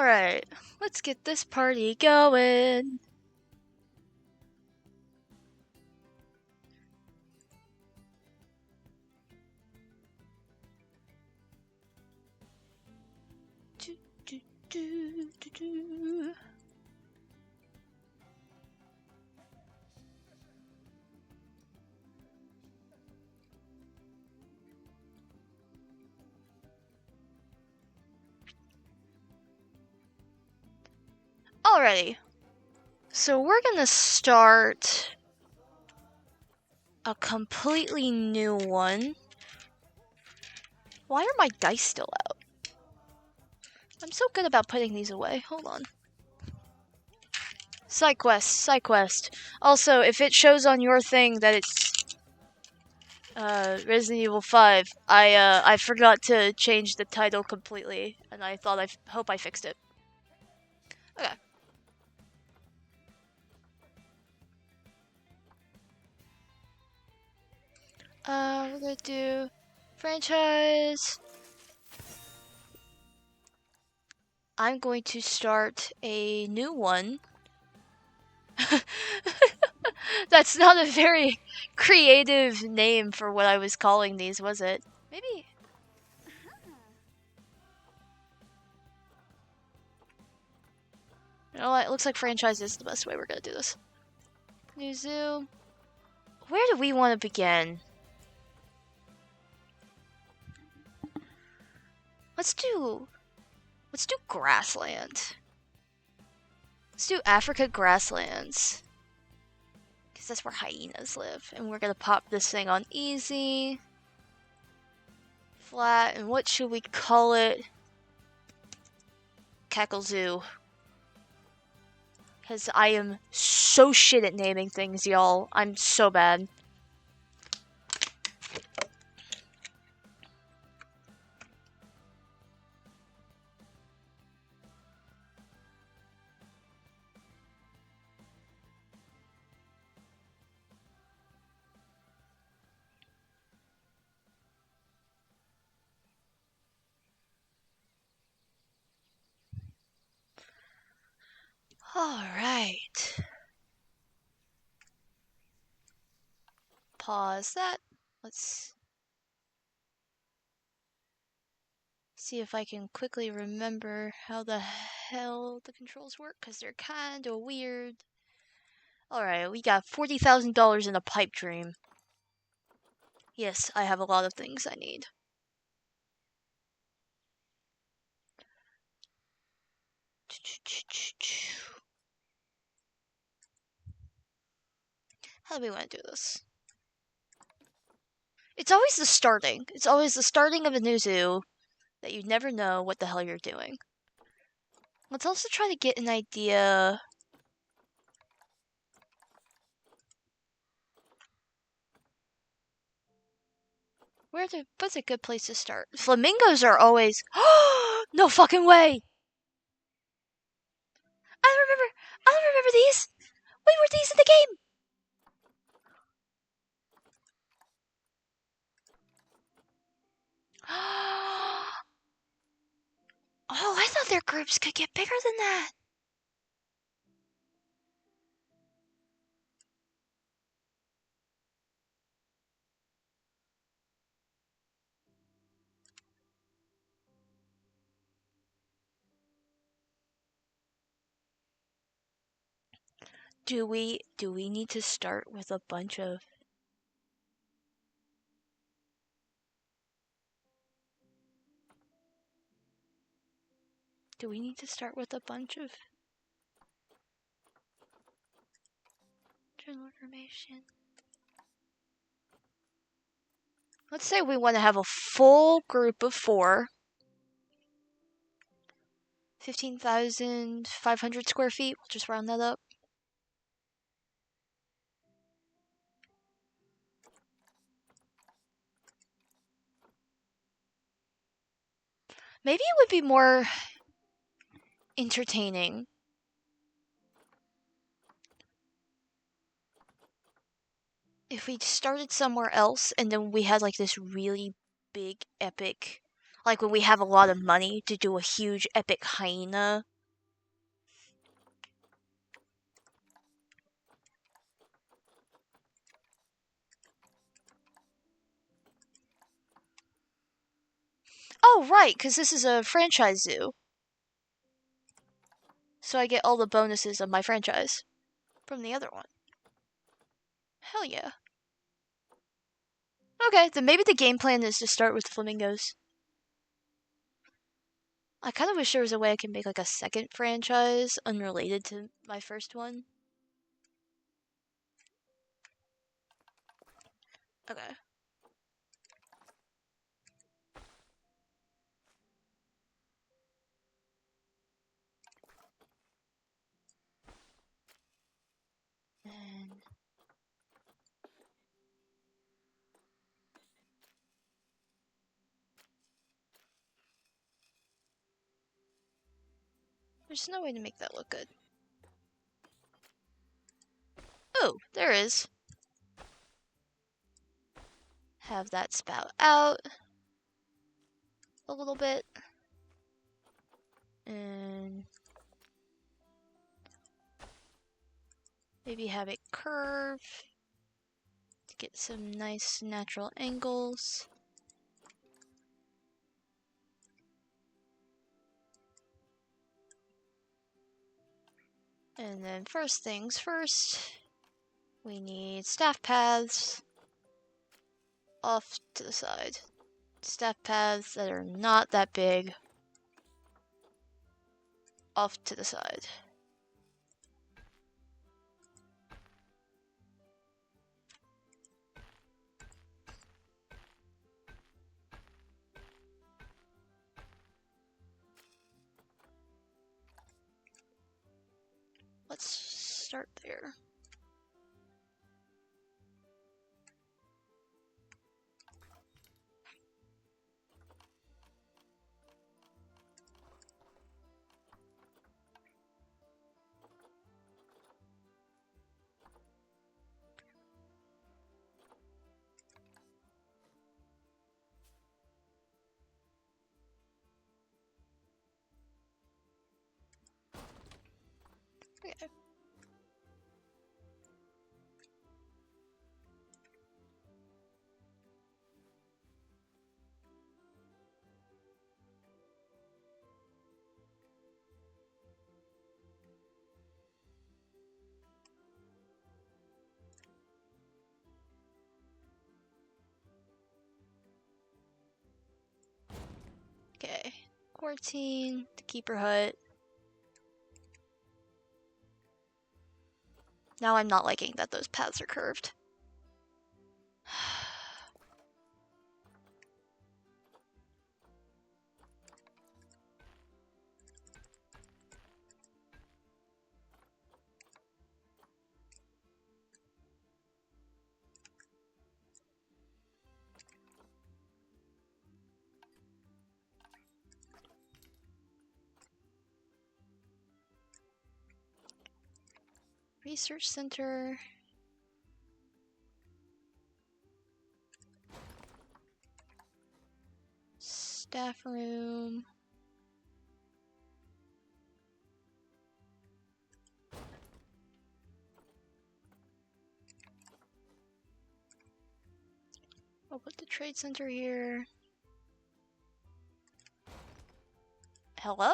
Alright, let's get this party going. Alrighty, so we're gonna start a completely new one. Why are my dice still out? I'm so good about putting these away. Hold on. Side quest, side quest. Also, if it shows on your thing that it's Resident Evil 5, I forgot to change the title completely, and I hope I fixed it. Okay. We're gonna do franchise. I'm going to start a new one. That's not a very creative name for what I was calling these, was it? Maybe. You know what? It looks like franchise is the best way we're gonna do this. New zoo. Where do we want to begin? Let's do grassland. Let's do Africa grasslands. Because that's where hyenas live. And we're gonna pop this thing on easy. Flat. And what should we call it? Cackle Zoo. Because I am so shit at naming things, y'all. I'm so bad. Alright. Pause that. Let's see if I can quickly remember how the hell the controls work, because they're kinda weird. Alright, we got $40,000 in a pipe dream. Yes, I have a lot of things I need. How do we want to do this? It's always the starting. It's always the starting of a new zoo that you never know what the hell you're doing. Let's also try to get an idea. What's a good place to start? Flamingos are always. No fucking way! I don't remember these! Wait, were these in the game? Oh, I thought their groups could get bigger than that. Do we need to start with a bunch of... Do we need to start with a bunch of general information? Let's say we want to have a full group of 4. 15,500 square feet. We'll just round that up. Maybe it would be more entertaining if we started somewhere else and then we had like this really big epic, like when we have a lot of money to do a huge epic hyena Oh, right, because this is a franchise zoo. So I get all the bonuses of my franchise from the other one. Hell yeah. Okay, then maybe the game plan is to start with flamingos. I kind of wish there was a way I could make like a second franchise unrelated to my first one. Okay. And there's no way to make that look good. Oh, there is. Have that spout out a little bit. And maybe have it curve to get some nice natural angles. And then first things first, we need staff paths off to the side. Staff paths that are not that big off to the side. Let's start there. Okay. Okay. Quarantine, the keeper hut. Now I'm not liking that those paths are curved. Research center. Staff room. I'll put the trade center here. Hello?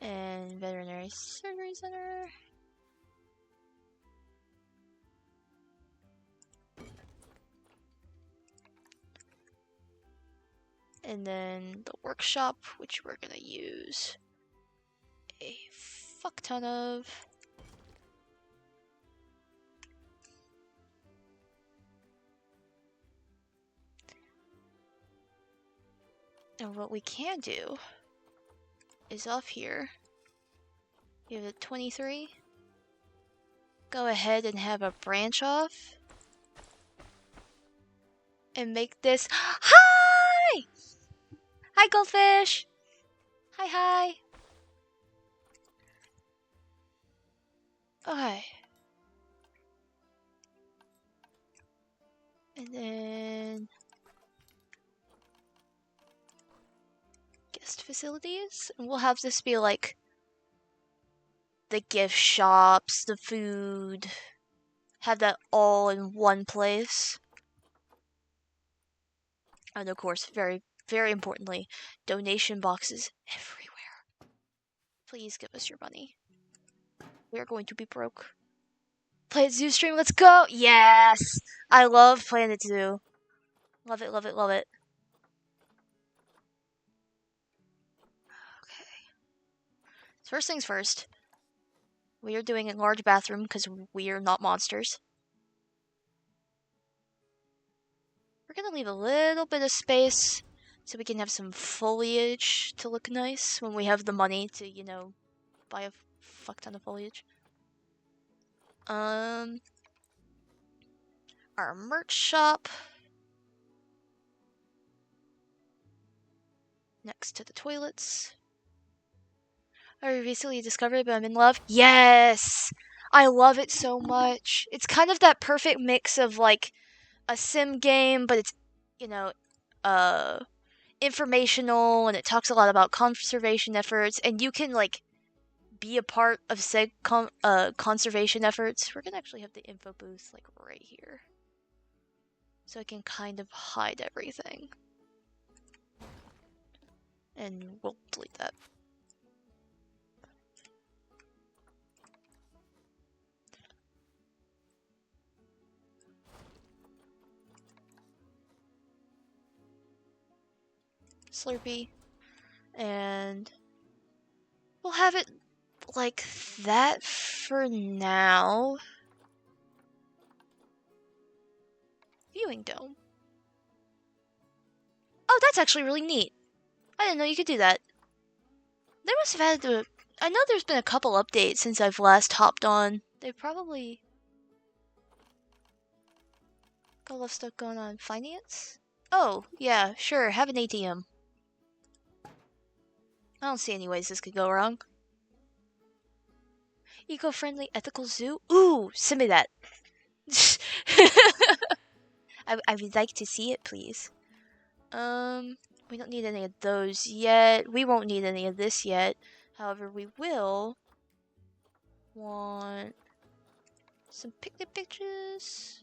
And veterinary surgery center. And then the workshop, which we're gonna use a fuck ton of. And what we can do is off here, you have a 23. Go ahead and have a branch off. And make this. Hi! Hi, goldfish! Hi, hi! Okay. And then breakfast facilities, and we'll have this be like the gift shops, the food, have that all in one place. And of course, very, very importantly, donation boxes everywhere. Please give us your money. We are going to be broke. Planet Zoo stream, let's go! Yes! I love Planet Zoo. Love it, love it, love it. Okay. First things first. We are doing a large bathroom because we are not monsters. We're gonna leave a little bit of space so we can have some foliage to look nice when we have the money to, you know, buy a fuck ton of foliage. Our merch shop. Next to the toilets. I recently discovered, but I'm in love. Yes! I love it so much. It's kind of that perfect mix of like a sim game, but it's, you know, informational, and it talks a lot about conservation efforts, and you can like be a part of said conservation efforts. We're gonna actually have the info booth like right here, so I can kind of hide everything. And we'll delete that. Slurpee. And we'll have it like that for now. Viewing dome. Oh, that's actually really neat. I didn't know you could do that. They must have had to. I know there's been a couple updates since I've last hopped on. They probably got a lot of stuff going on. Finance? Oh, yeah, sure, have an ATM. I don't see any ways this could go wrong. Eco-friendly, ethical zoo? Ooh, send me that. I would like to see it, please. We don't need any of those yet. We won't need any of this yet. However, we will want some picnic pictures.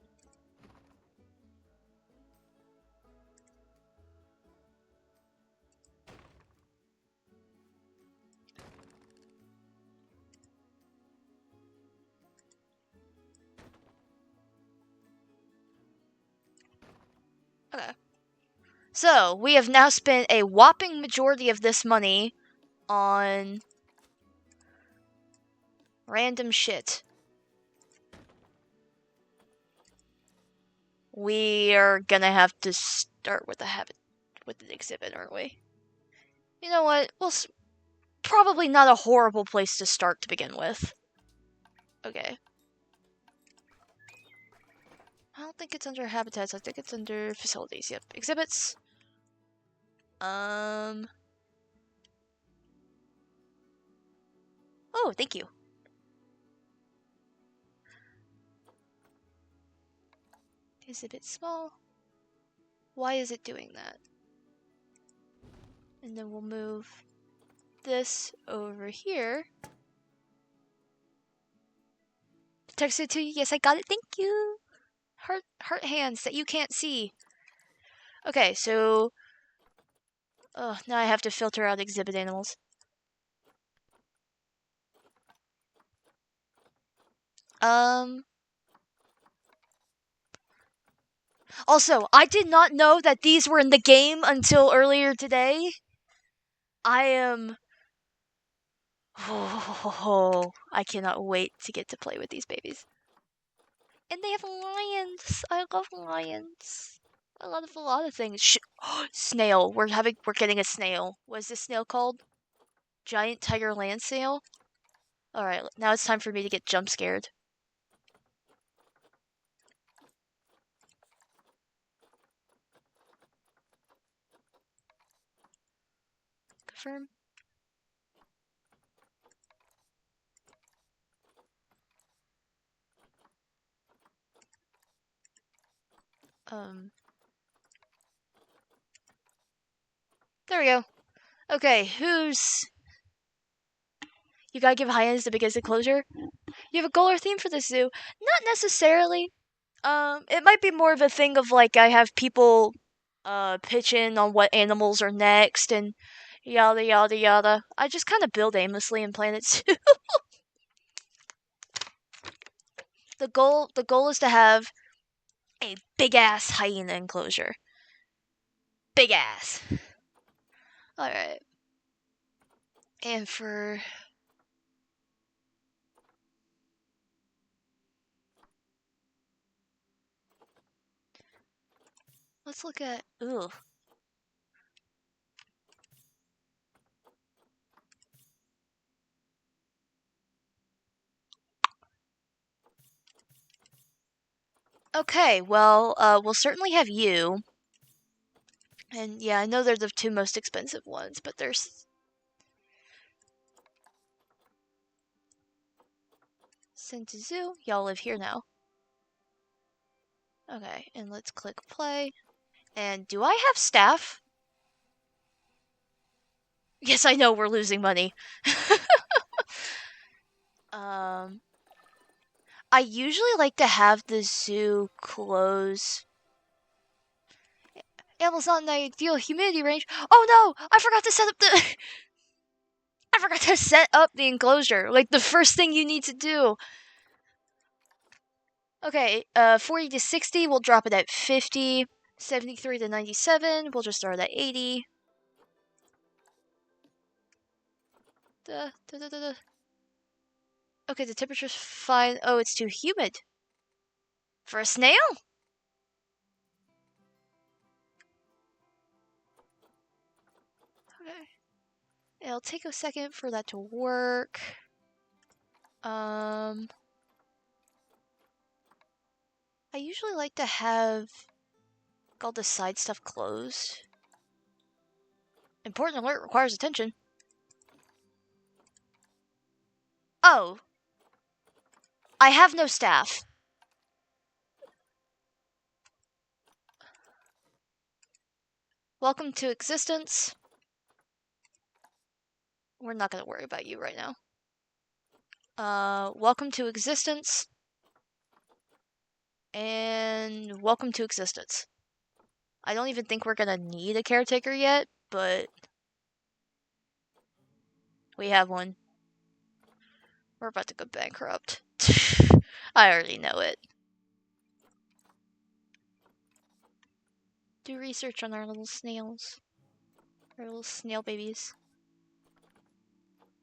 Okay. So, we have now spent a whopping majority of this money on random shit. We are gonna have to start with with an exhibit, aren't we? You know what? Well, probably not a horrible place to start to begin with. Okay. I don't think it's under habitats. I think it's under facilities. Yep. Exhibits. Oh, thank you. Exhibit small. Why is it doing that? And then we'll move this over here. Text it to you. Yes, I got it. Thank you. Heart hands that you can't see. Okay, so now I have to filter out exhibit animals. Also, I did not know that these were in the game until earlier today. I am. Oh, I cannot wait to get to play with these babies. And they have lions. I love lions. I love a lot of things. Snail. We're getting a snail. What is this snail called? Giant tiger land snail. All right, now it's time for me to get jump scared. Confirm. There we go. Okay, you gotta give hyenas the biggest enclosure? You have a goal or theme for the zoo? Not necessarily. It might be more of a thing of like I have people pitch in on what animals are next and yada yada yada. I just kind of build aimlessly in Planet Zoo. The goal is to have a big ass hyena enclosure. Big ass. All right. And let's look at ooh. Okay, well, we'll certainly have you. And yeah, I know they're the two most expensive ones, but there's sent to zoo. Y'all live here now. Okay, and let's click play. And do I have staff? Yes, I know we're losing money. um, I usually like to have the zoo close. Animals not in the ideal humidity range. Oh no! I forgot to set up the. I forgot to set up the enclosure. Like the first thing you need to do. Okay, 40 to 60, we'll drop it at 50. 73 to 97, we'll just start at 80. Duh, duh, duh, duh, duh. Okay, the temperature's fine. Oh, it's too humid. For a snail? Okay. It'll take a second for that to work. I usually like to have all the side stuff closed. Important alert requires attention. Oh. I have no staff. Welcome to existence. We're not gonna worry about you right now. Welcome to existence. And welcome to existence. I don't even think we're gonna need a caretaker yet, but we have one. We're about to go bankrupt. I already know it. Do research on our little snails. Our little snail babies.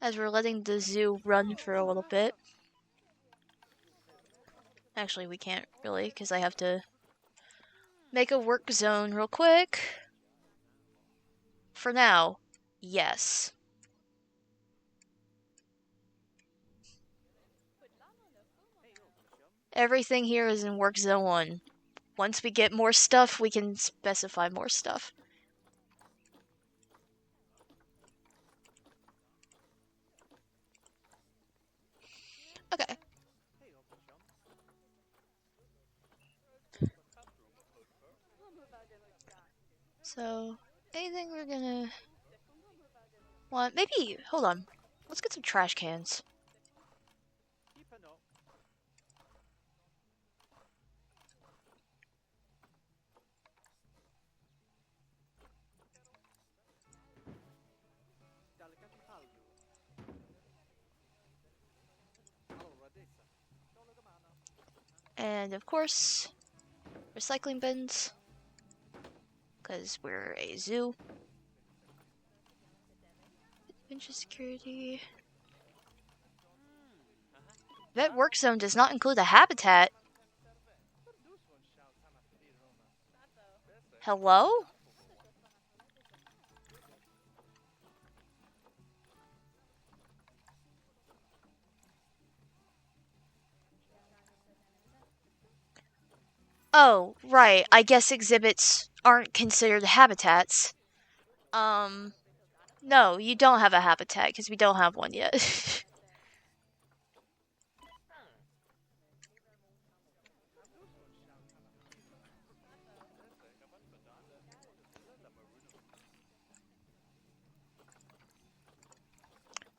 As we're letting the zoo run for a little bit. Actually, we can't really, because I have to make a work zone real quick. For now, yes. Everything here is in work zone 1. Once we get more stuff, we can specify more stuff. Okay. So, anything we're gonna want? Maybe, hold on. Let's get some trash cans. And of course, recycling bins. Because we're a zoo. Bench of security. Vet work zone does not include a habitat. Hello? Oh, right. I guess exhibits aren't considered habitats. No, you don't have a habitat because we don't have one yet.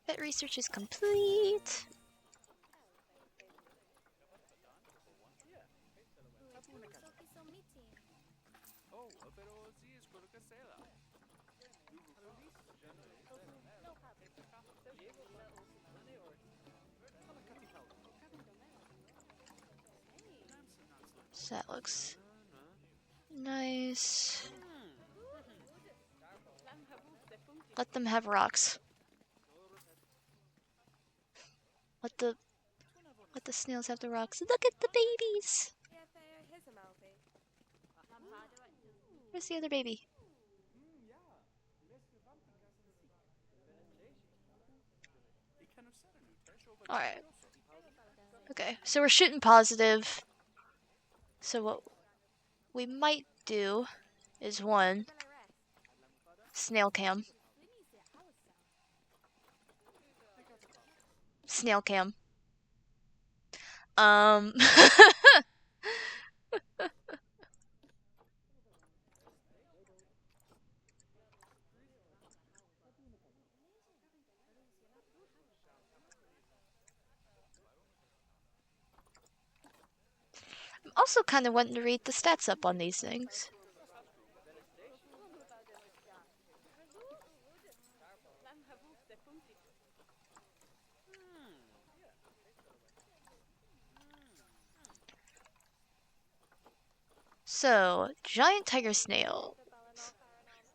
Vet research is complete. So that looks nice. Let them have rocks. Let the snails have the rocks. Look at the babies. Where's the other baby? Alright. Okay, so we're shooting positive. So what we might do is one snail cam. Snail cam. I'm also kind of wanting to read the stats up on these things. So, giant tiger snail.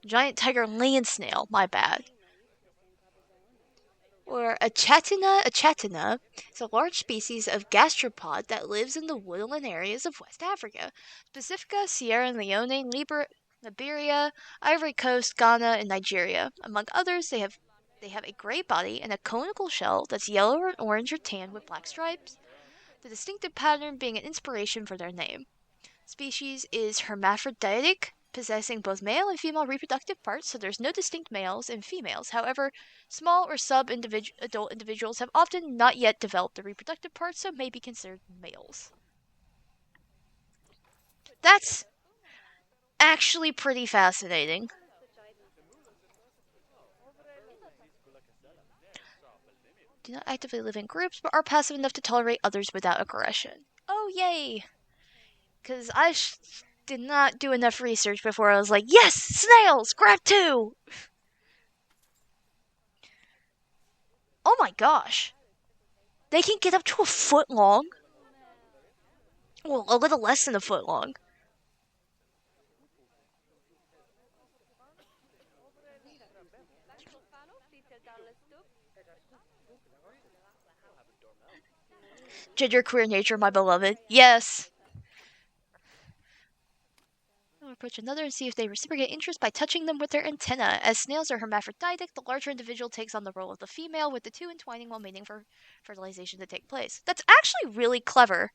Giant tiger land snail, my bad. Or Achatina is a large species of gastropod that lives in the woodland areas of West Africa. Pacifica, Sierra Leone, Liberia, Ivory Coast, Ghana, and Nigeria. Among others, they have a gray body and a conical shell that's yellow or orange or tan with black stripes, the distinctive pattern being an inspiration for their name. Species is hermaphroditic, possessing both male and female reproductive parts, so there's no distinct males and females. However, small or sub-adult individuals have often not yet developed the reproductive parts, so may be considered males. That's actually pretty fascinating. Do not actively live in groups, but are passive enough to tolerate others without aggression. Oh, yay! Because I did not do enough research before I was like, yes, snails, grab two! Oh my gosh. They can get up to a foot long. Well, a little less than a foot long. Genderqueer nature, my beloved. Yes. I'll approach another and see if they reciprocate interest by touching them with their antenna. As snails are hermaphroditic, the larger individual takes on the role of the female, with the two entwining while mating for fertilization to take place. That's actually really clever.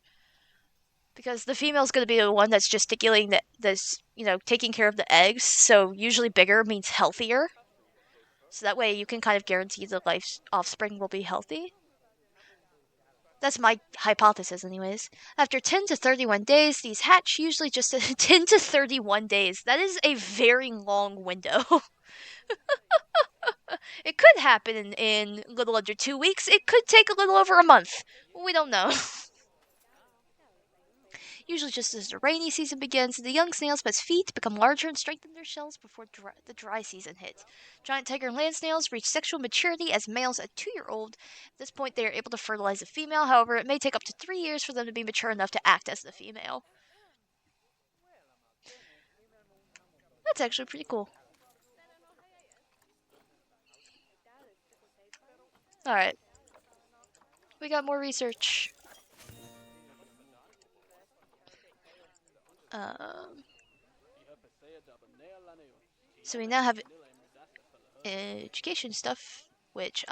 Because the female's going to be the one that's gesticulating, that's, taking care of the eggs, so usually bigger means healthier. So that way you can kind of guarantee the offspring will be healthy. That's my hypothesis, anyways. After 10 to 31 days, these hatch, usually just 10 to 31 days. That is a very long window. It could happen in a little under 2 weeks. It could take a little over a month. We don't know. Usually just as the rainy season begins, the young snails' feet become larger and strengthen their shells before the dry season hits. Giant tiger land snails reach sexual maturity as males at 2-year-old. At this point, they are able to fertilize a female. However, it may take up to 3 years for them to be mature enough to act as the female. That's actually pretty cool. Alright. We got more research. So we now have education stuff, which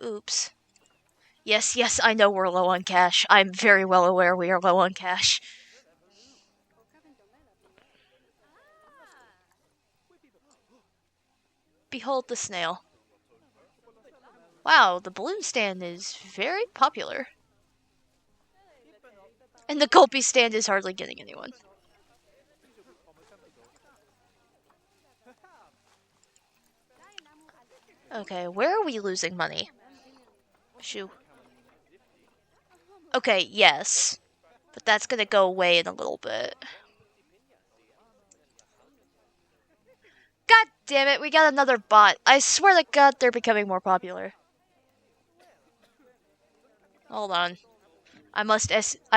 oops. Yes, I know we're low on cash. I'm very well aware we are low on cash. Behold the snail. Wow, the balloon stand is very popular. And the gulpy stand is hardly getting anyone. Okay, where are we losing money? Shoo. Okay, yes. But that's gonna go away in a little bit. God damn it, we got another bot. I swear to God, they're becoming more popular. Hold on. I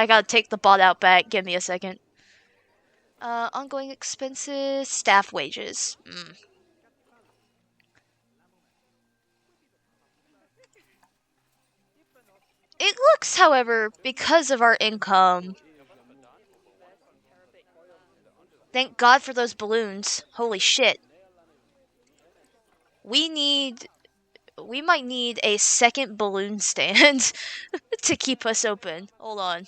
gotta take the bot out back. Give me a second. Ongoing expenses, staff wages. It looks, however, because of our income. Thank God for those balloons. Holy shit. We might need a second balloon stand to keep us open. Hold on.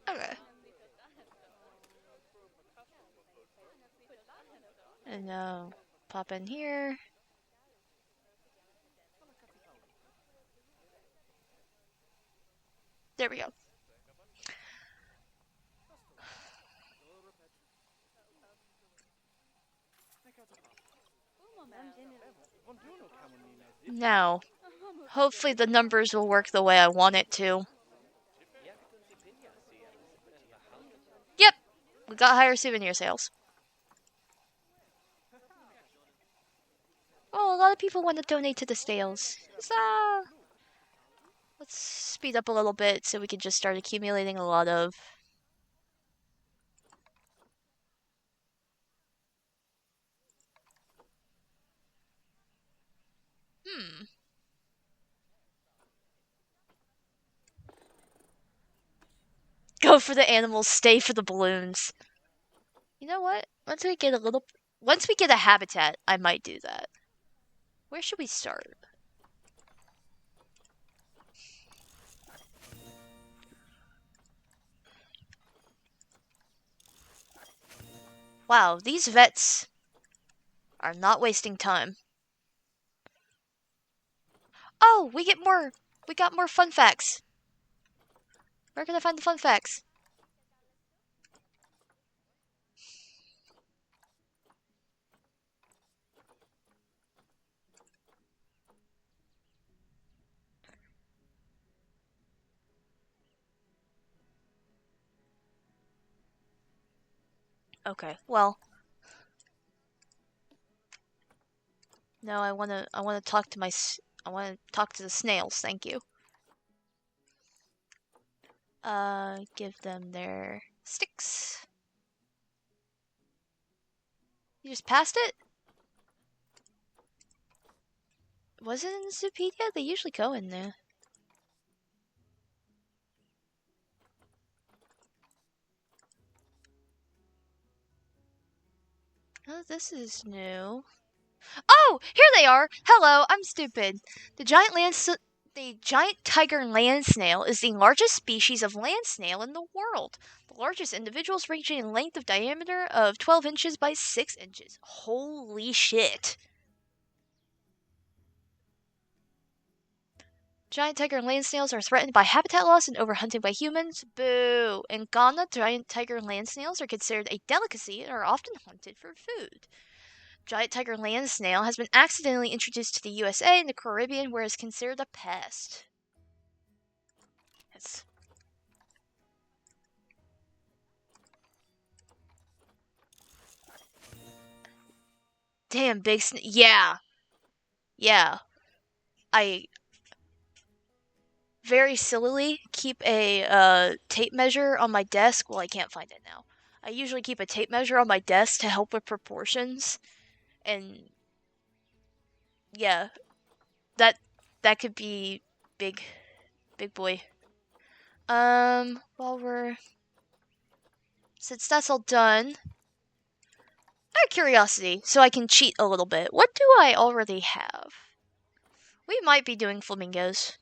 Okay. And now, pop in here. There we go. Now, hopefully the numbers will work the way I want it to. Yep, we got higher souvenir sales. Oh, a lot of people want to donate to the sales. Let's speed up a little bit so we can just start accumulating a lot of. Go for the animals, stay for the balloons. You know what? Once we get a habitat, I might do that. Where should we start? Wow, these vets are not wasting time. Oh, we got more fun facts. Where can I find the fun facts? Okay, well. No, I wanna talk to I wanna talk to the snails, thank you. Give them their sticks. You just passed it? Was it in the Zoopedia? They usually go in there. Oh, this is new. Oh, here they are. Hello, I'm stupid. The giant tiger land snail is the largest species of land snail in the world. The largest individuals ranging in length of diameter of 12 inches by 6 inches. Holy shit. Giant tiger land snails are threatened by habitat loss and overhunting by humans. Boo! In Ghana, giant tiger land snails are considered a delicacy and are often hunted for food. Giant tiger land snail has been accidentally introduced to the USA and the Caribbean, where it is considered a pest. Yes. Damn, yeah. Yeah. I very sillily keep a tape measure on my desk. Well, I can't find it now. I usually keep a tape measure on my desk to help with proportions. And yeah, that that could be big boy. While we're since that's all done, out of curiosity, so I can cheat a little bit, what do I already have? We might be doing flamingos.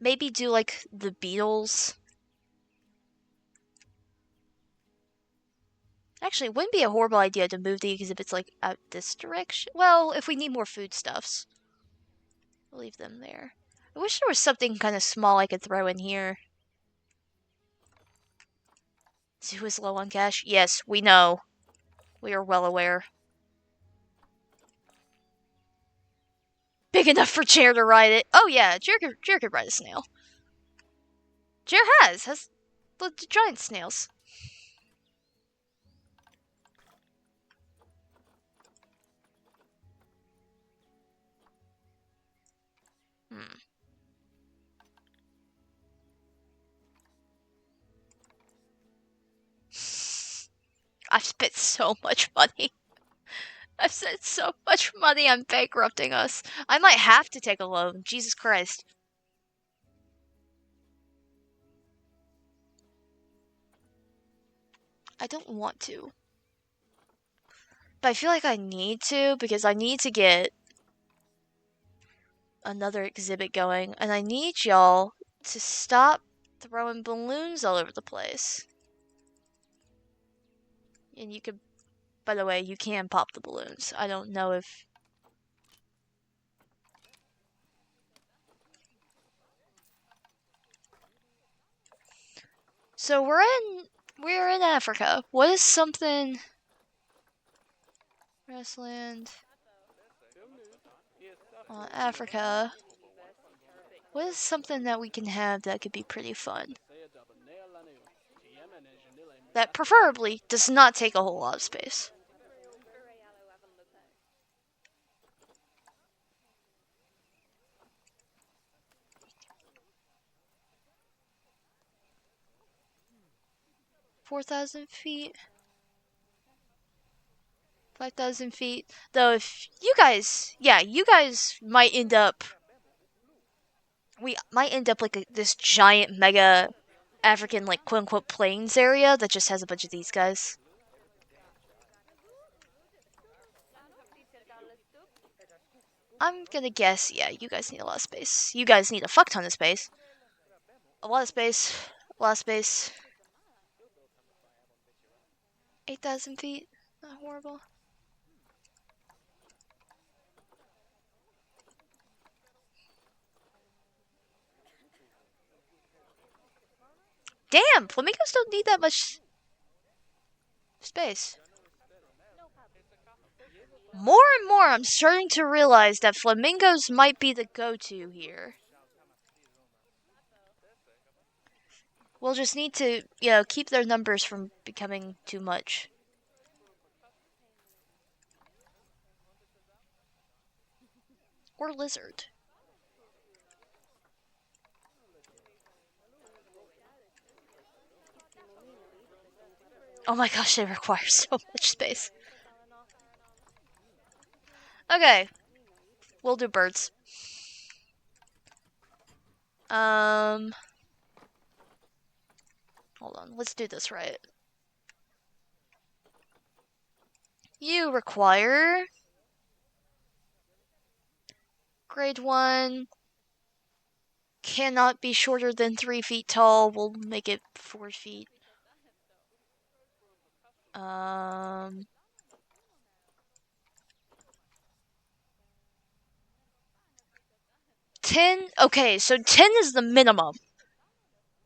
Maybe do like the beetles. Actually, it wouldn't be a horrible idea to move the exhibits like out this direction. Well, if we need more foodstuffs, we'll leave them there. I wish there was something kind of small I could throw in here. Zoo is low on cash. Yes, we know. We are well aware. Big enough for Chair to ride it. Oh yeah, Chair could ride a snail. Chair has the giant snails. Hmm. I've spent so much money. I've spent so much money on bankrupting us. I might have to take a loan. Jesus Christ. I don't want to. But I feel like I need to because I need to get another exhibit going. And I need y'all to stop throwing balloons all over the place. And you could, by the way, you can pop the balloons. I don't know if... So we're in Africa. What is something... Grassland... Africa. What is something that we can have that could be pretty fun? That preferably does not take a whole lot of space. $4,000 feet. 5,000 feet. Though if you guys, yeah, you guys might end up, we might end up like this giant mega African like quote unquote plains area that just has a bunch of these guys. I'm gonna guess, yeah, you guys need a lot of space. You guys need a fuck ton of space. A lot of space. A lot of space. 8,000 feet. Not horrible. Damn, flamingos don't need that much space. More and more, I'm starting to realize that flamingos might be the go-to here. We'll just need to, keep their numbers from becoming too much. Or lizard. Oh my gosh, they require so much space. Okay. We'll do birds. Hold on, let's do this right. You require... Grade 1. Cannot be shorter than 3 feet tall. We'll make it 4 feet. 10? Okay, so 10 is the minimum.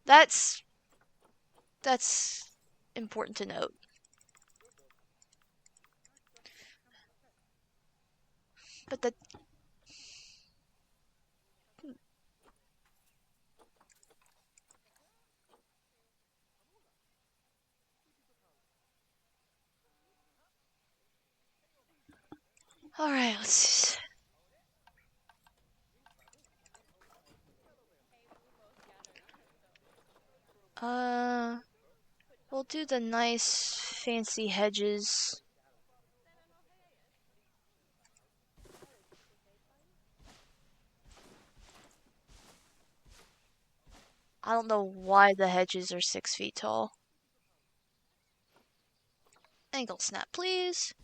That's important to note. But the... Alright, let's see. We'll do the nice fancy hedges. I don't know why the hedges are 6 feet tall. Angle snap, please.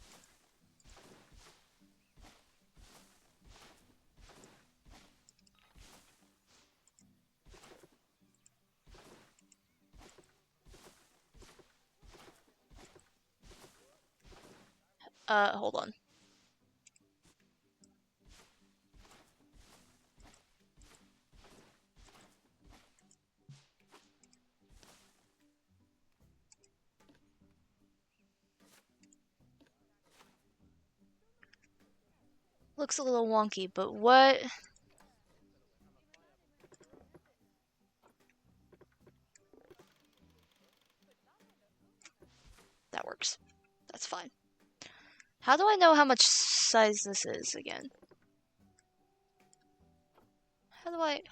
Hold on. Looks a little wonky, but what? That works. That's fine. How do I know how much size this is again? How do I...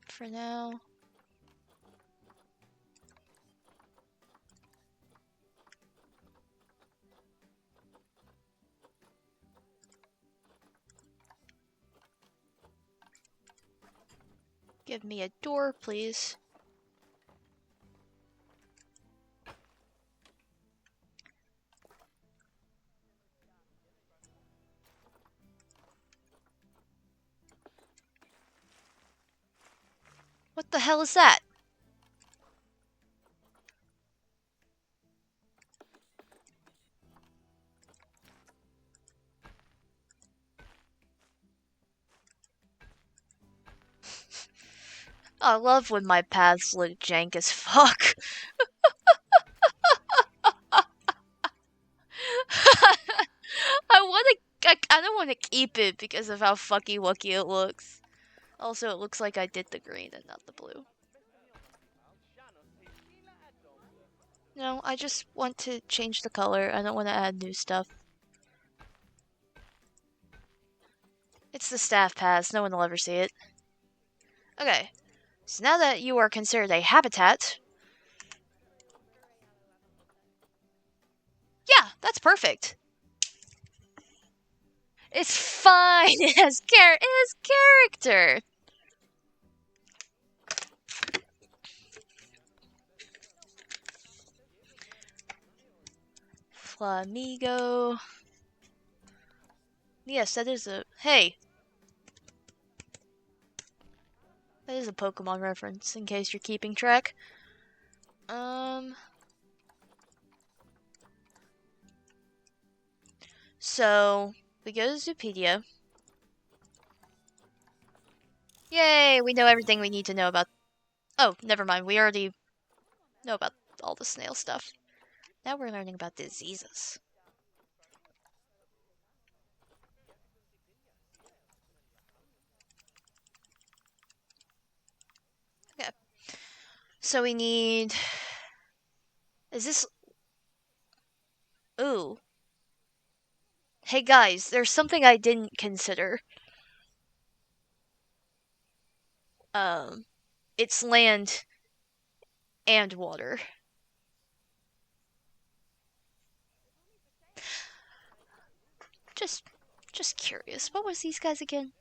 For now... Give me a door, please. What the hell is that? I love when my paths look jank as fuck. I kinda wanna keep it because of how fucky wucky it looks. Also, it looks like I did the green and not the blue. No, I just want to change the color. I don't want to add new stuff. It's the staff paths. No one will ever see it. Okay. So now that you are considered a habitat... Yeah, that's perfect. It's fine. It has character. Flamigo. Yes, that is a... Hey. That is a Pokemon reference, in case you're keeping track. So, we go to Zoopedia. Yay, we know everything we need to know about... Oh, never mind, we already know about all the snail stuff. Now we're learning about diseases. Okay. So we need... Is this... Ooh. Hey guys, there's something I didn't consider. It's land and water. Just curious. What was these guys again?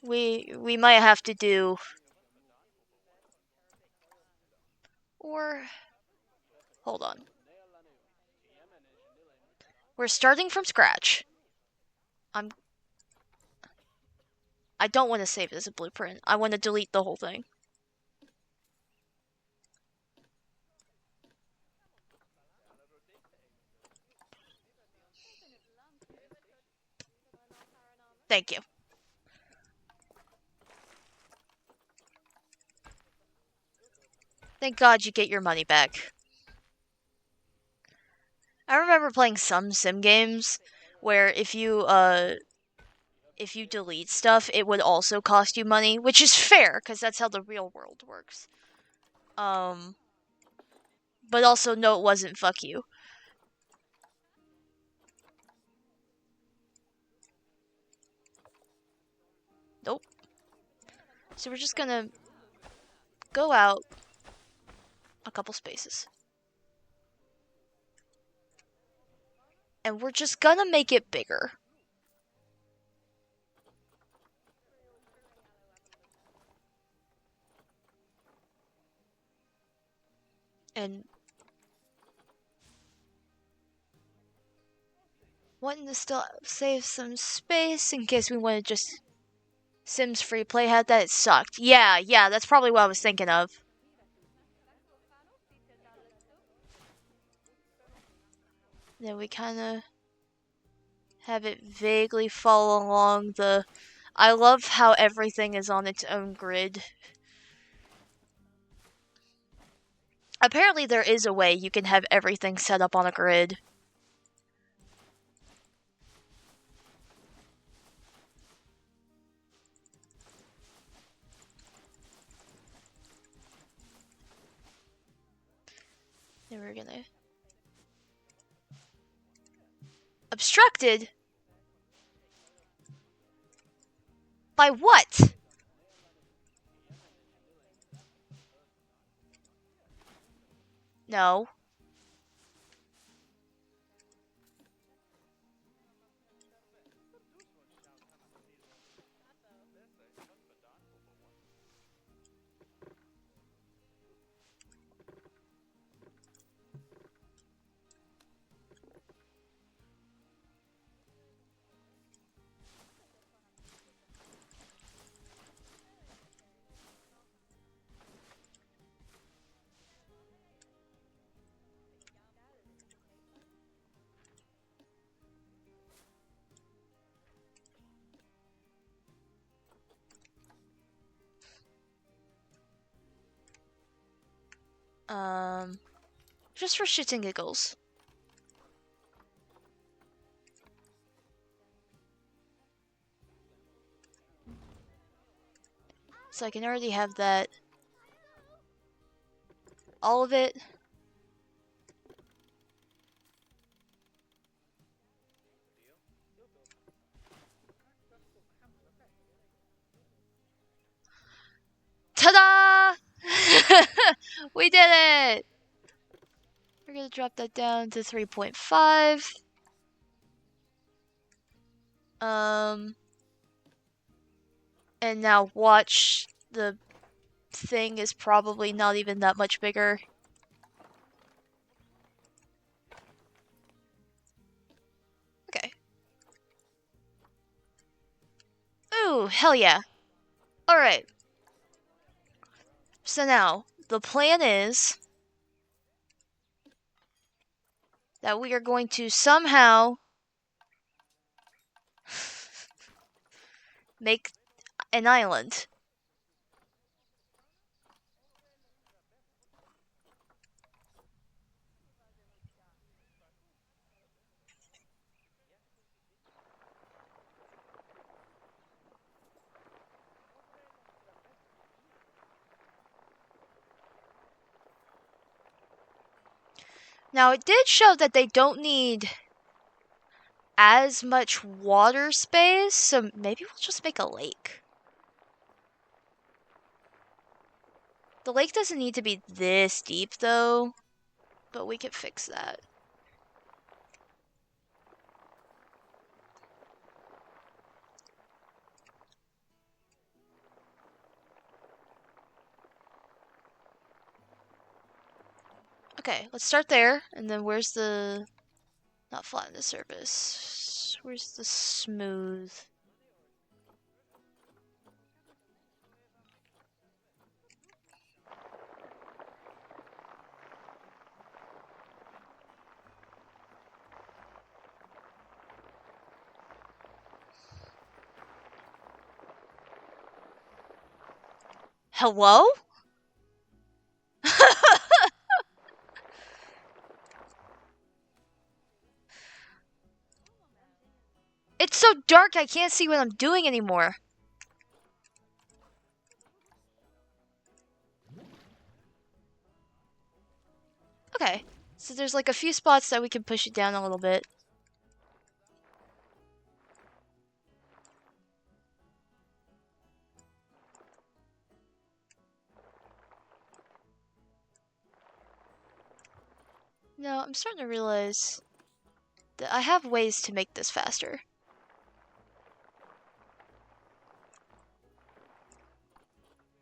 We might have to do... Or... Hold on. We're starting from scratch. I don't want to save it as a blueprint. I want to delete the whole thing. Thank you. Thank God you get your money back. I remember playing some sim games where if you delete stuff, it would also cost you money, which is fair because that's how the real world works. But also no, it wasn't. Fuck you. Nope. So we're just gonna go out a couple spaces. And we're just gonna make it bigger. And wanting to still save some space in case we want to just Sims free play had that, it sucked. Yeah, that's probably what I was thinking of. Then we kind of have it vaguely follow along the... I love how everything is on its own grid. Apparently there is a way you can have everything set up on a grid. Then we're gonna... Obstructed? By what? No. Just for shits and giggles. So I can already have that. All of it. Ta-da! We did it! We're gonna drop that down to 3.5. And now watch, the thing is probably not even that much bigger. Okay. Ooh, hell yeah. Alright. So now, the plan is that we are going to somehow make an island. Now, it did show that they don't need as much water space, so maybe we'll just make a lake. The lake doesn't need to be this deep, though, but we could fix that. Okay, let's start there, and then where's the... Not flatten the surface. Where's the smooth? Hello? It's so dark I can't see what I'm doing anymore. Okay, so there's like a few spots that we can push it down a little bit. No, I'm starting to realize that I have ways to make this faster.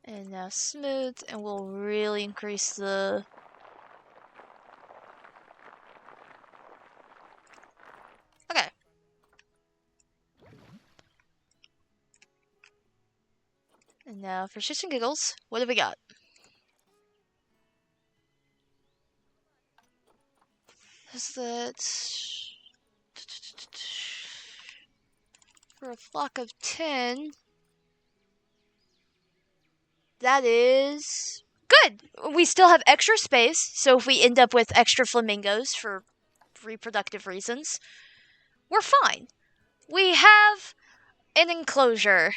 And now smooth, and we'll really increase the And now for shits and giggles, what do we got? Is that for a flock of 10? That is good. We still have extra space, so if we end up with extra flamingos for reproductive reasons, we're fine. We have an enclosure.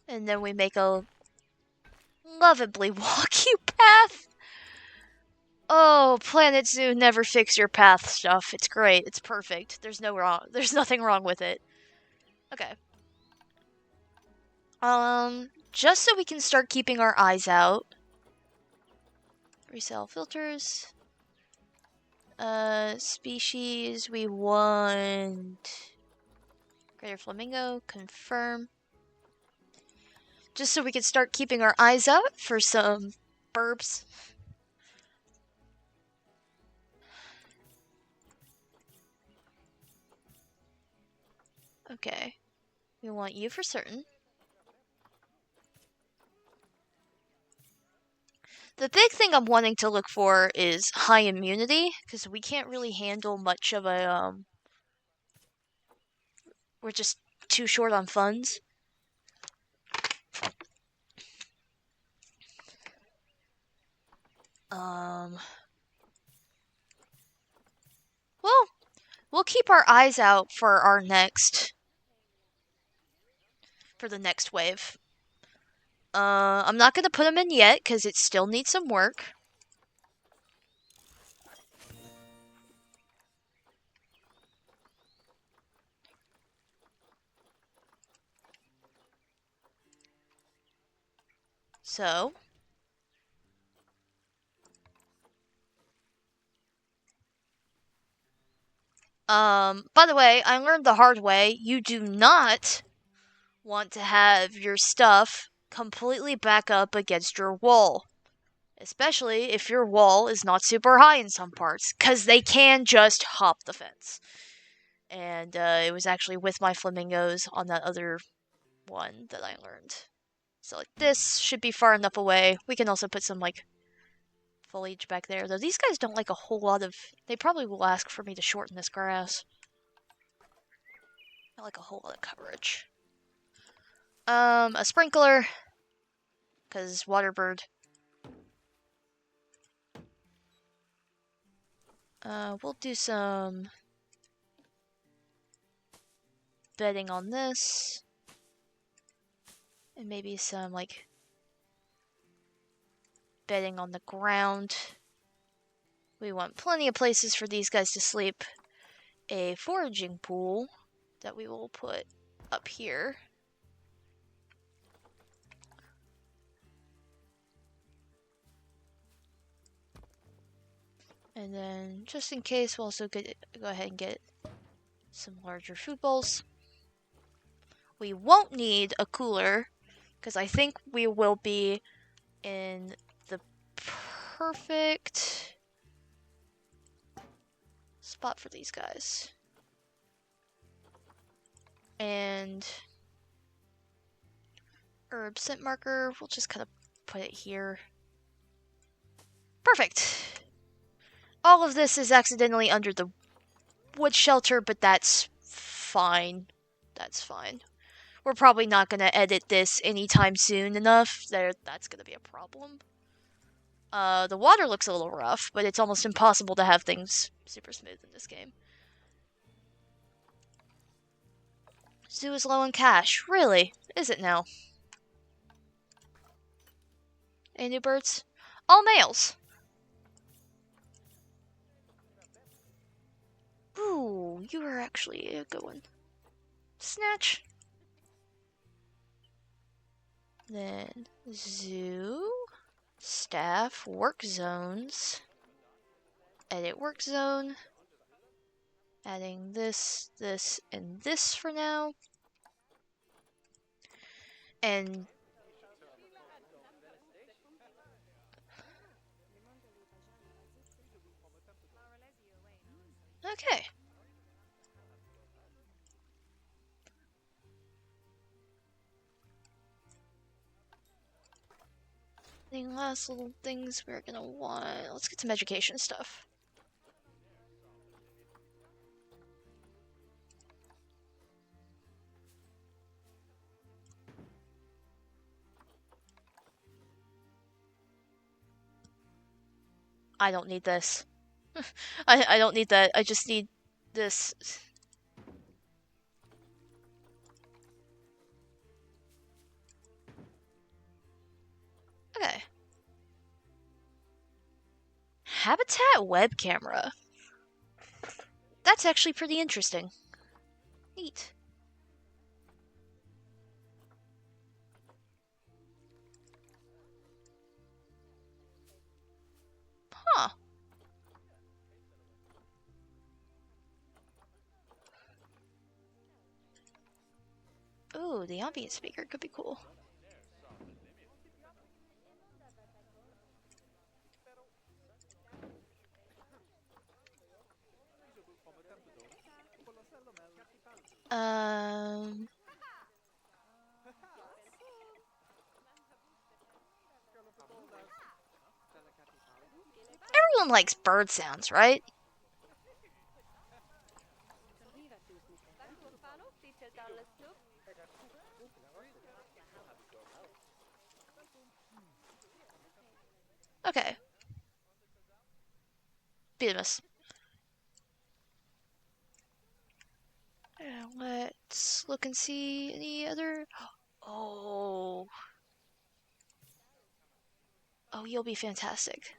And then we make a lovably walk-you path. Oh, Planet Zoo never fix your path stuff. It's great. It's perfect. There's nothing wrong with it. Okay. Just so we can start keeping our eyes out. Resell filters. Species, we want greater flamingo, confirm. Just so we can start keeping our eyes out for some burbs. Okay. We want you for certain. The big thing I'm wanting to look for is high immunity, because we can't really handle much of a, we're just too short on funds. Well, we'll keep our eyes out for the next wave. I'm not gonna put them in yet, because it still needs some work. So, by the way, I learned the hard way, you do not want to have your stuff completely back up against your wall. Especially if your wall is not super high in some parts, because they can just hop the fence. And it was actually with my flamingos on that other one that I learned. So like this should be far enough away. We can also put some like foliage back there, though these guys don't like a whole lot of. They probably will ask for me to shorten this grass. Not like a whole lot of coverage. A sprinkler, cause waterbird. We'll do some bedding on this, and maybe some like bedding on the ground. We want plenty of places for these guys to sleep. A foraging pool that we will put up here. And then, just in case, we'll also go ahead and get some larger food bowls. We won't need a cooler, because I think we will be in the perfect spot for these guys. And herb scent marker, we'll just kind of put it here. Perfect! All of this is accidentally under the wood shelter, but that's fine. That's fine. We're probably not going to edit this anytime soon enough. That's going to be a problem. The water looks a little rough, but it's almost impossible to have things super smooth in this game. Zoo is low on cash. Really? Is it now? Any new birds? All males. Ooh, you are actually a good one. Snatch. Then zoo, staff, work zones, edit work zone, adding this, this, and this for now. And Okay. Any last little things we're gonna want? Let's get some education stuff. I don't need this. I don't need that. I just need this. Okay. Habitat web camera. That's actually pretty interesting. Neat. Huh. Ooh, the ambient speaker could be cool. Um... Everyone likes bird sounds, right? Okay. Beamus. Let's look and see any other... Oh... Oh, you'll be fantastic.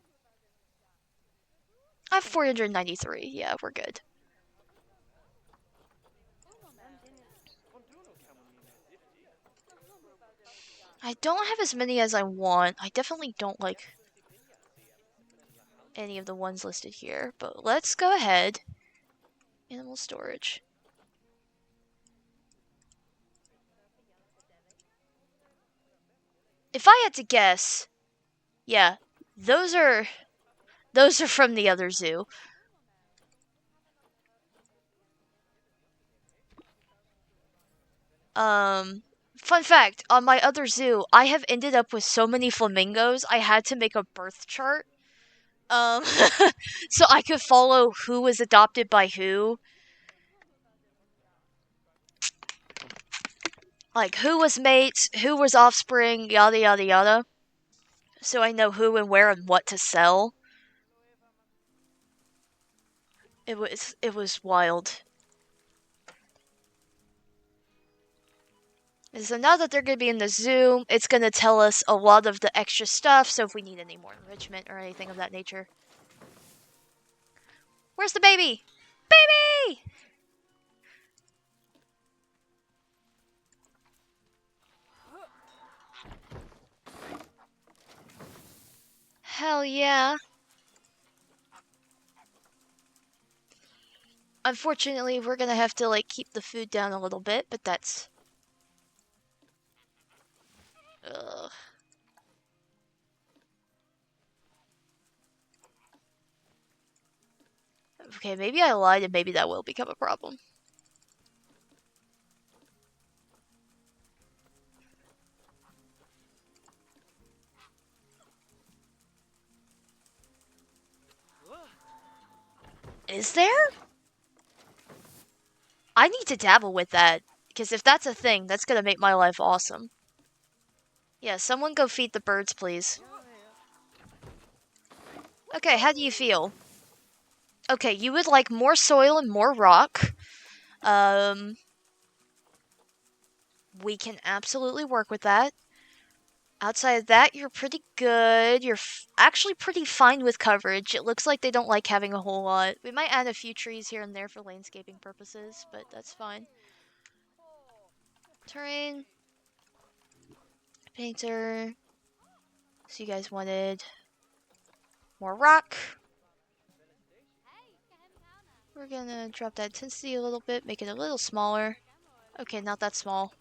I have 493. Yeah, we're good. I don't have as many as I want. I definitely don't like any of the ones listed here, but let's go ahead. Animal storage. If I had to guess, yeah, those are from the other zoo. Fun fact, on my other zoo, I have ended up with so many flamingos, I had to make a birth chart. Um, so I could follow who was adopted by who. Like, who was mates, who was offspring, yada yada yada. So I know who and where and what to sell. It was wild. So now that they're going to be in the zoo, it's going to tell us a lot of the extra stuff, so if we need any more enrichment or anything of that nature. Where's the baby? Baby! Hell yeah. Unfortunately, we're going to have to, like, keep the food down a little bit, but that's... Ugh. Okay, maybe I lied and maybe that will become a problem. Is there? I need to dabble with that, because if that's a thing, that's gonna make my life awesome. Yeah, someone go feed the birds, please. Okay, how do you feel? Okay, you would like more soil and more rock. We can absolutely work with that. Outside of that, you're pretty good. You're actually pretty fine with coverage. It looks like they don't like having a whole lot. We might add a few trees here and there for landscaping purposes, but that's fine. Terrain. Painter. So you guys wanted more rock. We're gonna drop that intensity a little bit, make it a little smaller. Okay, not that small.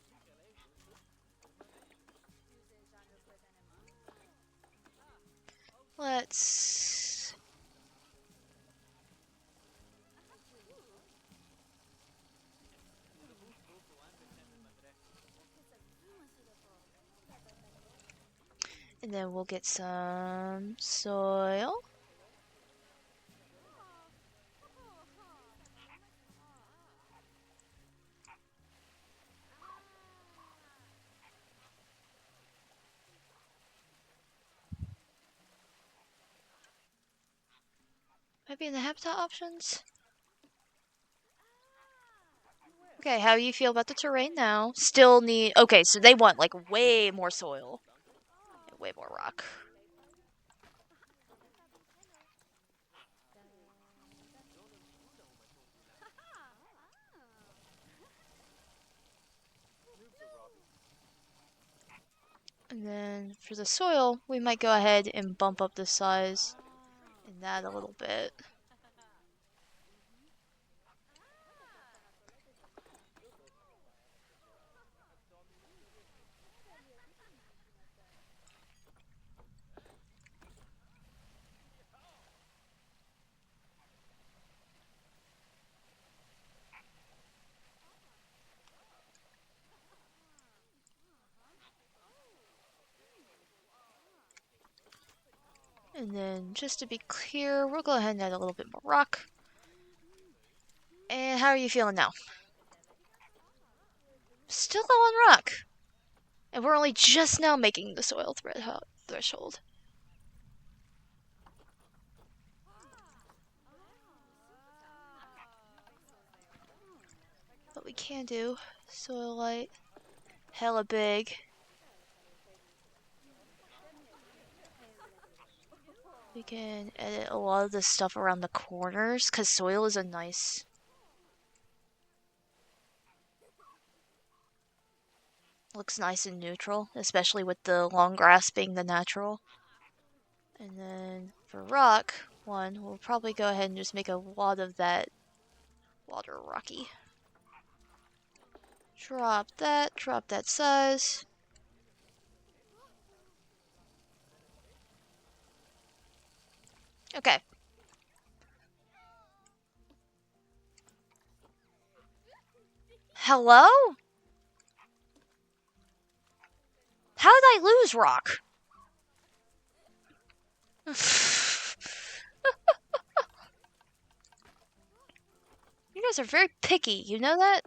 Let's... And then we'll get some soil. Maybe in the habitat options? Okay, how you feel about the terrain now? Still need... Okay, so they want, like, way more soil. And way more rock. And then for the soil, we might go ahead and bump up the size in that a little bit. And then just to be clear, we'll go ahead and add a little bit more rock. And how are you feeling now? Still low on rock. And we're only just now making the soil threshold. What we can do, soil light, hella big. We can edit a lot of the stuff around the corners, because soil is a nice... Looks nice and neutral, especially with the long grass being the natural. And then for rock, we'll probably go ahead and just make a lot of that water rocky. Drop that size. Okay. Hello? How did I lose rock? You guys are very picky, you know that?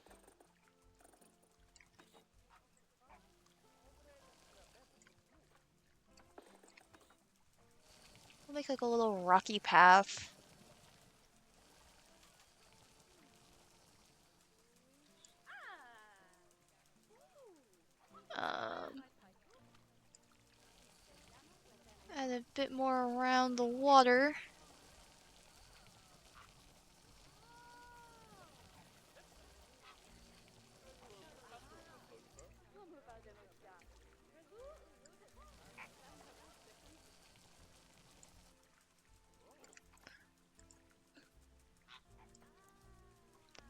We'll make like a little rocky path. Add a bit more around the water.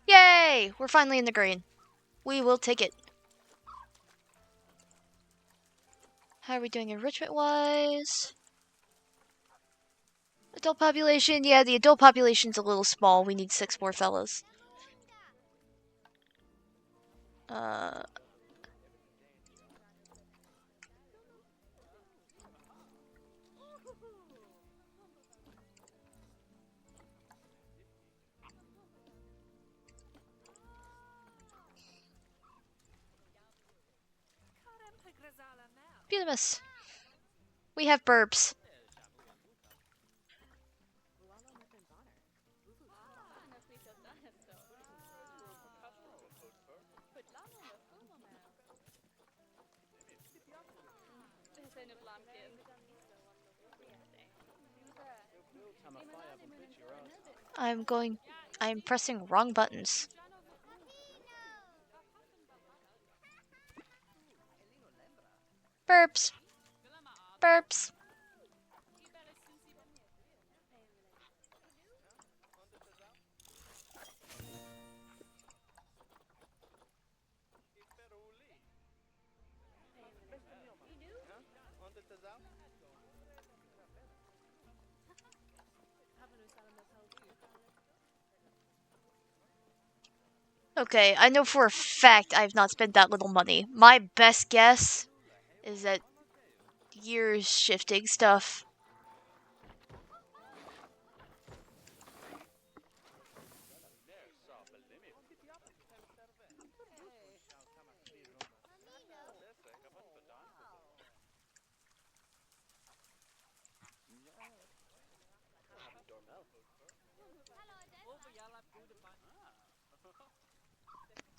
Yay! We're finally in the green. We will take it. How are we doing enrichment-wise? Adult population? Yeah, the adult population's a little small. We need 6 more fellas. Beautimous. We have burbs. I'm pressing wrong buttons. Burps. Burps. Okay, I know for a fact I've not spent that little money. My best guess is that gears shifting stuff.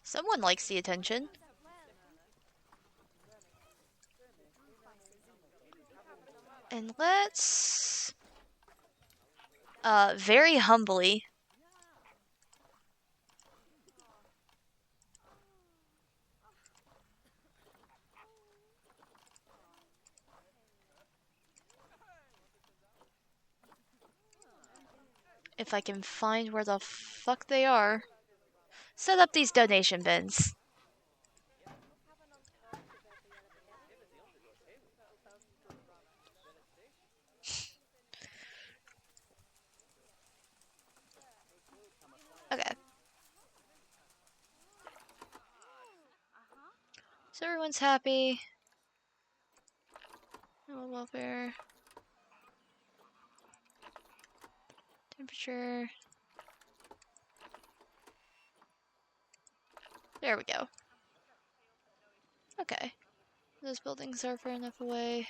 Someone likes the attention. And let's... very humbly... if I can find where the fuck they are, set up these donation bins. Okay. So everyone's happy. Animal welfare. Temperature. There we go. Okay. Those buildings are far enough away.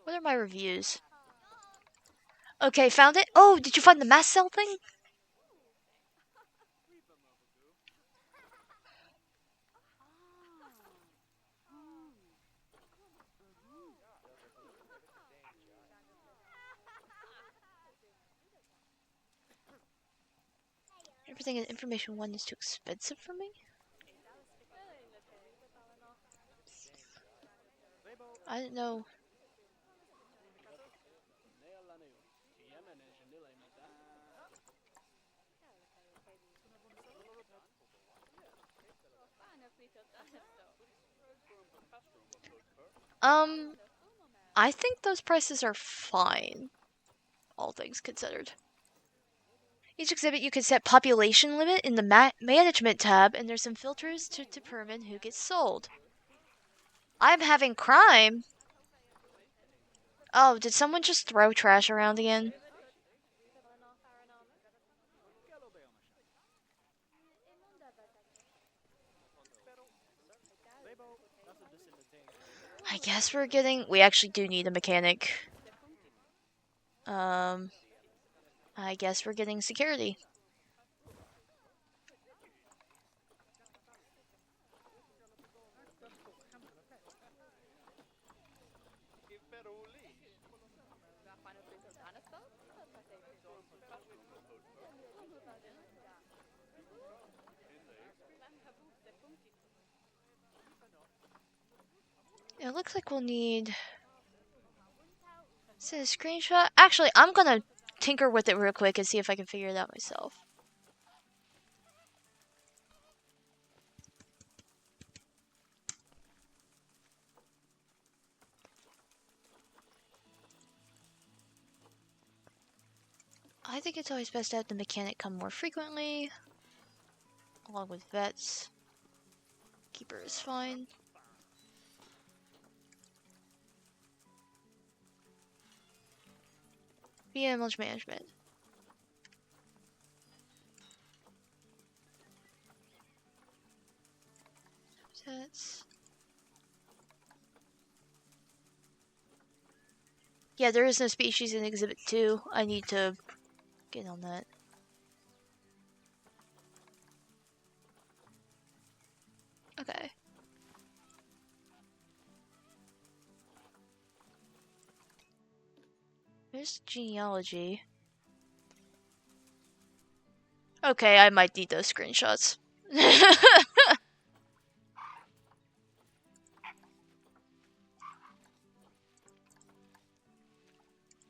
What are my reviews? Okay, found it. Oh, did you find the mass cell thing? Everything in information 1 is too expensive for me? I didn't know. I think those prices are fine, all things considered. Each exhibit you can set population limit in the management tab, and there's some filters to determine who gets sold. I'm having crime. Oh, did someone just throw trash around again? I guess we actually do need a mechanic. I guess we're getting security. It looks like we'll need... Is it a screenshot? Actually, I'm gonna tinker with it real quick and see if I can figure it out myself. I think it's always best to have the mechanic come more frequently, along with vets. Keeper is fine. Image management. Sets. Yeah, there is no species in Exhibit 2. I need to get on that. Okay. There's genealogy. Okay, I might need those screenshots.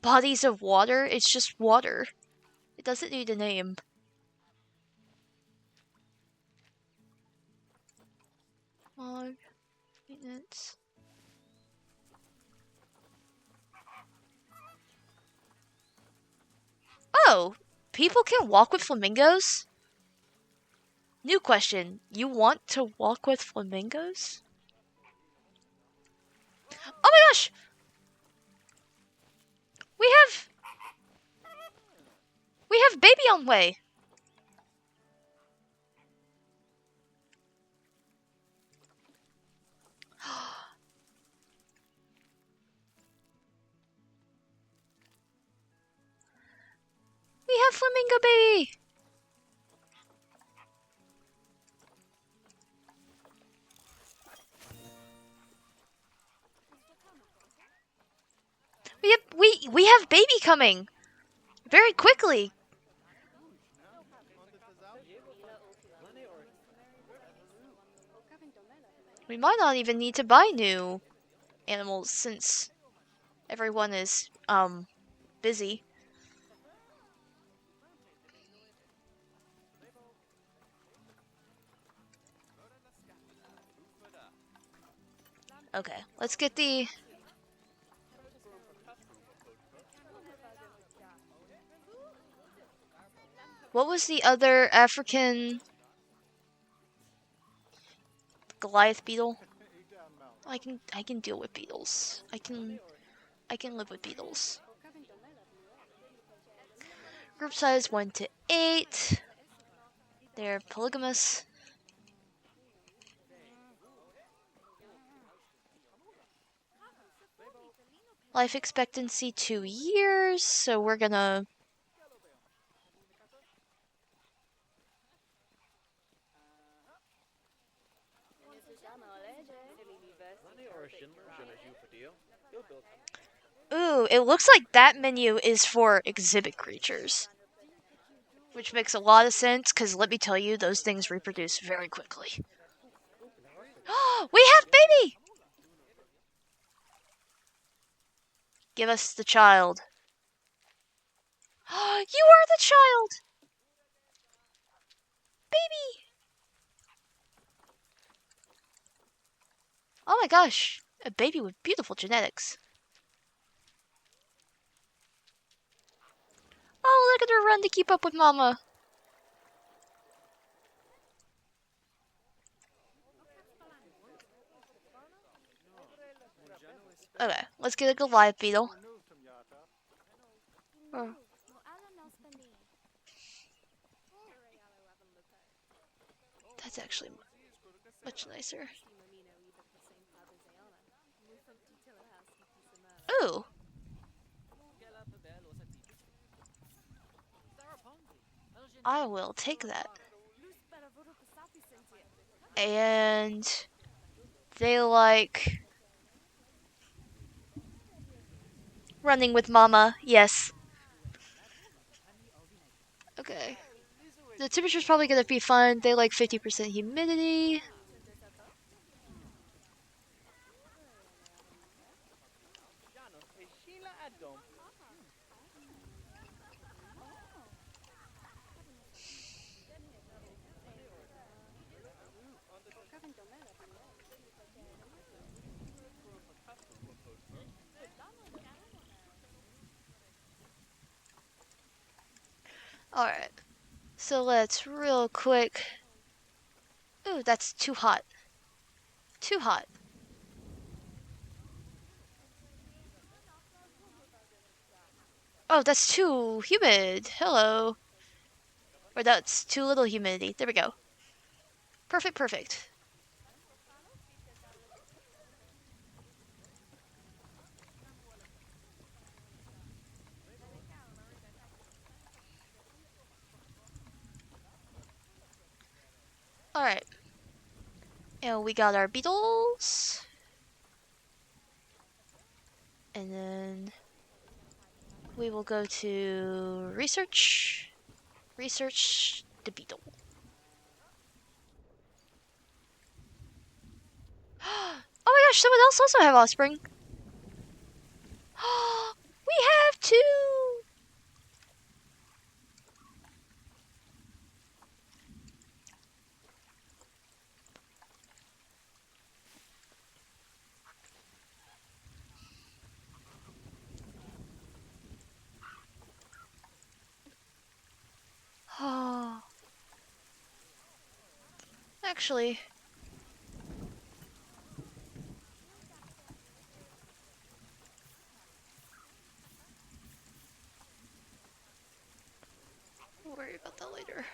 Bodies of water? It's just water. It doesn't need a name. Log. Maintenance. Oh, people can walk with flamingos? New question. You want to walk with flamingos? Oh my gosh! We have... We have baby on way! We have flamingo baby! We have baby coming! Very quickly! We might not even need to buy new animals since everyone is, busy. Okay, let's get the... What was the other African Goliath beetle? I can deal with beetles. I can live with beetles. Group size 1 to 8. They're polygamous. Life expectancy 2 years, so we're gonna... Ooh, it looks like that menu is for exhibit creatures. Which makes a lot of sense, because let me tell you, those things reproduce very quickly. We have baby! Give us the child. You are the child! Baby! Oh my gosh, a baby with beautiful genetics. Oh, look at her run to keep up with Mama. Okay, let's get a Goliath beetle. Oh. That's actually much nicer. Ooh. I will take that. And they like running with Mama, yes. Okay. The temperature's probably gonna be fine. They like 50% humidity. Alright. So let's real quick. Ooh, that's too hot. Too hot. Oh, that's too humid. Hello. Or that's too little humidity. There we go. Perfect, perfect. Alright. And we got our beetles. And then we will go to research. Research the beetle. Oh my gosh, someone else also have offspring. We have two! Actually, we'll worry about that later.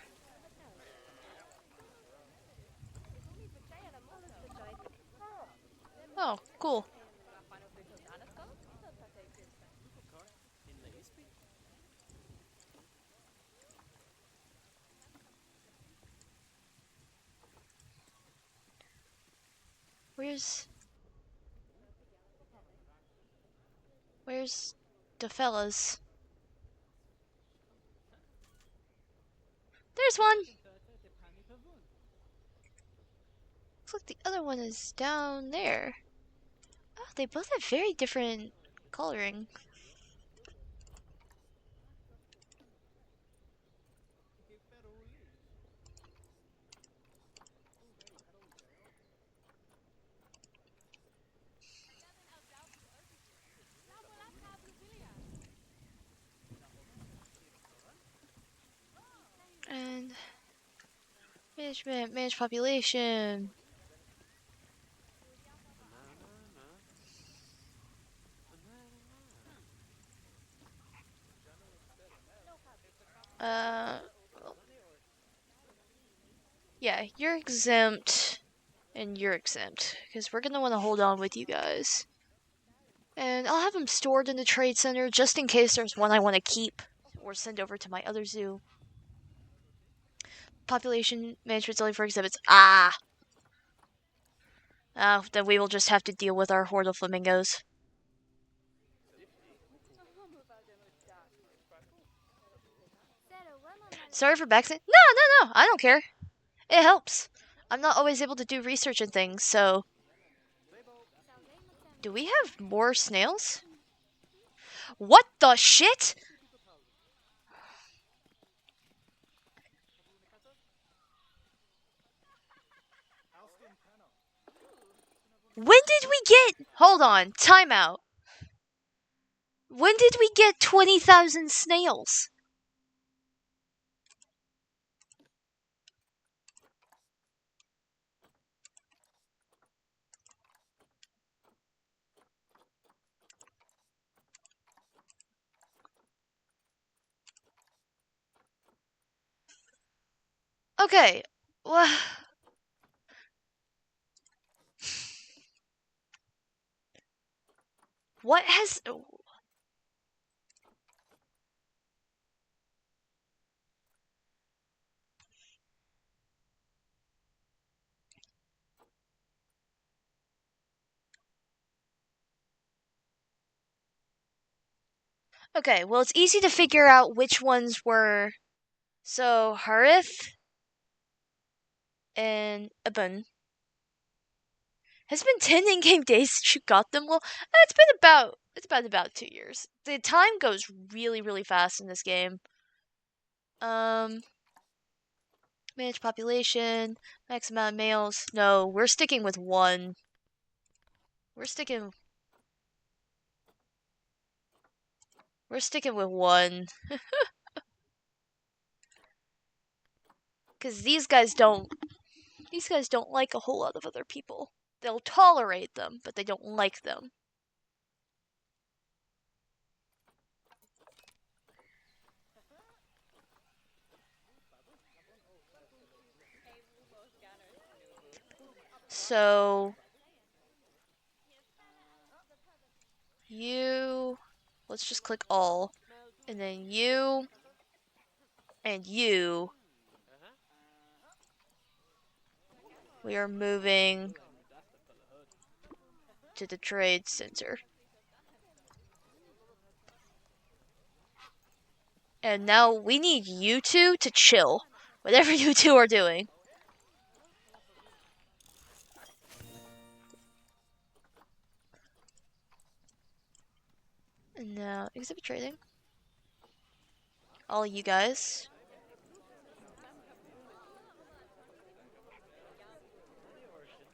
Oh, cool. Where's the fellas? There's one! Looks like the other one is down there. Oh, they both have very different coloring. And manage population. Uh, yeah, you're exempt, and you're exempt, because we're gonna want to hold on with you guys. And I'll have them stored in the trade center just in case there's one I want to keep or send over to my other zoo. Population management's only for exhibits. Then we will just have to deal with our horde of flamingos. Sorry for backseat. No, I don't care. It helps. I'm not always able to do research and things, so... Do we have more snails? What the shit? When did we get... Hold on, timeout. When did we get 20,000 snails? Okay, well... What has... Okay, well, it's easy to figure out which ones were... So, Harith and Ibn. Has it been 10 in-game days since you got them? Well, it's been about 2 years. The time goes really, really fast in this game. Manage population, max amount of males. No, we're sticking with one. We're sticking with one. Cause these guys don't like a whole lot of other people. They'll tolerate them, but they don't like them. So you, let's just click all, and then you and you. We are moving to the trade center. And now we need you two to chill. Whatever you two are doing. And now, exhibit trading. All you guys.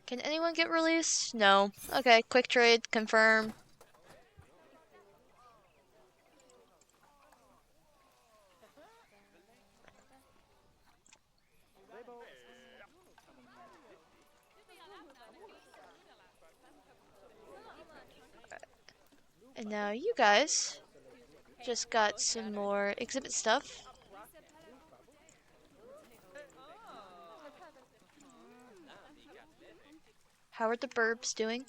Can anyone get released? No. Okay, quick trade, confirm. And now you guys just got some more exhibit stuff. How are the burbs doing?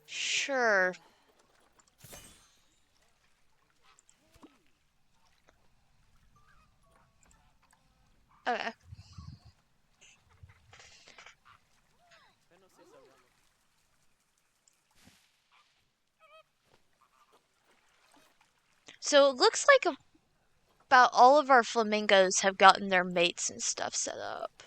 Sure. Okay. So it looks like about all of our flamingos have gotten their mates and stuff set up.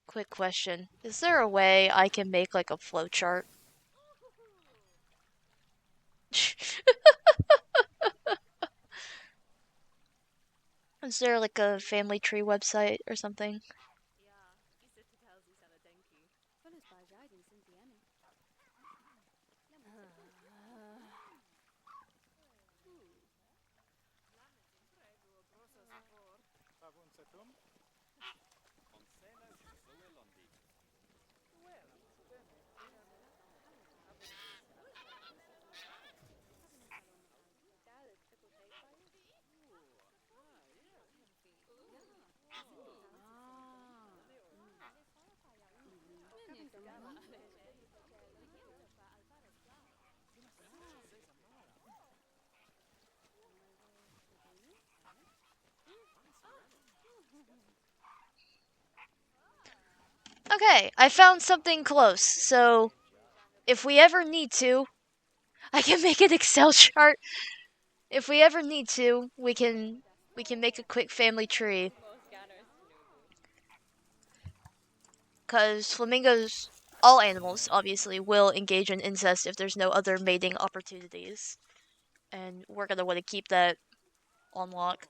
Quick question. Is there a way I can make like a flowchart? Is there like a family tree website or something? Okay, I found something close. So if we ever need to, I can make an Excel chart. If we ever need to, we can make a quick family tree. Cause flamingos, all animals obviously will engage in incest if there's no other mating opportunities, and we're gonna want to keep that on lock.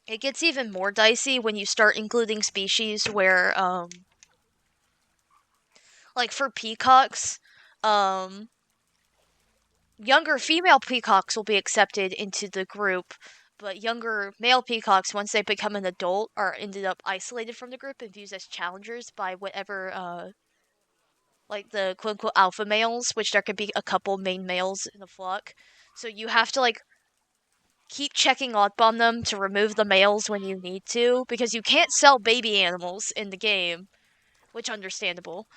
It gets even more dicey when you start including species where, like for peacocks, um, younger female peacocks will be accepted into the group, but younger male peacocks, once they become an adult, are ended up isolated from the group and viewed as challengers by whatever, like the quote unquote alpha males, which there could be a couple main males in a flock. So you have to like keep checking up on them to remove the males when you need to, because you can't sell baby animals in the game, which understandable.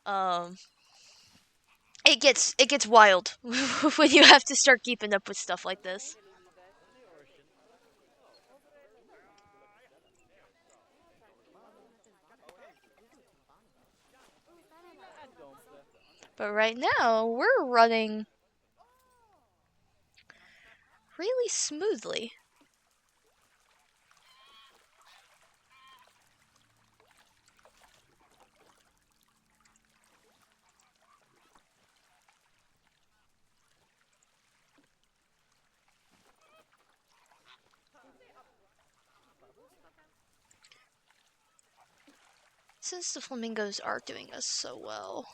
Um, it gets wild when you have to start keeping up with stuff like this. But right now we're running really smoothly. Since the flamingos are doing us so well.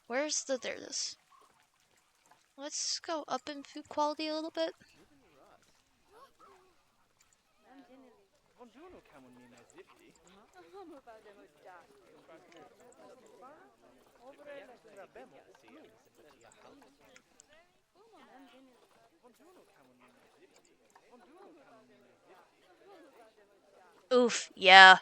There it is. Let's go up in food quality a little bit. Oof, yeah.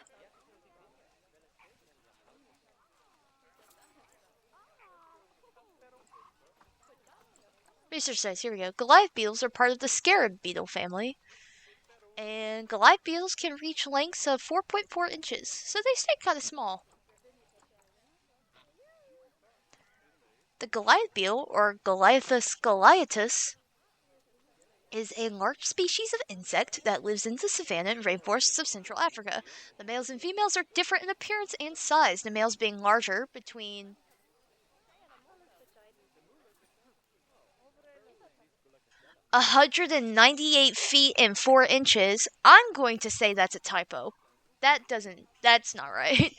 Research says, here we go. Goliath beetles are part of the scarab beetle family. And Goliath beetles can reach lengths of 4.4 inches, so they stay kind of small. The Goliath beetle, or Goliathus goliatus, is a large species of insect that lives in the savanna and rainforests of Central Africa. The males and females are different in appearance and size, the males being larger, between 198 feet and 4 inches. I'm going to say that's a typo. That's not right.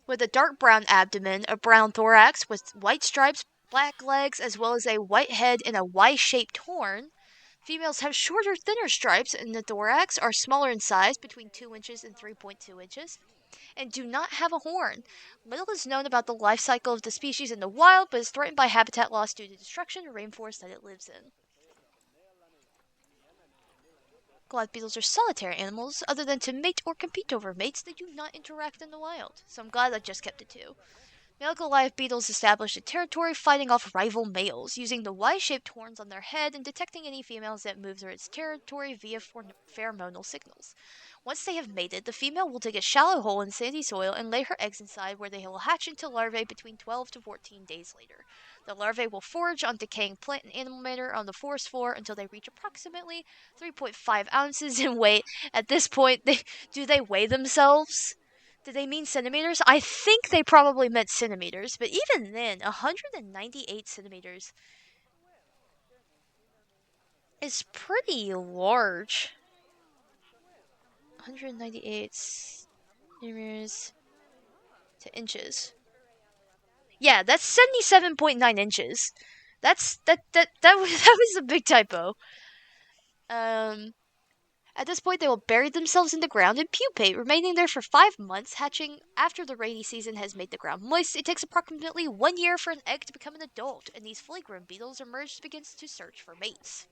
With a dark brown abdomen, a brown thorax with white stripes, black legs, as well as a white head and a Y-shaped horn. Females have shorter, thinner stripes in the thorax, are smaller in size, between 2 inches and 3.2 inches, and do not have a horn. Little is known about the life cycle of the species in the wild, but is threatened by habitat loss due to destruction of rainforest that it lives in. Goliath beetles are solitary animals. Other than to mate or compete over mates, they do not interact in the wild. So I'm glad I just kept it two. Male Goliath beetles establish a territory fighting off rival males, using the Y-shaped horns on their head and detecting any females that move through its territory via pheromonal signals. Once they have mated, the female will dig a shallow hole in sandy soil and lay her eggs inside, where they will hatch into larvae between 12 to 14 days later. The larvae will forage on decaying plant and animal matter on the forest floor until they reach approximately 3.5 ounces in weight. At this point, do they weigh themselves? Did they mean centimeters? I think they probably meant centimeters, but even then, 198 centimeters is pretty large. 198 centimeters to inches. Yeah, that's 77.9 inches. That was that was a big typo. At this point, they will bury themselves in the ground and pupate, remaining there for 5 months, hatching after the rainy season has made the ground moist. It takes approximately 1 year for an egg to become an adult, and these fully grown beetles emerge to begin to search for mates.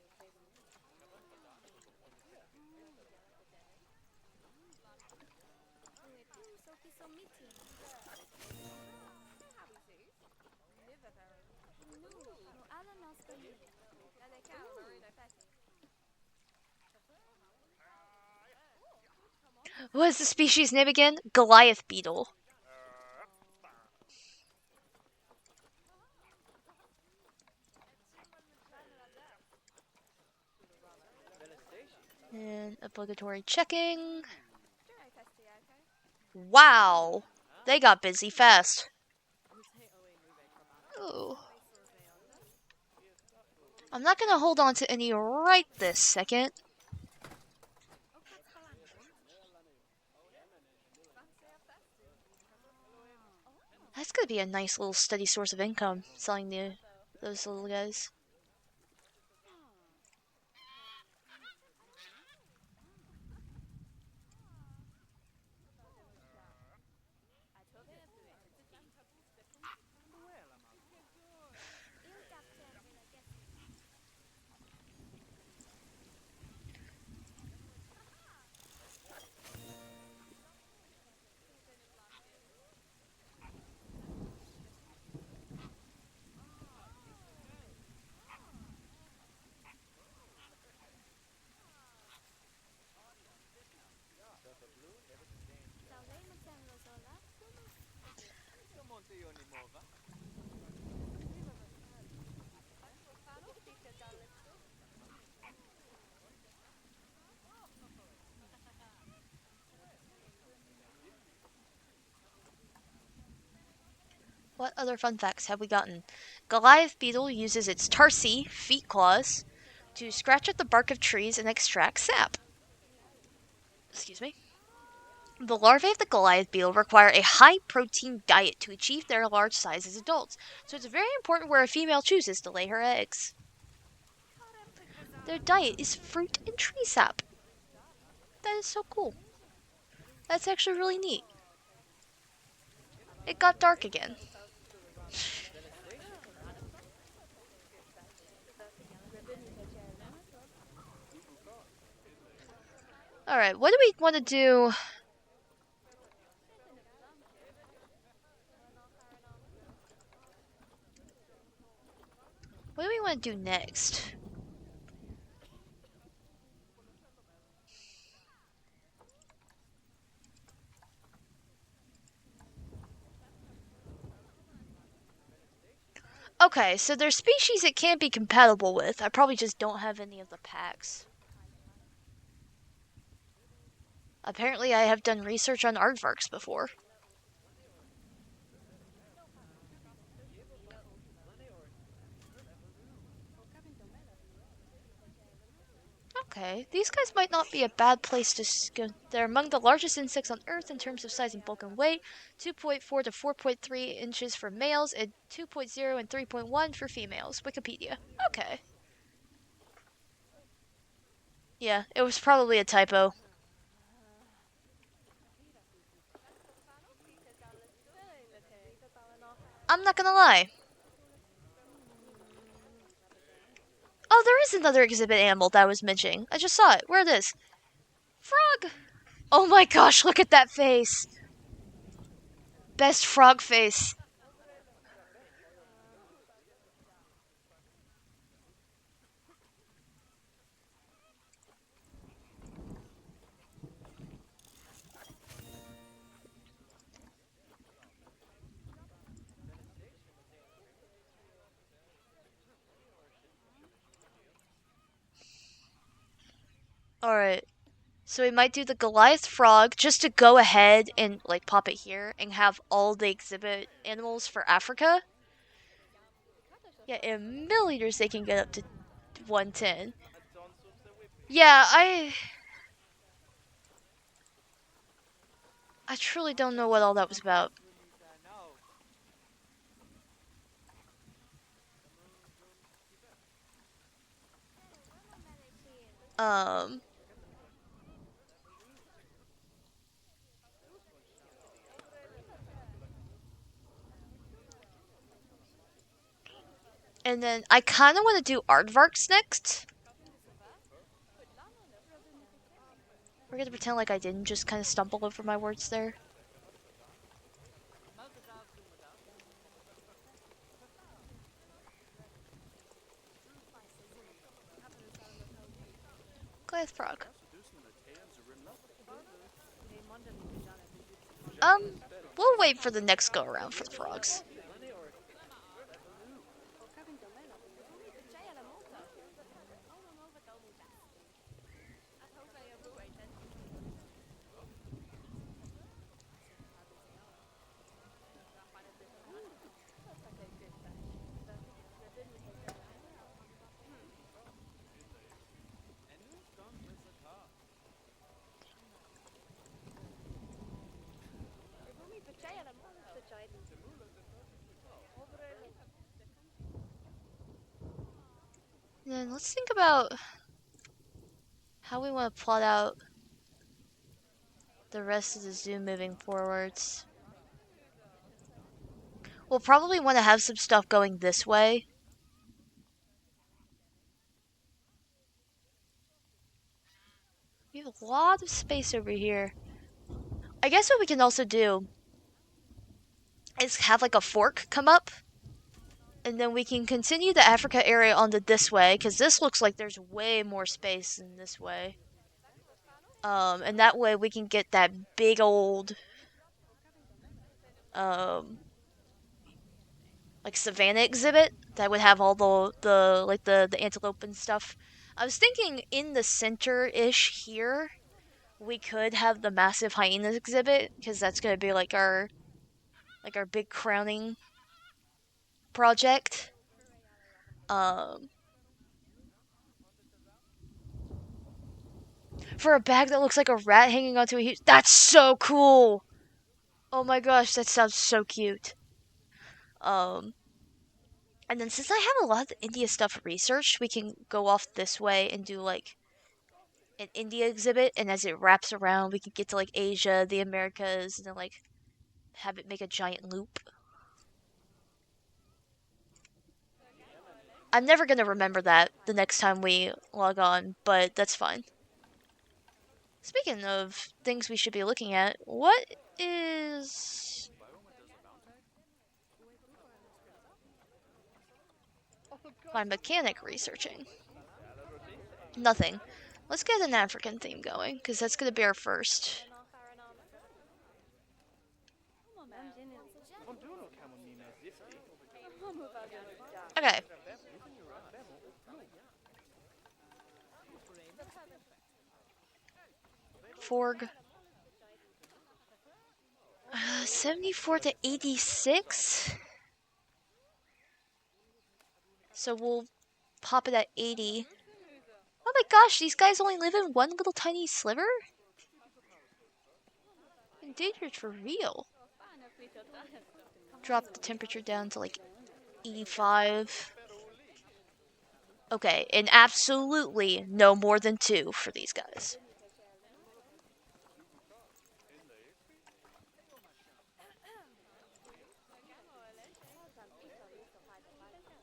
What is the species name again? Goliath beetle. And obligatory checking. Wow. They got busy fast. Ooh. I'm not gonna hold on to any right this second. That's gonna be a nice little steady source of income, selling those little guys. What other fun facts have we gotten? Goliath beetle uses its tarsi, feet claws, to scratch at the bark of trees and extract sap. Excuse me. The larvae of the Goliath beetle require a high-protein diet to achieve their large size as adults, so it's very important where a female chooses to lay her eggs. Their diet is fruit and tree sap. That is so cool. That's actually really neat. It got dark again. Alright, what do we want to do? What do we want to do next? Okay, so there's species it can't be compatible with. I probably just don't have any of the packs. Apparently I have done research on aardvarks before. Okay, these guys might not be a bad place to go. They're among the largest insects on Earth in terms of size and bulk and weight. 2.4 to 4.3 inches for males and 2.0 and 3.1 for females. Wikipedia. Okay. Yeah, it was probably a typo. I'm not gonna lie. Oh, there is another exhibit animal that I was mentioning. I just saw it. Where it is. Frog! Oh my gosh, look at that face. Best frog face. Alright. So we might do the Goliath frog just to go ahead and like pop it here and have all the exhibit animals for Africa. Yeah, in milliliters they can get up to 110. Yeah, I truly don't know what all that was about. Um and then I kind of want to do aardvarks next. We're gonna pretend like I didn't just kind of stumble over my words there. Goliath frog. We'll wait for the next go around for the frogs. And then let's think about how we want to plot out the rest of the zoo moving forwards. We'll probably want to have some stuff going this way. We have a lot of space over here. I guess what we can also do is have like a fork come up. And then we can continue the Africa area onto this way, because this looks like there's way more space than this way. And that way we can get that big old, like savanna exhibit that would have all the antelope and stuff. I was thinking in the center-ish here, we could have the massive hyenas exhibit, because that's gonna be like our big crowning project. For a bag that looks like a rat hanging onto a huge... That's so cool! Oh my gosh, that sounds so cute. And then since I have a lot of the India stuff researched, we can go off this way and do like an India exhibit, and as it wraps around, we can get to like Asia, the Americas, and then like have it make a giant loop. I'm never gonna remember that the next time we log on, but that's fine. Speaking of things we should be looking at, what is... my mechanic researching? Nothing. Let's get an African theme going, because that's going to be our first. Okay. Forg. 74 to 86. So we'll pop it at 80. Oh my gosh, these guys only live in one little tiny sliver? Endangered for real. Drop the temperature down to like 85. Okay, and absolutely no more than 2 for these guys.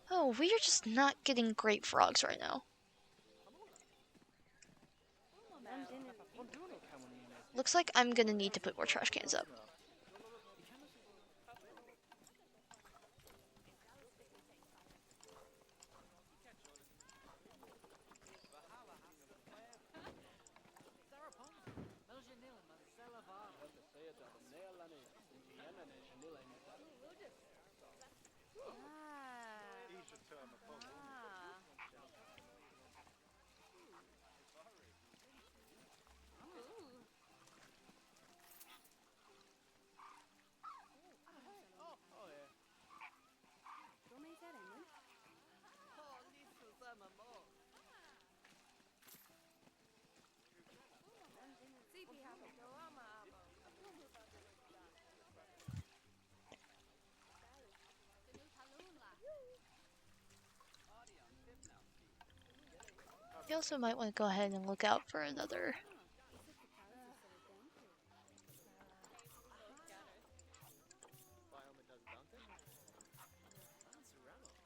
Oh, we are just not getting great frogs right now. Looks like I'm gonna need to put more trash cans up. You also might want to go ahead and look out for another.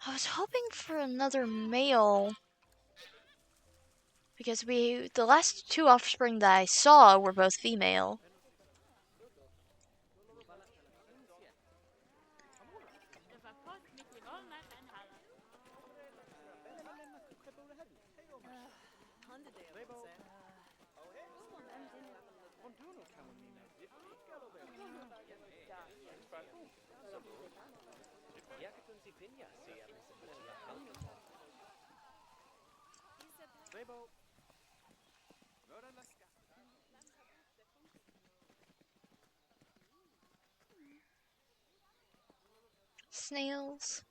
I was hoping for another male. Because the last 2 offspring that I saw were both female. Snails.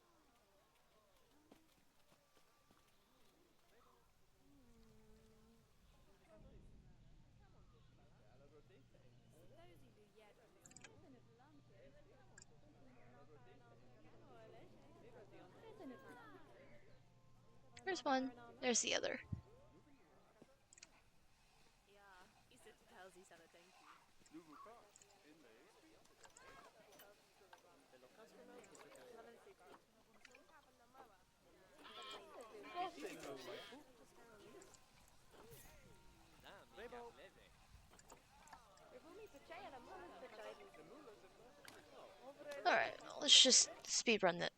There's one. There's the other. Alright, let's just speedrun it.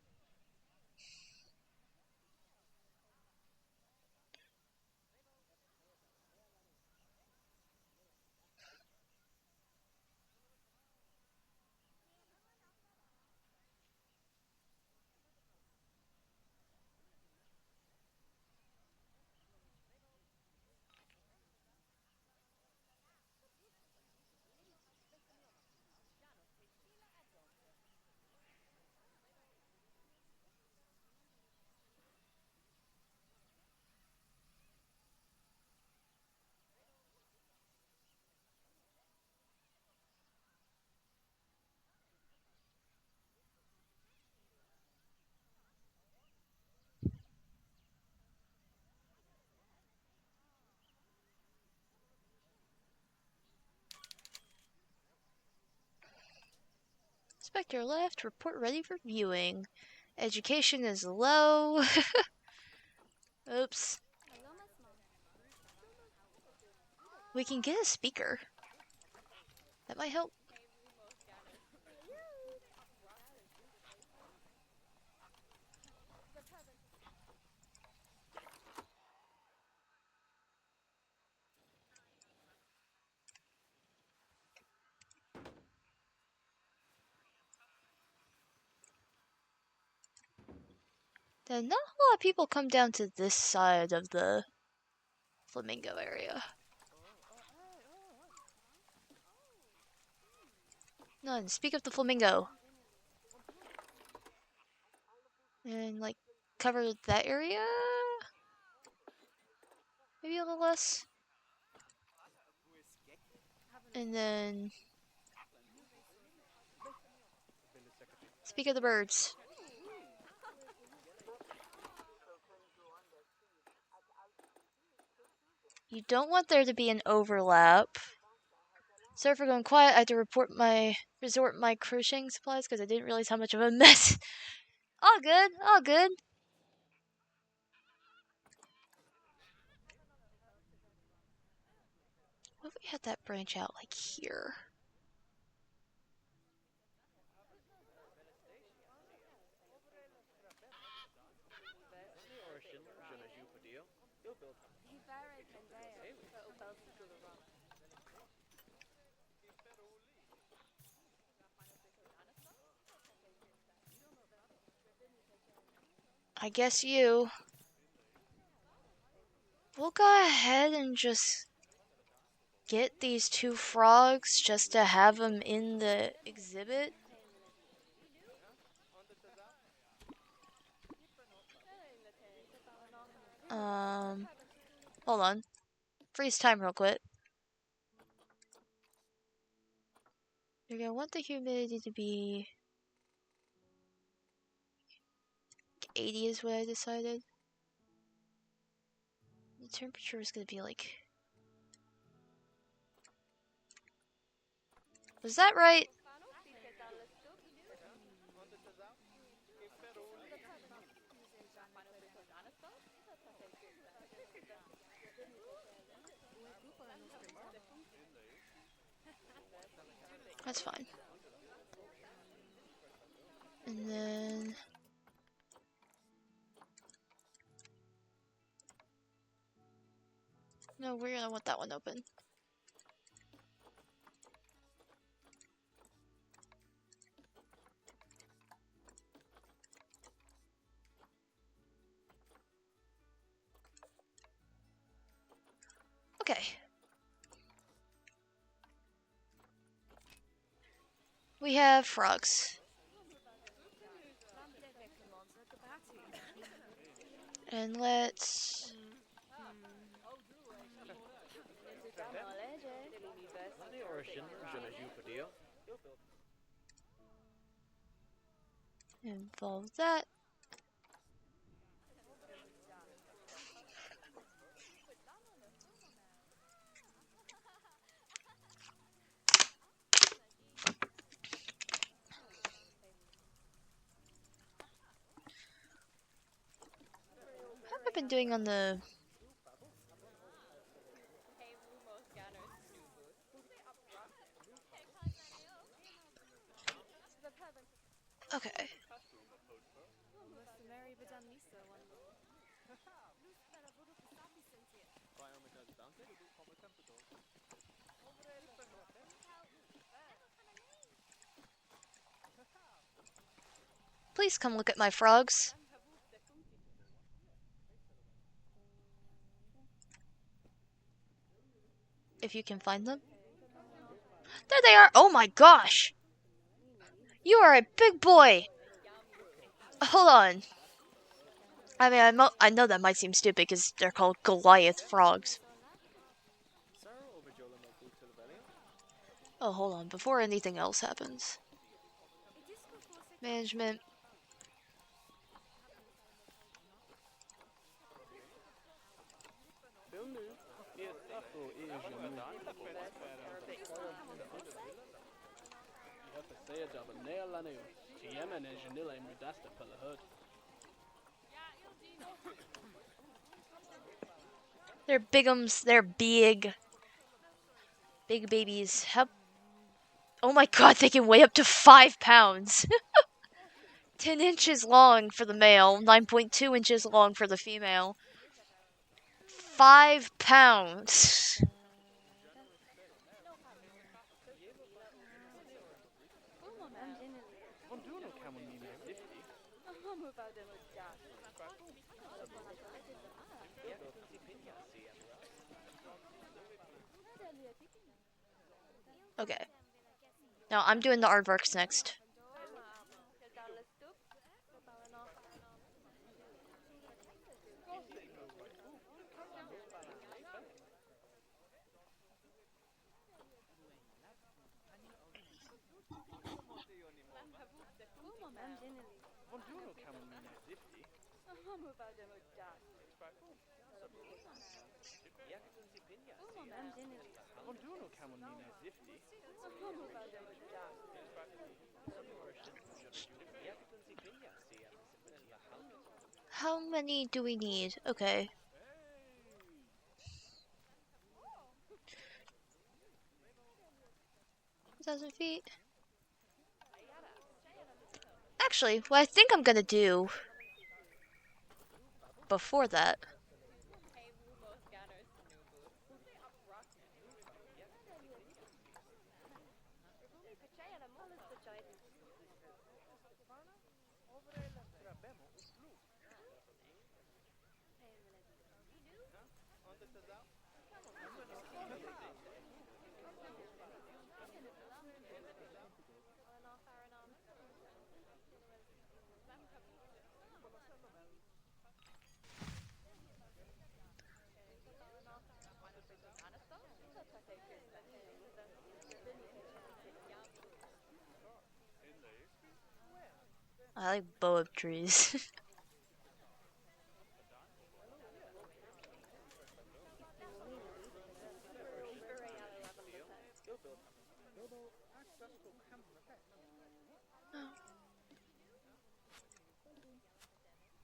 Inspector left, report ready for viewing. Education is low. Oops. We can get a speaker. That might help. Then not a lot of people come down to this side of the flamingo area. None. Speak of the flamingo. And, like, cover that area? Maybe a little less. And then... Speak of the birds. You don't want there to be an overlap. Sorry for going quiet. I had to resort my crocheting supplies because I didn't realize how much of a mess. All good, all good. What if we had that branch out like here? I guess you. We'll go ahead and just get these two frogs just to have them in the exhibit. Hold on. Freeze time real quick. You're gonna want the humidity to be 80 is what I decided. The temperature is gonna be like... Was that right? That's fine. And then... No, we're gonna want that one open. Okay. We have frogs. And let's... involve that. How have I been doing on the... Okay. Please come look at my frogs. If you can find them. There they are! Oh my gosh! You are a big boy! Hold on. I mean, I know that might seem stupid because they're called Goliath frogs. Oh, hold on. Before anything else happens. Management. They're bigums. They're big. Big babies. How... Oh my god, they can weigh up to 5 pounds. 10 inches long for the male, 9.2 inches long for the female. 5 pounds. Okay. Now I'm doing the aardvarks next. How many do we need? Okay. Thousand feet. Actually, what I think I'm gonna do before that. I like bow up trees.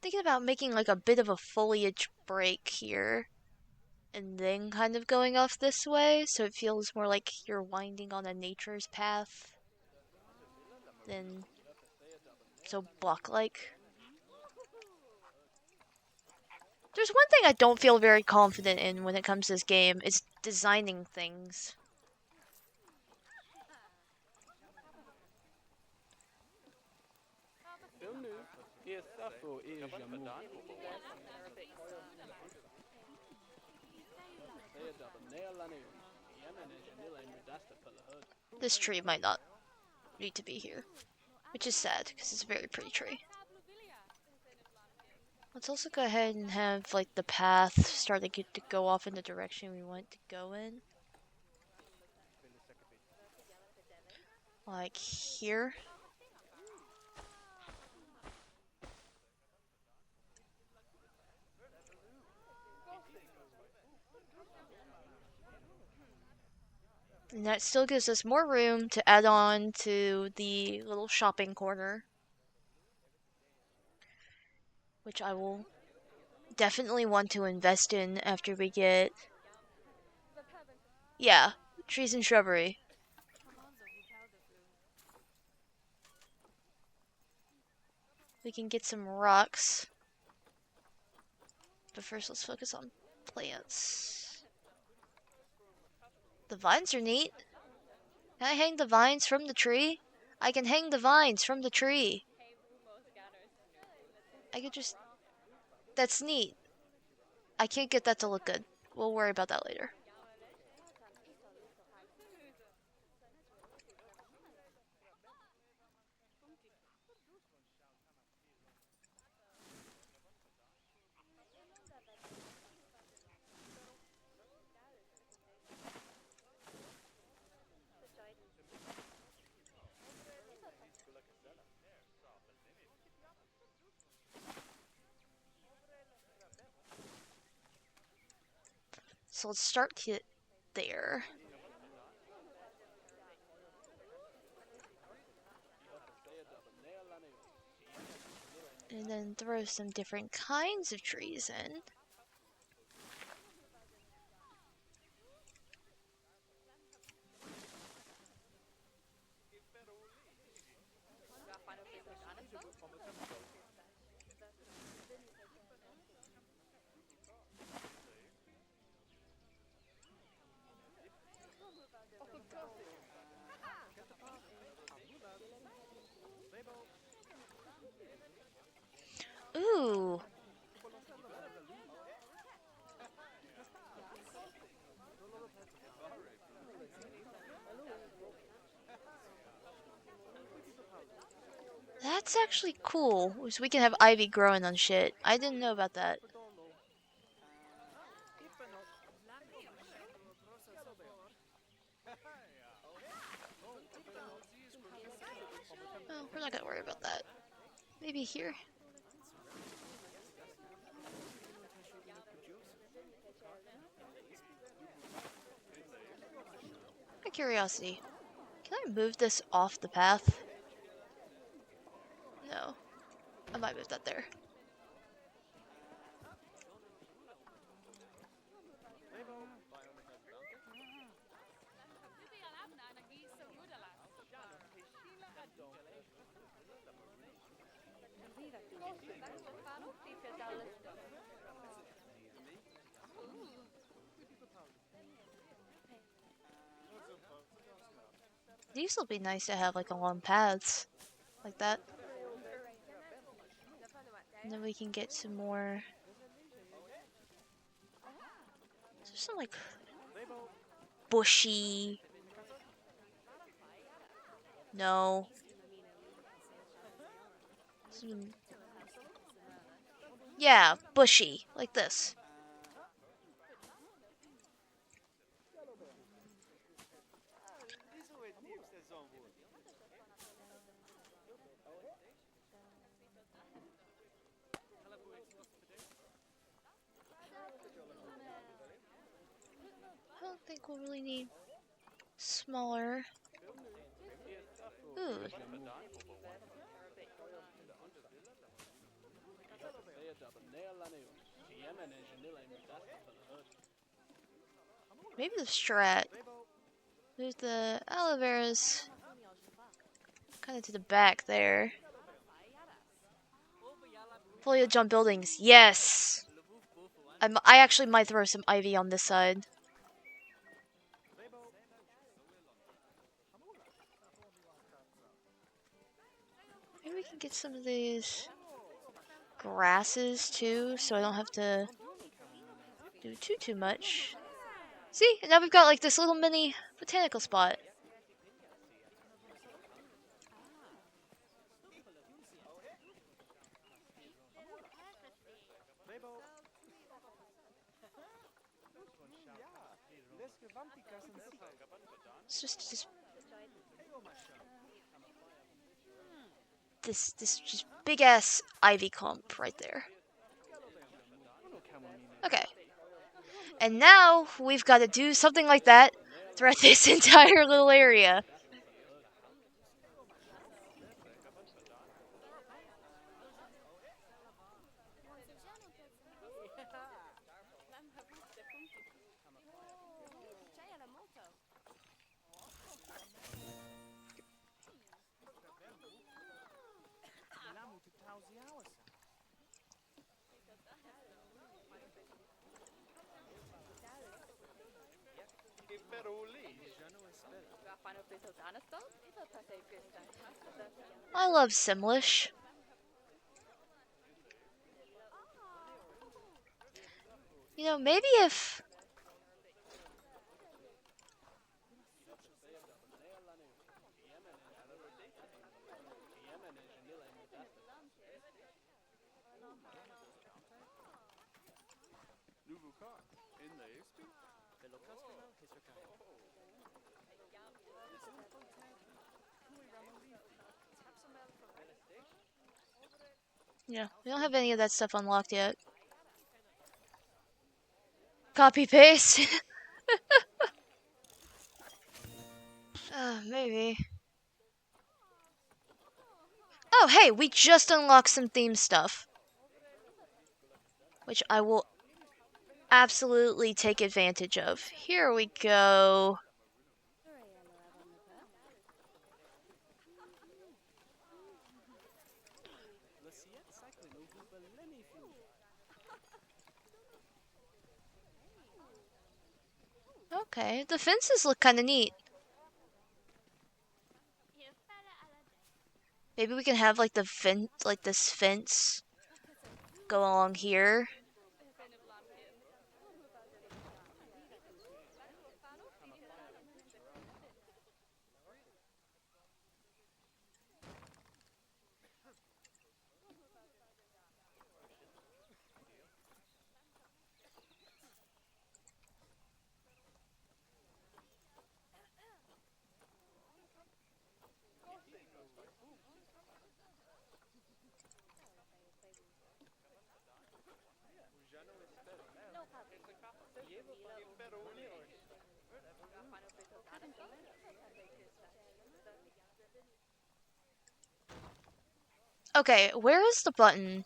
Thinking about making like a bit of a foliage break here. And then kind of going off this way, so it feels more like you're winding on a nature's path than so block-like. There's one thing I don't feel very confident in when it comes to this game, is designing things. This tree might not need to be here, which is sad, because it's a very pretty tree. Let's also go ahead and have like the path start to get to go off in the direction we want to go in. Like here. And that still gives us more room to add on to the little shopping corner, which I will definitely want to invest in after we get... Yeah, trees and shrubbery. We can get some rocks. But first let's focus on plants. The vines are neat. Can I hang the vines from the tree? I can hang the vines from the tree. I could just... That's neat. I can't get that to look good. We'll worry about that later. So let's start it there. And then throw some different kinds of trees in. Ooh. That's actually cool. So we can have ivy growing on shit. I didn't know about that. Oh, we're not gonna worry about that. Maybe here. My curiosity. Can I move this off the path? No. I might move that there. These will be nice to have like along paths like that. And then we can get some more. There's some like bushy. No. Some... Yeah, bushy like this. I don't think we'll really need smaller. Ooh. Maybe the strat. There's the aloe veras kind of to the back there. Foliage on buildings. Yes! I actually might throw some ivy on this side. Maybe we can get some of these grasses too, so I don't have to do too much. See? And now we've got like this little mini botanical spot. It's just this just big ass ivy clump right there. Okay. And now we've got to do something like that throughout this entire little area. I love Simlish. You know, maybe if... Yeah, we don't have any of that stuff unlocked yet. Copy paste. Maybe. Oh, hey, we just unlocked some theme stuff. Which I will absolutely take advantage of. Here we go. Okay, the fences look kind of neat. Maybe we can have like the fence, like this fence go along here. Okay, where is the button?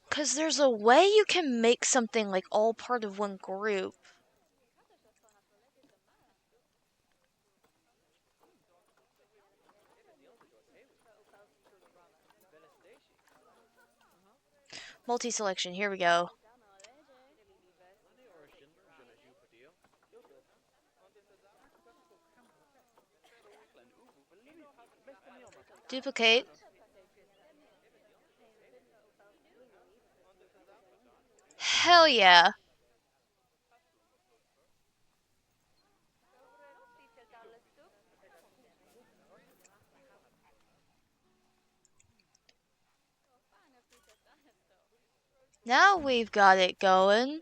Because there's a way you can make something like all part of one group. Multi-selection, here we go. Duplicate. Hell yeah. Now we've got it going.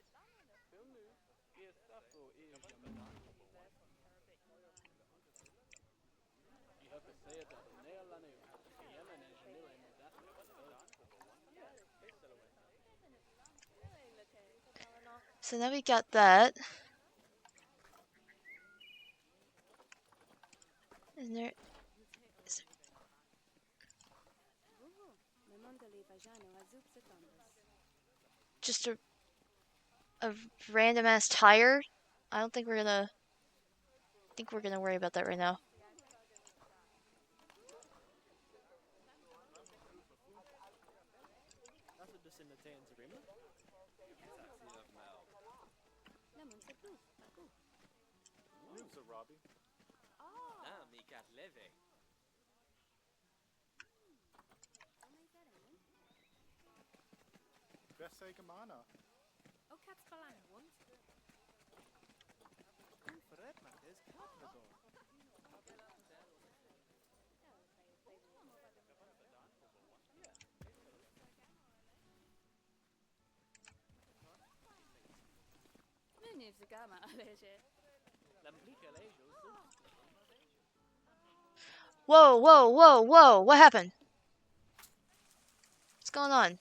So now we got that. And there... Just a random ass tire? I don't think we're gonna... I think we're gonna worry about that right now. Whoa, whoa, whoa, whoa! What happened? What's going on?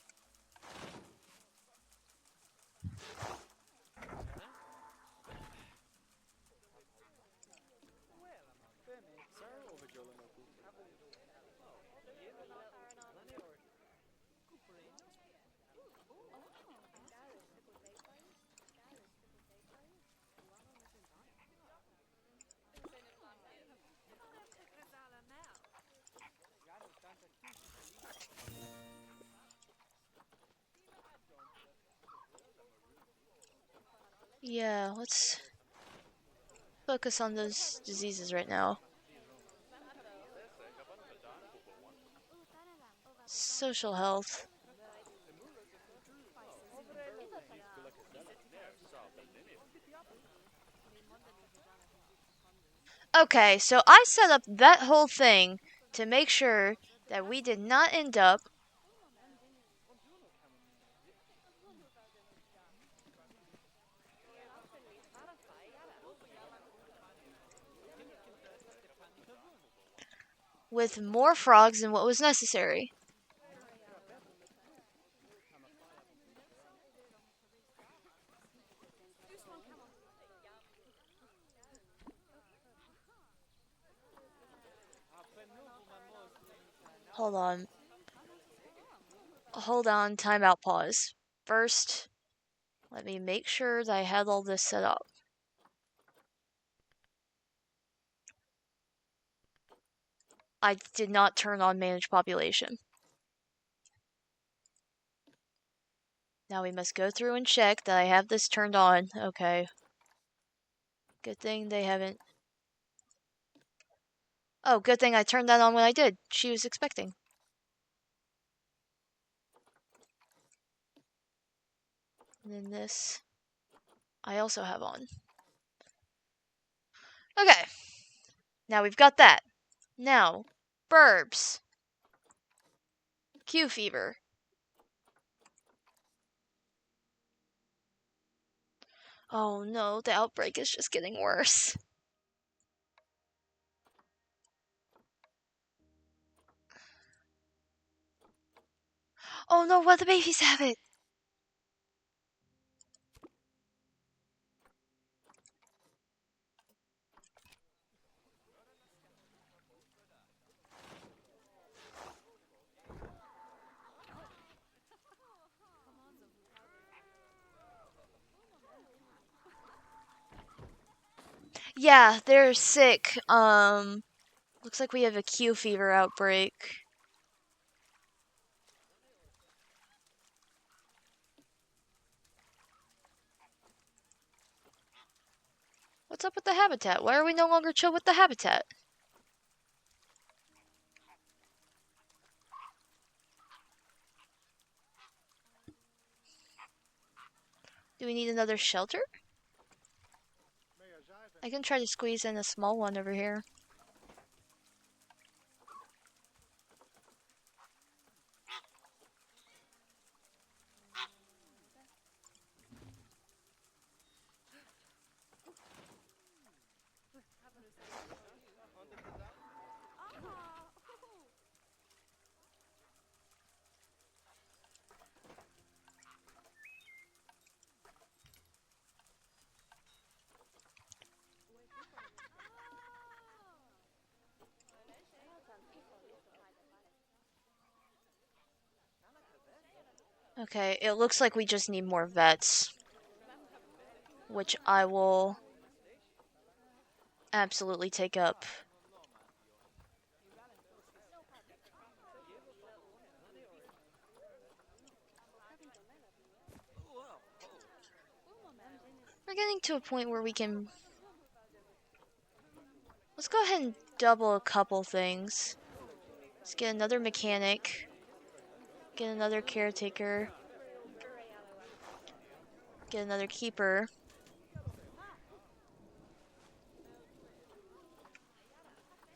Yeah, let's focus on those diseases right now. Social health. Okay, so I set up that whole thing to make sure that we did not end up with more frogs than what was necessary. Hold on. Hold on, timeout, pause. First, let me make sure that I had all this set up. I did not turn on manage population. Now we must go through and check that I have this turned on. Okay. Good thing they haven't. Oh, good thing I turned that on when I did. She was expecting. And then this, I also have on. Okay. Now we've got that. Now, burbs. Q fever. Oh no, the outbreak is just getting worse. Oh no, what the babies have it? Yeah, they're sick. Looks like we have a Q fever outbreak. What's up with the habitat? Why are we no longer chill with the habitat? Do we need another shelter? I can try to squeeze in a small one over here. Okay, it looks like we just need more vets, which I will absolutely take up. We're getting to a point where we can... Let's go ahead and double a couple things. Let's get another mechanic. Get another caretaker. Get another keeper.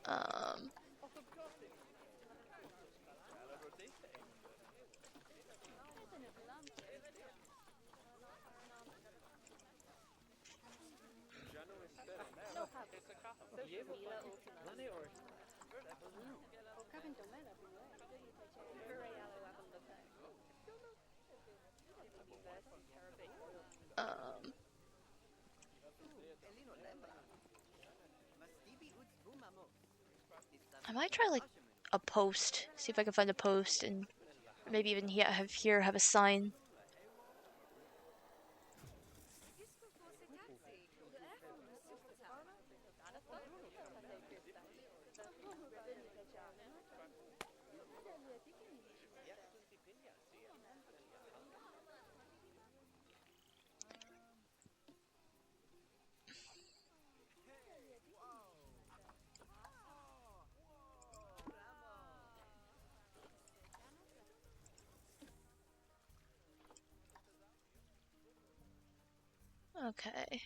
Um... Um... I might try like a post. See if I can find a post and maybe even have a sign. Okay.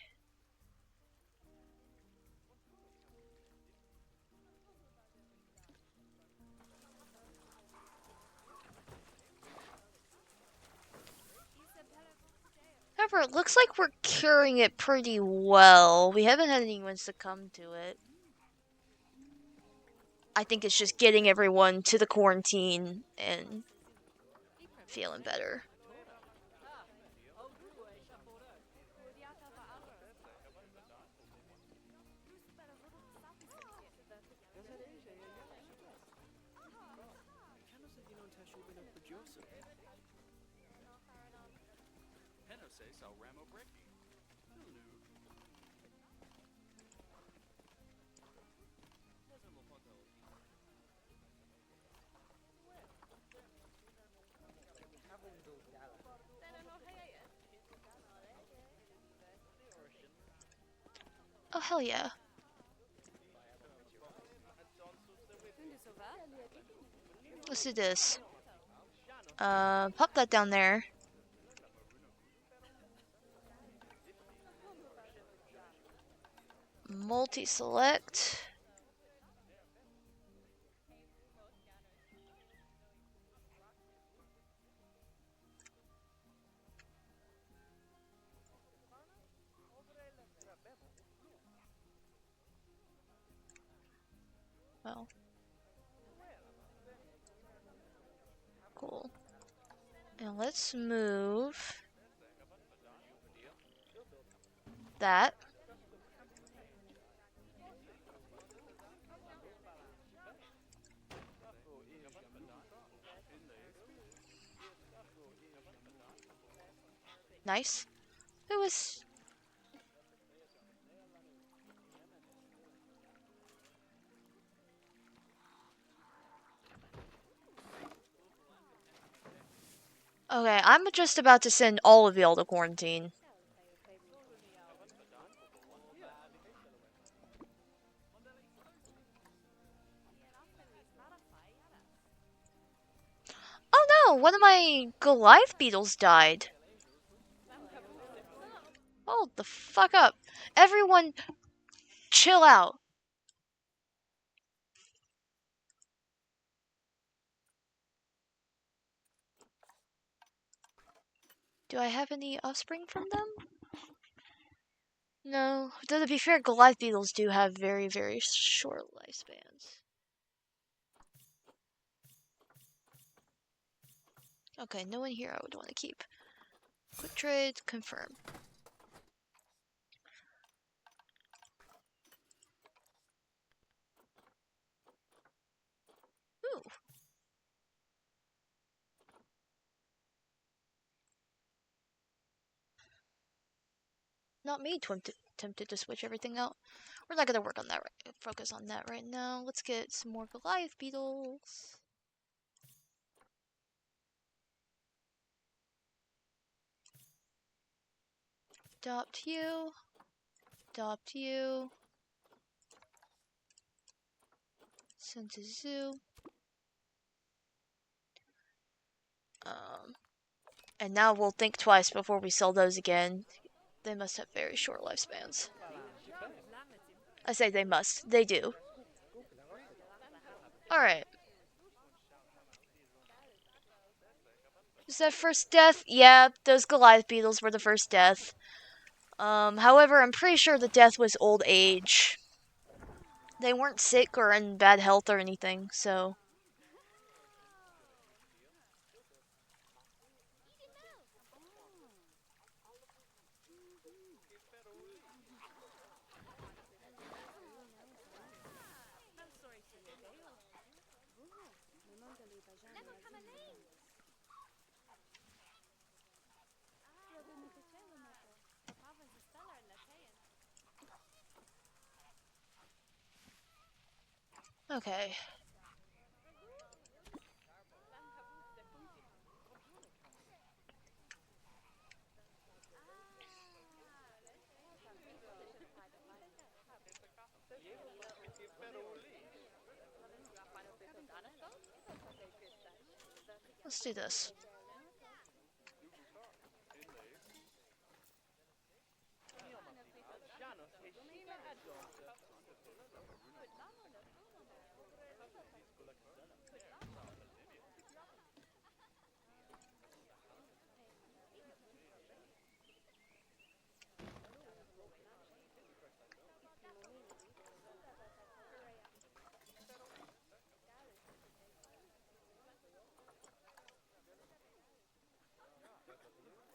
However, it looks like we're curing it pretty well. We haven't had anyone succumb to it. I think it's just getting everyone to the quarantine and feeling better. Oh, hell yeah. Let's do this. Pop that down there. Multi-select. Well. Cool. And let's move that. Nice. It was... Okay, I'm just about to send all of y'all to quarantine. Oh no, one of my Goliath beetles died. Hold the fuck up. Everyone, chill out. Do I have any offspring from them? No. Though to be fair, Goliath beetles do have very, very short lifespans. Okay, no one here I would want to keep. Quick trade, confirm. Ooh. Not me tempted to switch everything out. We're not gonna work on that focus on that right now. Let's get some more Goliath beetles. Adopt you. Adopt you. Send to zoo. And now we'll think twice before we sell those again. They must have very short lifespans. I say they must. They do. Alright. Is that first death? Yeah, those Goliath beetles were the first death. However, I'm pretty sure the death was old age. They weren't sick or in bad health or anything, so... Okay. Let's do this.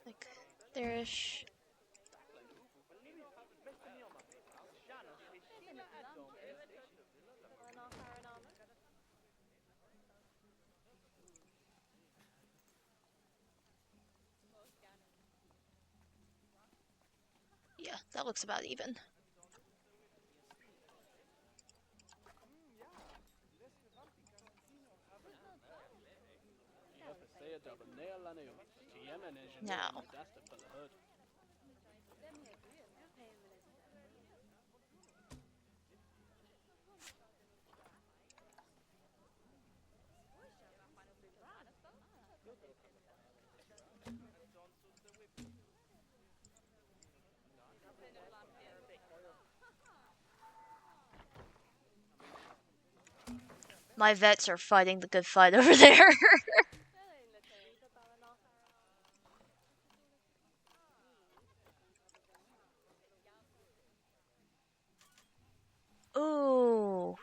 Like, there-ish. Yeah, that looks about even. Now. My vets are fighting the good fight over there. Ooh.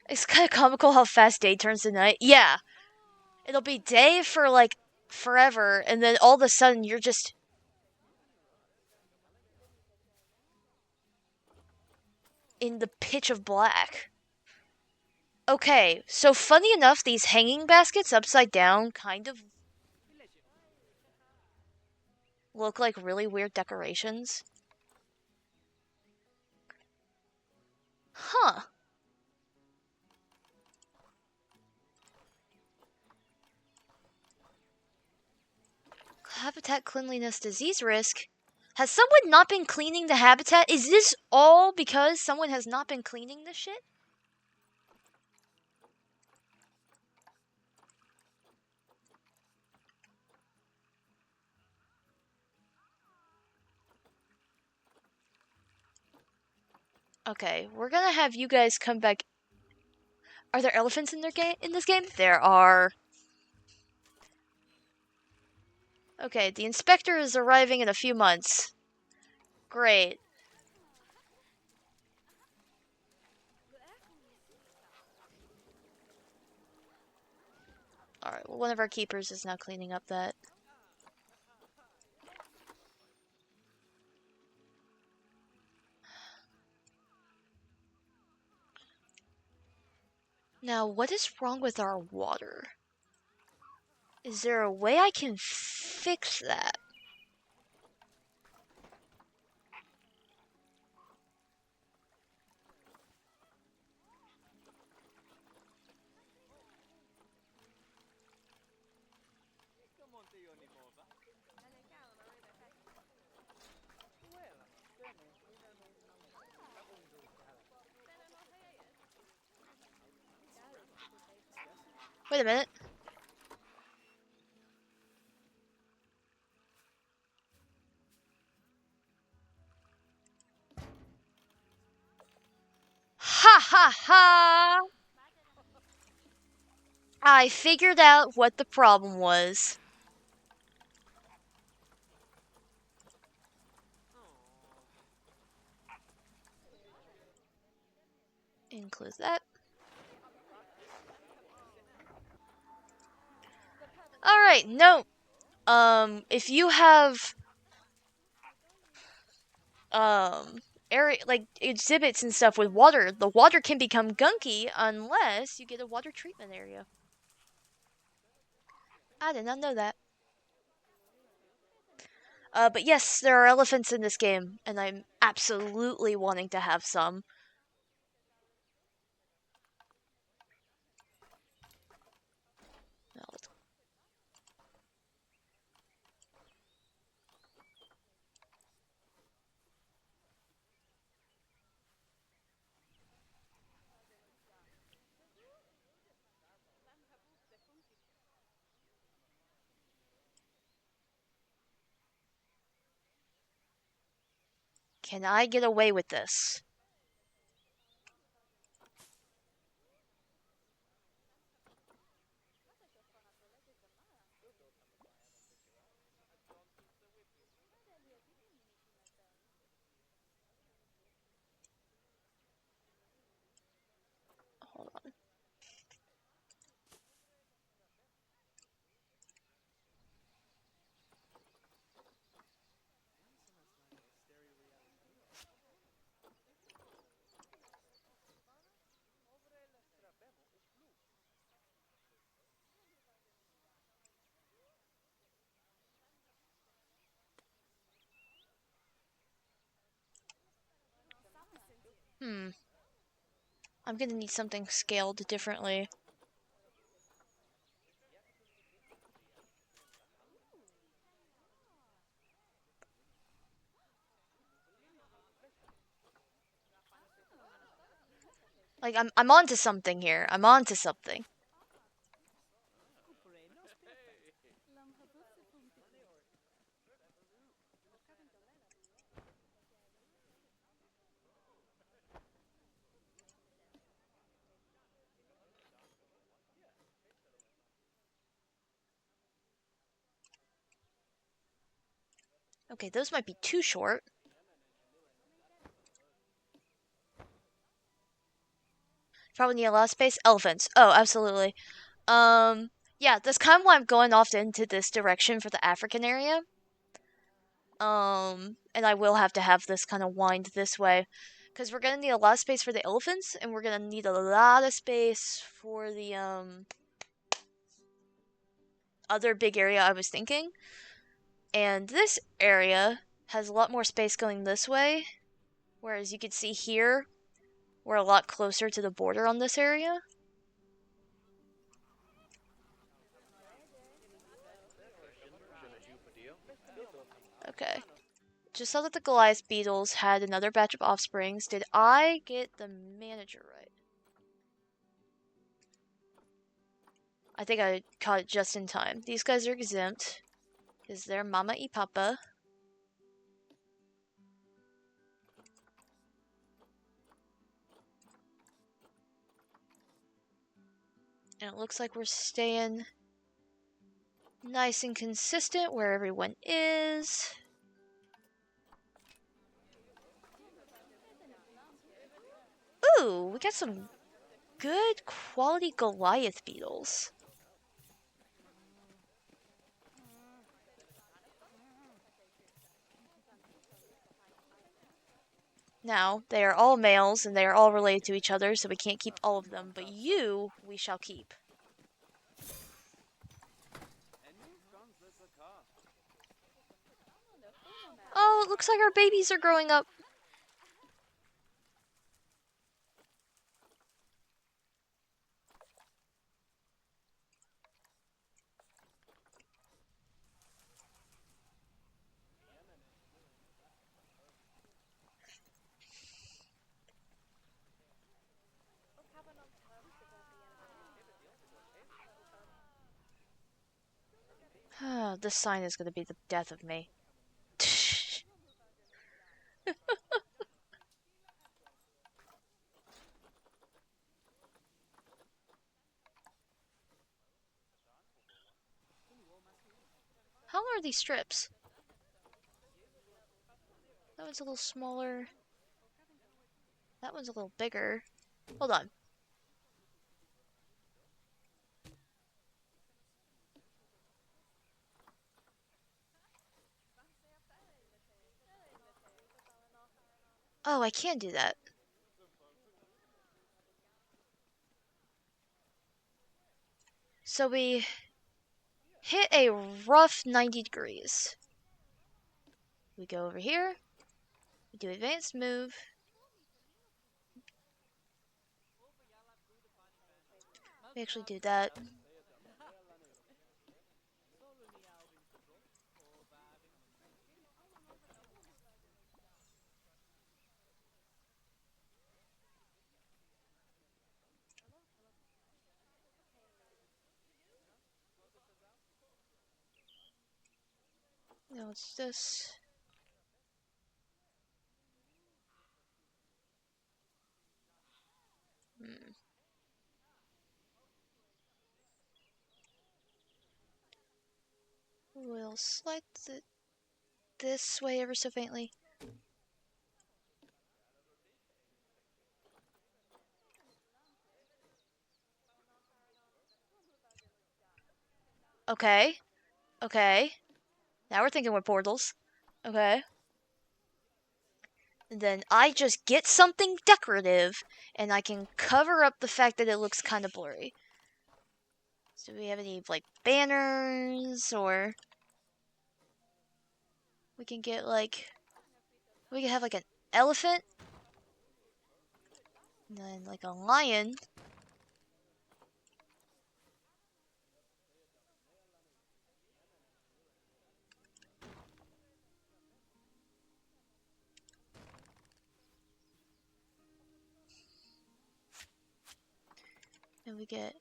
It's kind of comical how fast day turns to night. Yeah. It'll be day for like forever, and then all of a sudden you're just in the pitch of black. Okay, so funny enough, these hanging baskets upside down kind of look like really weird decorations. Huh. Habitat cleanliness disease risk. Has someone not been cleaning the habitat? Is this all because someone has not been cleaning this shit? Okay, we're gonna have you guys come back. Are there elephants in their game? In this game, there are. Okay, the inspector is arriving in a few months. Great. Alright, well, one of our keepers is now cleaning up that. Now, what is wrong with our water? Is there a way I can fix that? Wait a minute. Ha ha ha! I figured out what the problem was. Include that. Alright, no. If you have area like exhibits and stuff with water, the water can become gunky unless you get a water treatment area. I did not know that. But yes, there are elephants in this game, and I'm absolutely wanting to have some. Now let's. Can I get away with this? Hold on. I'm gonna need something scaled differently. Like, I'm onto something here. I'm onto something. Okay, those might be too short. Probably need a lot of space. Elephants. Oh, absolutely. Yeah, that's kind of why I'm going off into this direction for the African area. And I will have to have this kind of wind this way. Because we're gonna need a lot of space for the elephants, and we're gonna need a lot of space for the, other big area I was thinking. And this area has a lot more space going this way. Whereas you can see here, we're a lot closer to the border on this area. Okay. Just saw that the Goliath beetles had another batch of offsprings. Did I get the manager right? I think I caught it just in time. These guys are exempt because they're mama y papa. And it looks like we're staying nice and consistent where everyone is. Ooh, we got some good quality Goliath beetles. Now, they are all males and they are all related to each other, so we can't keep all of them, but you, we shall keep. Oh, it looks like our babies are growing up. This sign is going to be the death of me. How long are these strips? That one's a little smaller. That one's a little bigger. Hold on. Oh, I can do that. So we hit a rough 90 degrees. We go over here. We do advanced move. We actually do that. No, it's this. We'll slide it this way ever so faintly. Okay. Okay. Now we're thinking with portals. Okay. And then I just get something decorative, and I can cover up the fact that it looks kind of blurry. So do we have any, like, banners, or... We can get, like... We can have, like, an elephant. And then, like, a lion. And we get...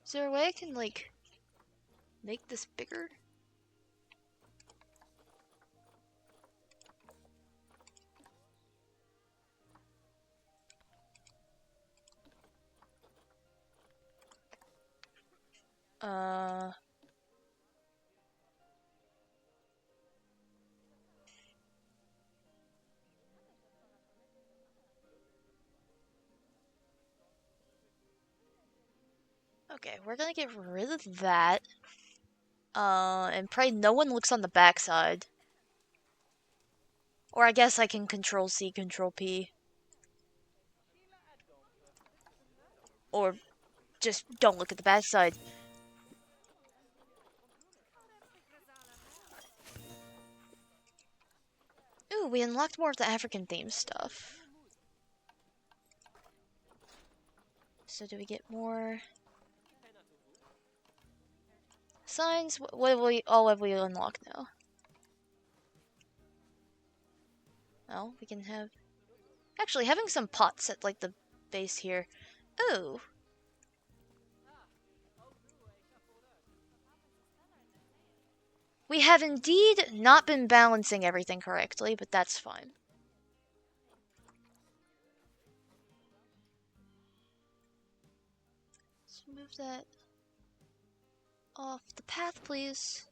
Is there a way I can, like, make this bigger? Okay, we're gonna get rid of that. And pray no one looks on the backside. Or I guess I can Control C, Control P. Or just don't look at the backside. Ooh, we unlocked more of the African theme stuff. So do we get more signs? What have we unlocked now? Oh, we can have... Actually, having some pots at, like, the base here. Ooh. We have indeed not been balancing everything correctly, but that's fine. Let's move that off the path, please.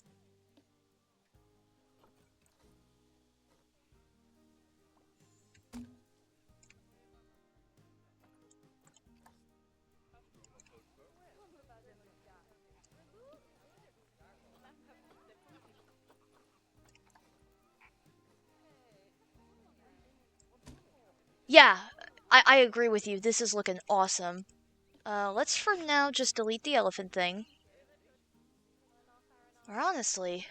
Yeah, I agree with you. This is looking awesome. Let's for now just delete the elephant thing. Or honestly...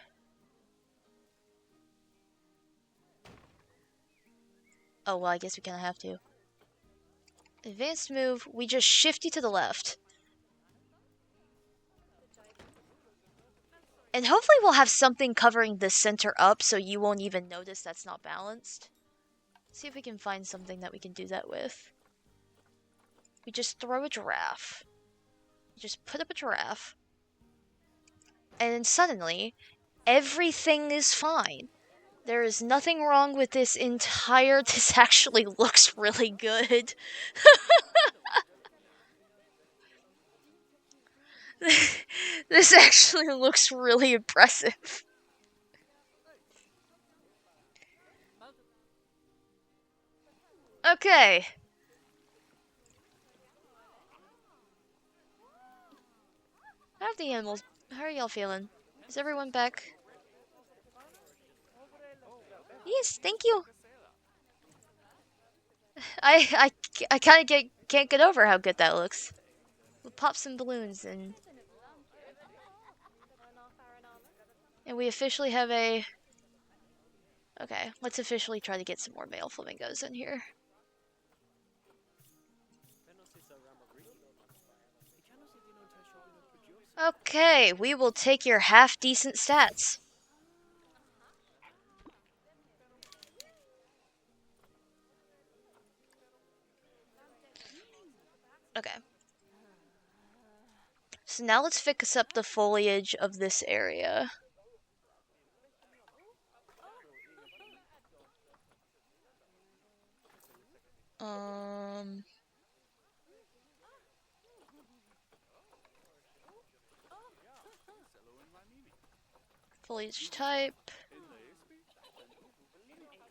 Oh, well, I guess we kinda have to. Advanced move, we just shifty to the left. And hopefully we'll have something covering the center up so you won't even notice that's not balanced. See if we can find something that we can do that with. We just throw a giraffe. Just put up a giraffe. And then suddenly, everything is fine. There is nothing wrong with this entire... This actually looks really good. This actually looks really impressive. Okay. How are the animals? How are y'all feeling? Is everyone back? Yes, thank you. I kind of can't get over how good that looks. We'll pop some balloons and we officially have a... Okay, let's officially try to get some more male flamingos in here. Okay, we will take your half-decent stats. Okay. So now let's fix up the foliage of this area. Foliage type.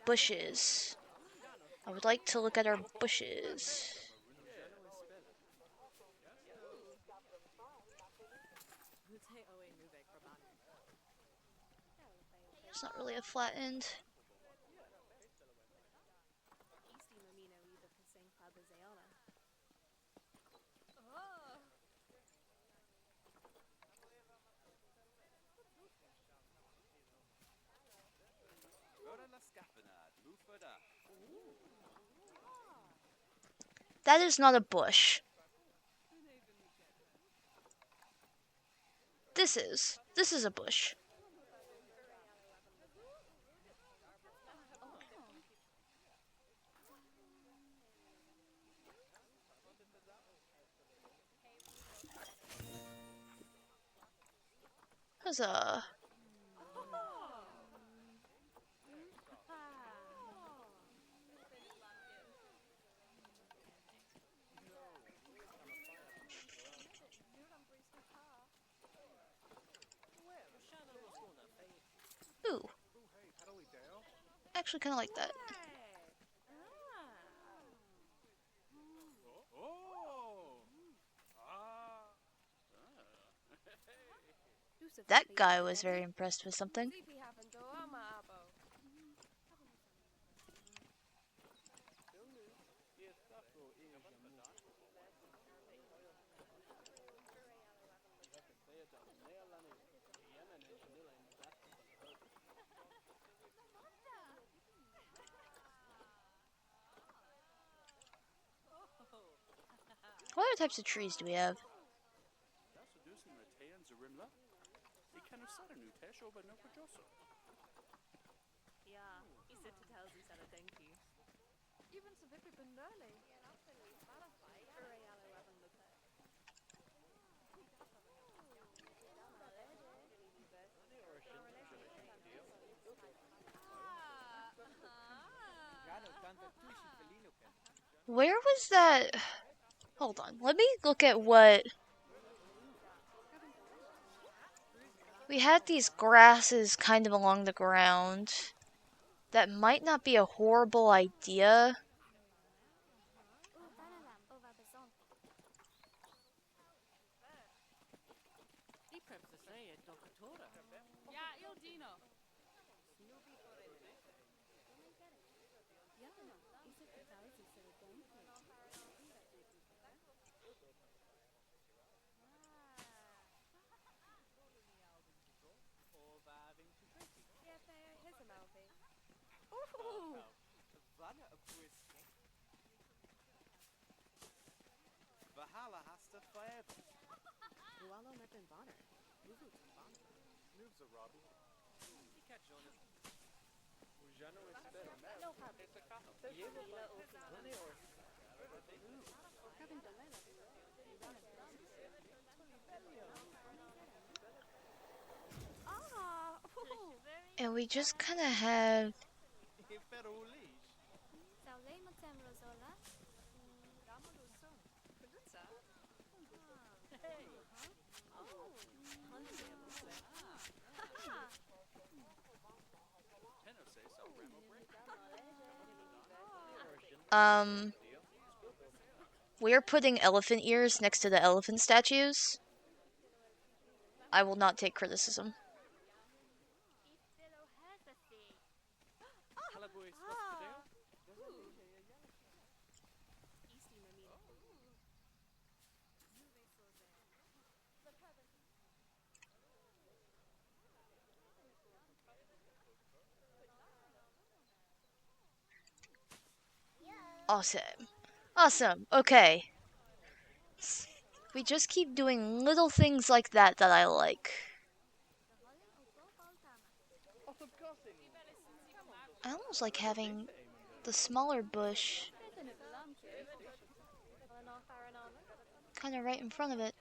Bushes. I would like to look at our bushes. It's not really a flat end. That is not a bush. This is a bush. Huzzah. Ooh. Actually kind of like that. That guy was very impressed with something. What other types of trees do we have? Where was that? Hold on. Let me look at what... We had these grasses kind of along the ground. That might not be a horrible idea. And we just kind of have... We're putting elephant ears next to the elephant statues. I will not take criticism. Awesome. Awesome. Okay. We just keep doing little things like that that I like. I almost like having the smaller bush kind of right in front of it.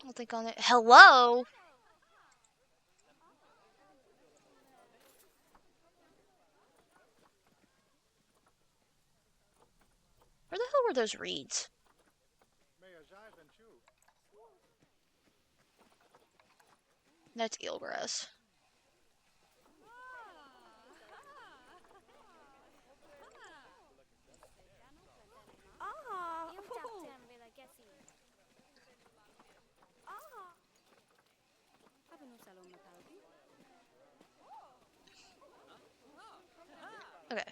I'll think on it. Hello? Where the hell were those reeds? That's eelgrass. Okay.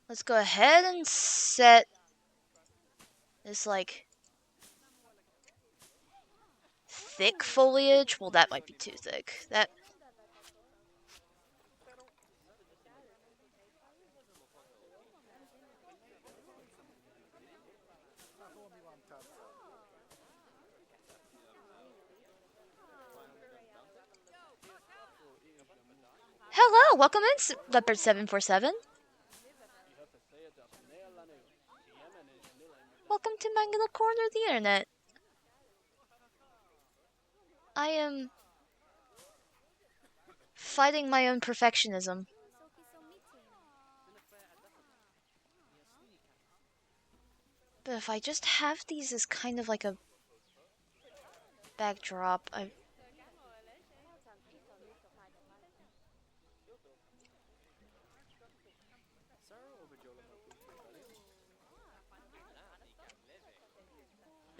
Let's go ahead and set this, like, thick foliage, well, that might be too thick. That. Hello, welcome in, Leopard 747. Welcome to my little corner of the internet. I am fighting my own perfectionism. But if I just have these as kind of like a backdrop,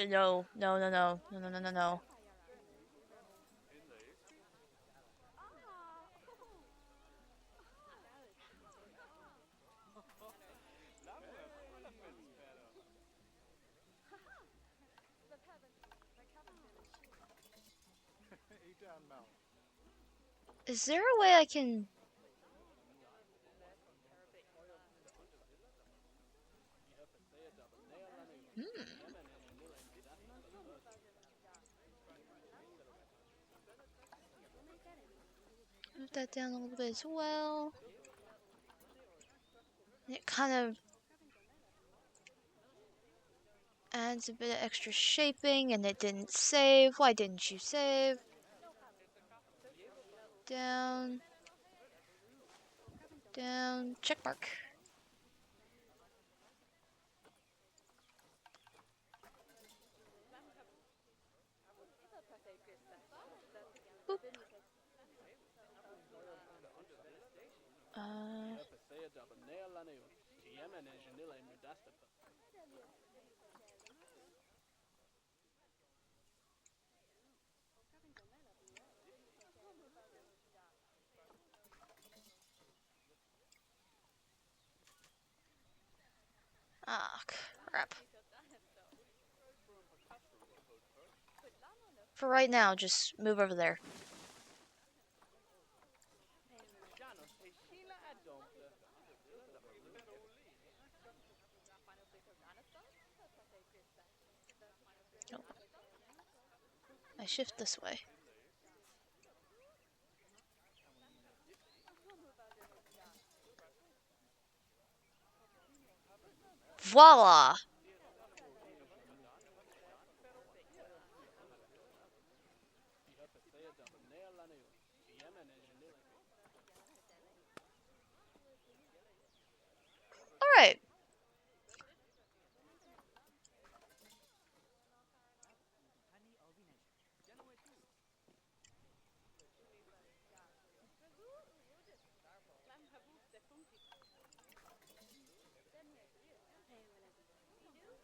No. Is there a way I can... Move that down a little bit as well. It kind of adds a bit of extra shaping, and it didn't save. Why didn't you save? Down. Down. Check mark. Boop. Ah, crap. For right now, just move over there. Oh. I shift this way. Voila! Alright.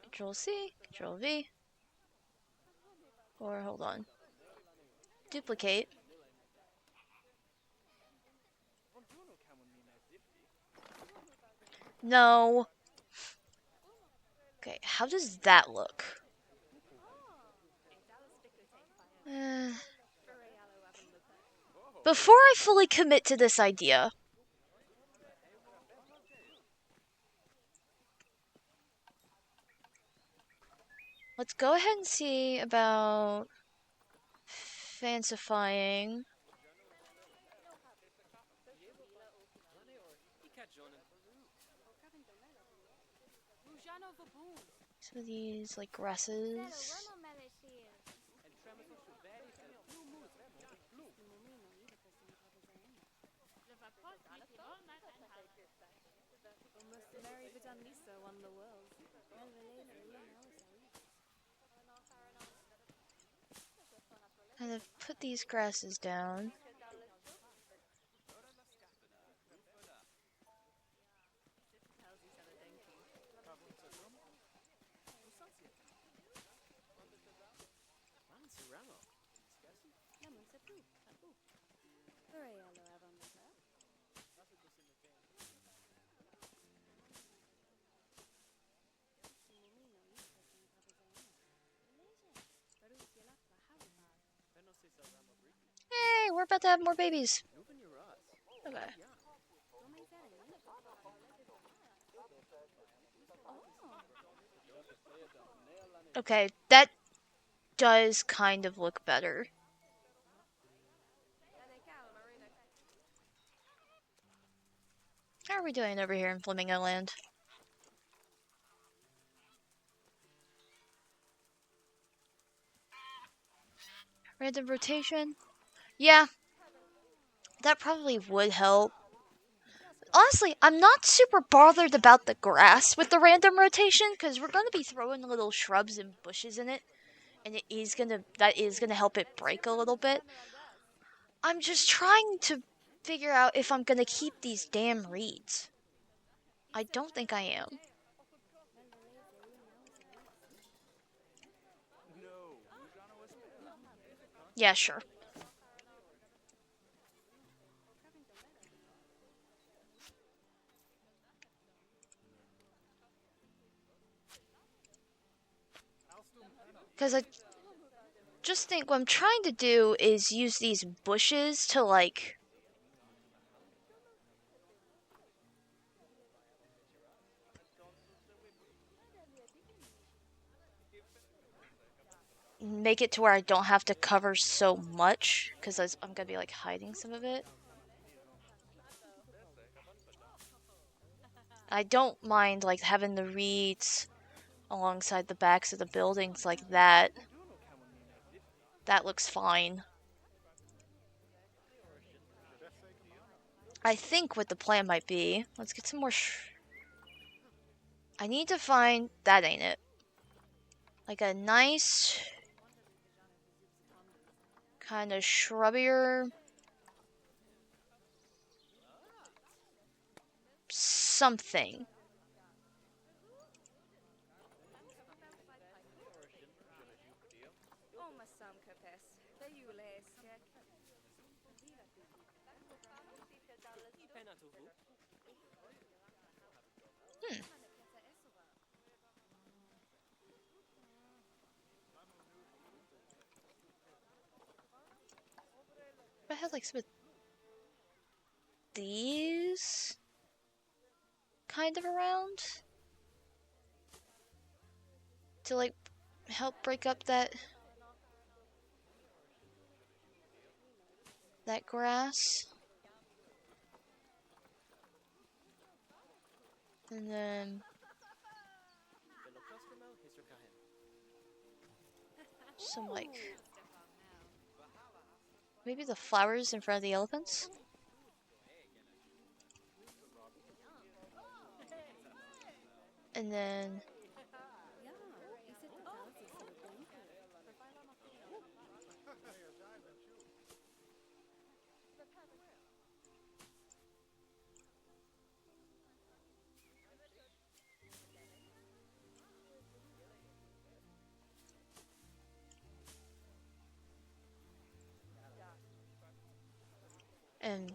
Control C, Control V. Or hold on. Duplicate. No. Okay, how does that look? Before I fully commit to this idea, let's go ahead and see about fancifying. Some of these, like, grasses. Kind of put these grasses down. we're about to have more babies. Okay. Okay, that does kind of look better. How are we doing over here in Flamingo Land? Random rotation? Yeah, that probably would help. Honestly, I'm not super bothered about the grass with the random rotation because we're going to be throwing little shrubs and bushes in it, and that is gonna help it break a little bit. I'm just trying to figure out if I'm gonna keep these damn reeds. I don't think I am. Yeah, sure. Because I just think what I'm trying to do is use these bushes to, like, make it to where I don't have to cover so much, because I'm gonna be, like, hiding some of it. I don't mind, like, having the reeds alongside the backs of the buildings like that. That looks fine. I think what the plan might be, let's get some more I need to find, that ain't it. Like a nice kind of shrubbier something. If I had like some of these kind of around to like help break up that grass. And then some like maybe the flowers in front of the elephants. And then and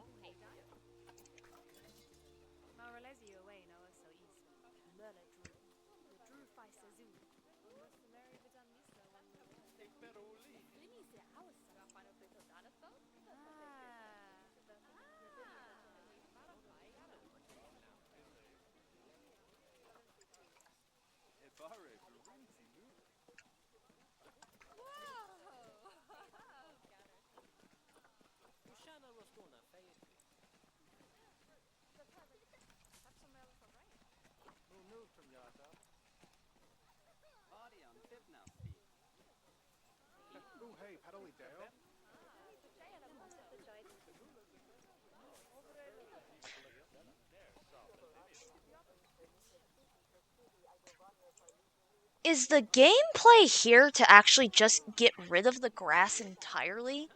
is the gameplay here to actually just get rid of the grass entirely?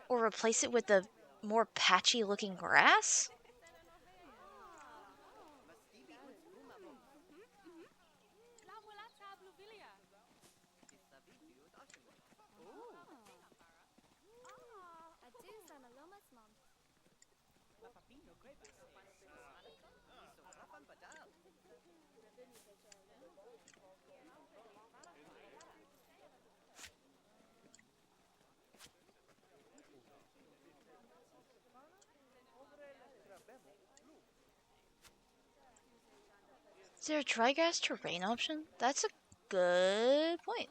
Or replace it with a more patchy looking grass? Is there a dry grass terrain option? That's a good point.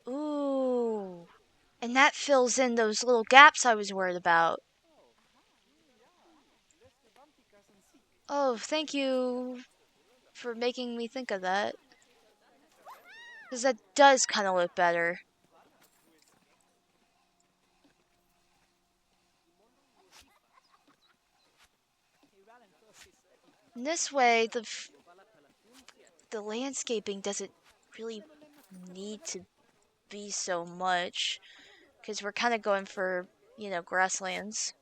Ooh. And that fills in those little gaps I was worried about. Oh, thank you for making me think of that. Because that does kind of look better. And this way, the landscaping doesn't really need to be so much. Because we're kind of going for, grasslands.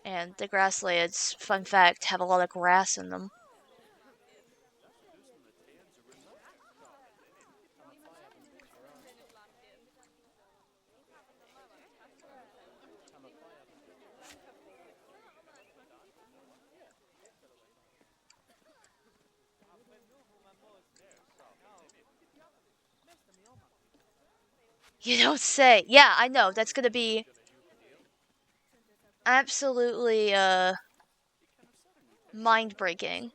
And the grasslands, fun fact, have a lot of grass in them. You don't say. Yeah, I know. That's gonna be absolutely mind breaking.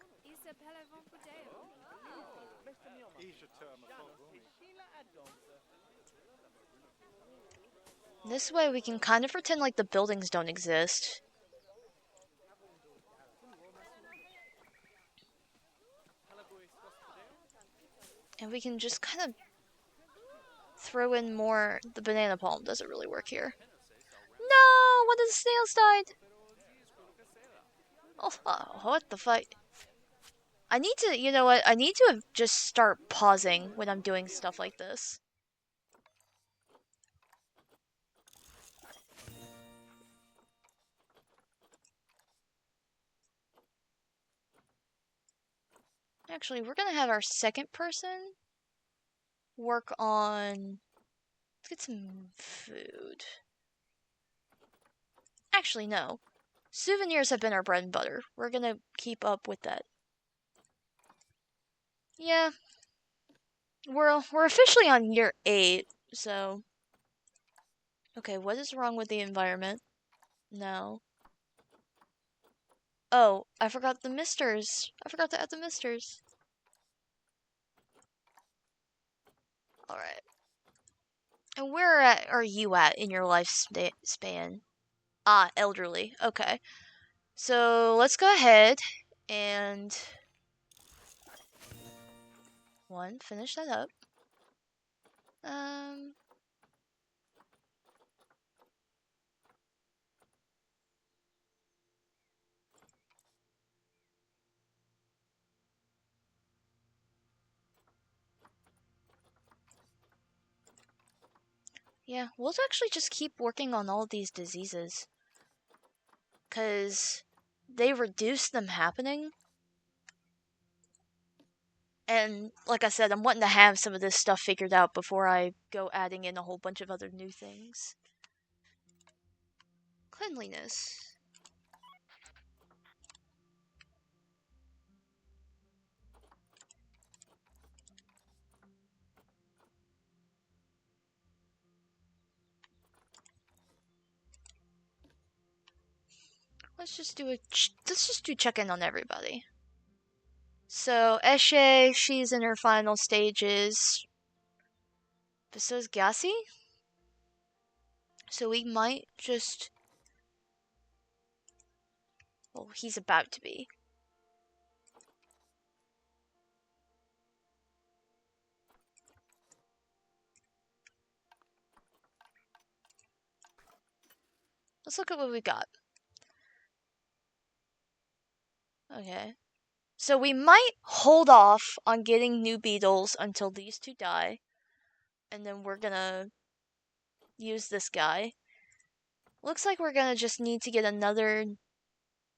This way we can kind of pretend like the buildings don't exist. And we can just kind of throw in more. The banana palm doesn't really work here. No! One of the snails died! Oh, what the fuck? I need to, you know what? I need to just start pausing when I'm doing stuff like this. Actually, we're gonna have our second person work on. Let's get some food. Actually, no. Souvenirs have been our bread and butter. We're gonna keep up with that. Yeah. We're officially on year 8, so. Okay, what is wrong with the environment? No. Oh, I forgot the misters. I forgot to add the misters. Alright. And where are you at in your lifespan? Ah, elderly. Okay. So let's go ahead and finish that up. Um yeah, we'll actually just keep working on all of these diseases. 'Cause they reduce them happening. And like I said, I'm wanting to have some of this stuff figured out before I go adding in a whole bunch of other new things. Cleanliness. Let's just do check-in on everybody. So Eshe, she's in her final stages. But so is Gassi. So we might just. Well, he's about to be. Let's look at what we got. Okay. So we might hold off on getting new beetles until these two die. And then we're gonna use this guy. Looks like we're gonna just need to get another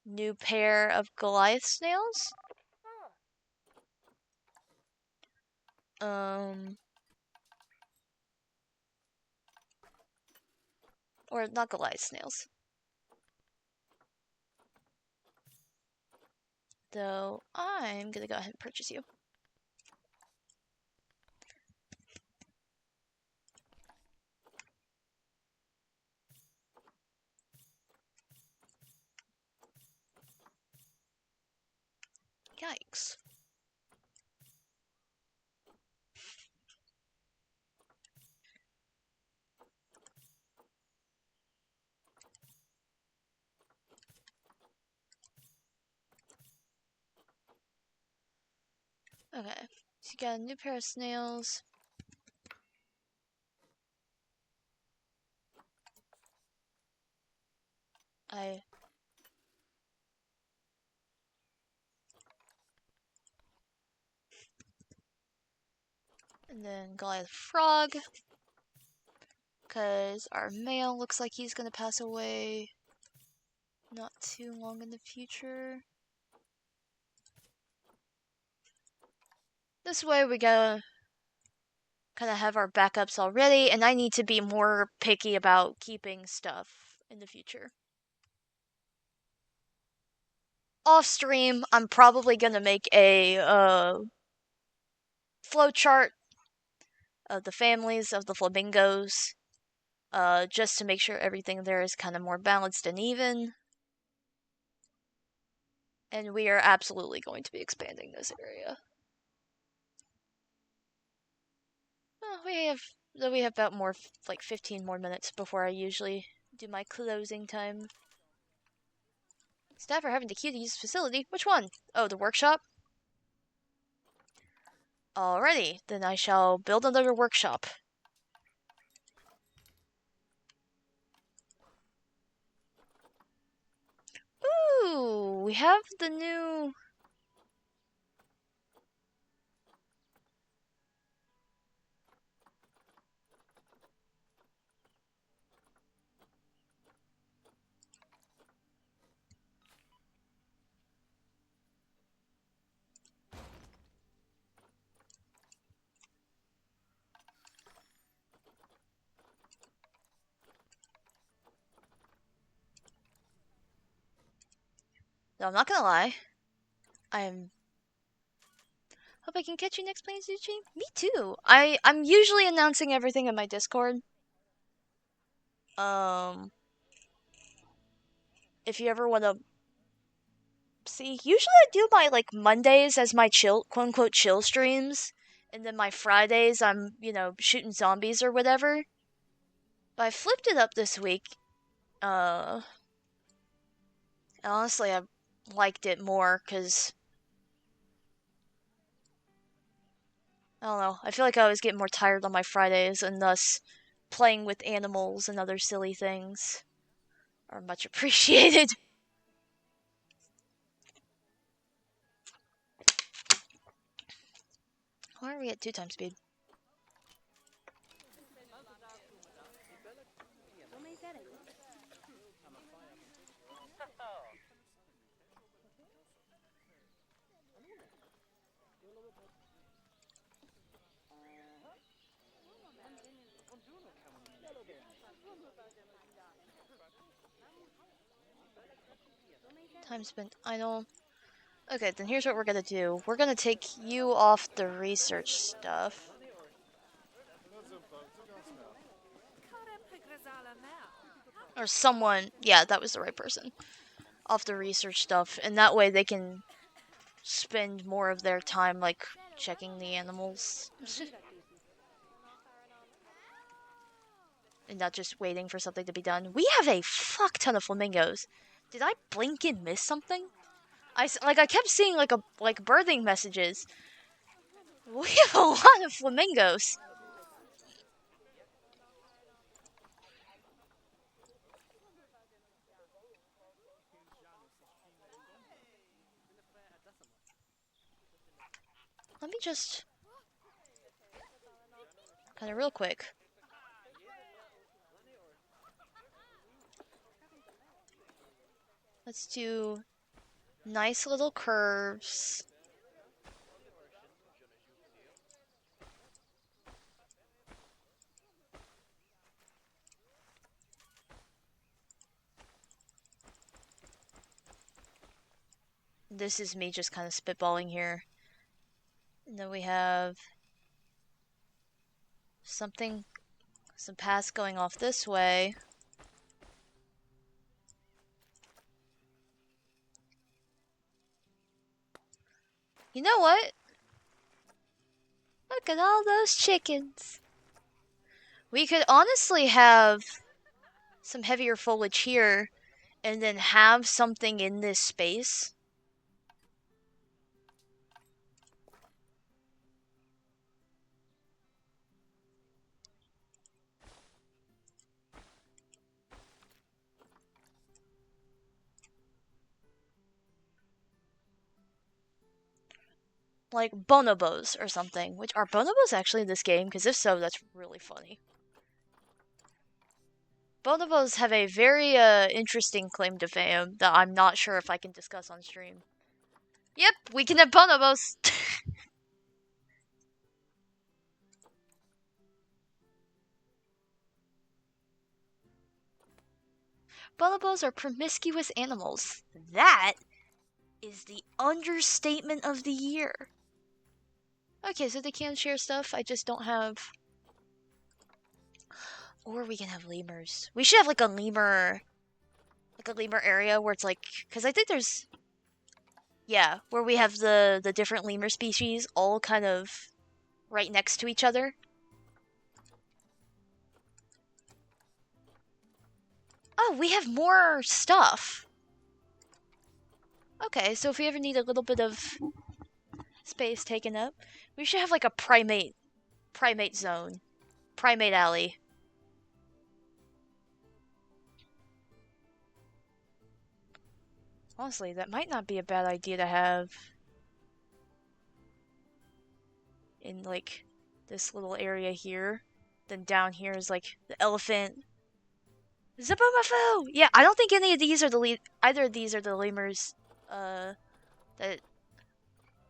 new pair of Goliath snails. Or not Goliath snails. Though I'm gonna go ahead and purchase you. Yikes. Okay, so you got a new pair of snails. And then Goliath Frog. Because our male looks like he's gonna pass away not too long in the future. This way we gotta kind of have our backups already, and I need to be more picky about keeping stuff in the future. Off stream, I'm probably gonna make a flowchart of the families of the flamingos, just to make sure everything there is kind of more balanced and even. And we are absolutely going to be expanding this area. We have about like 15 more minutes before I usually do my closing time. Staff are having the key to use the facility. Which one? Oh, the workshop? Alrighty, then I shall build another workshop. Ooh, we have the new... No, I'm not gonna lie. Hope I can catch you next Planet Zoo stream. Me too. I'm usually announcing everything in my Discord. If you ever want to see, usually I do my like Mondays as my chill, quote unquote chill streams, and then my Fridays I'm shooting zombies or whatever. But I flipped it up this week. Honestly, I liked it more because I don't know. I feel like I always get more tired on my Fridays, and thus playing with animals and other silly things are much appreciated. Why are we at 2 times speed? Time spent idle. Okay, then here's what we're gonna do. We're gonna take you off the research stuff. Or someone, yeah, that was the right person. Off the research stuff, and that way they can spend more of their time, like, checking the animals. And not just waiting for something to be done. We have a fuck ton of flamingos. Did I blink and miss something? I kept seeing, like birthing messages. We have a lot of flamingos. Let me just... kind of real quick. Let's do nice little curves. This is me just kind of spitballing here. And then we have some paths going off this way. You know what? Look at all those chickens. We could honestly have some heavier foliage here and then have something in this space. Like bonobos or something. Which are bonobos actually in this game? Because if so, that's really funny. Bonobos have a very interesting claim to fame that I'm not sure if I can discuss on stream. Yep, we can have bonobos. Bonobos are promiscuous animals. That is the understatement of the year. Okay, so they can share stuff. I just don't have. Or we can have lemurs. We should have like a lemur area where it's like, because I think there's, yeah, where we have the different lemur species all kind of right next to each other. Oh, we have more stuff. Okay, so if we ever need a little bit of space taken up, we should have like a primate zone, primate alley. Honestly, that might not be a bad idea to have in like this little area here. Then down here is like the elephant. Zaboomafoo! Yeah, I don't think any of these are either of these are the lemurs that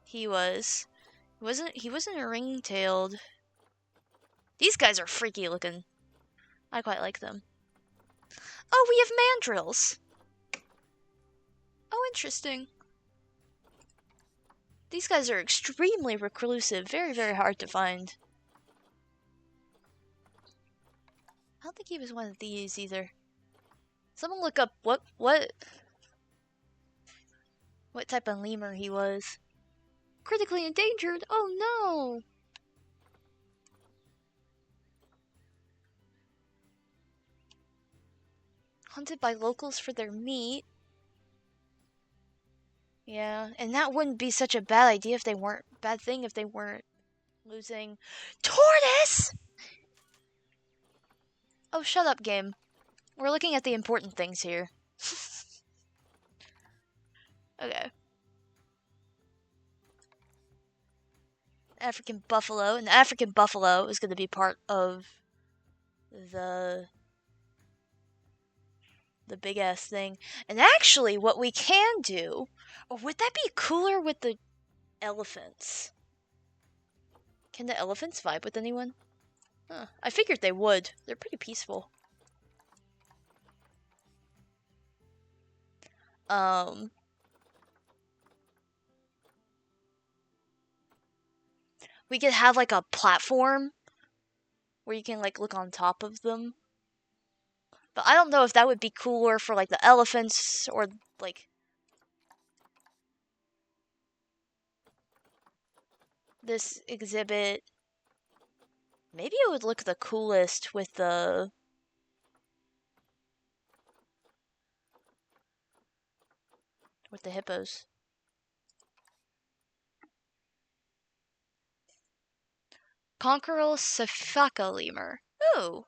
he was. He wasn't a ring-tailed. These guys are freaky looking. I quite like them. Oh, we have mandrills. Oh, interesting. These guys are extremely reclusive, very, very hard to find. I don't think he was one of these either. Someone look up what type of lemur he was. Critically endangered? Oh no! Hunted by locals for their meat. Yeah, and that wouldn't be such a bad idea if they weren't losing tortoise. Oh, shut up, game. We're looking at the important things here. Okay. African buffalo, and the African buffalo is going to be part of the big ass thing. And actually, what we can do, or would that be cooler with the elephants? Can the elephants vibe with anyone? Huh. I figured they would. They're pretty peaceful. We could have like a platform where you can like look on top of them. But I don't know if that would be cooler for like the elephants or like this exhibit. Maybe it would look the coolest with the hippos. Conqueror Safaka lemur. Ooh.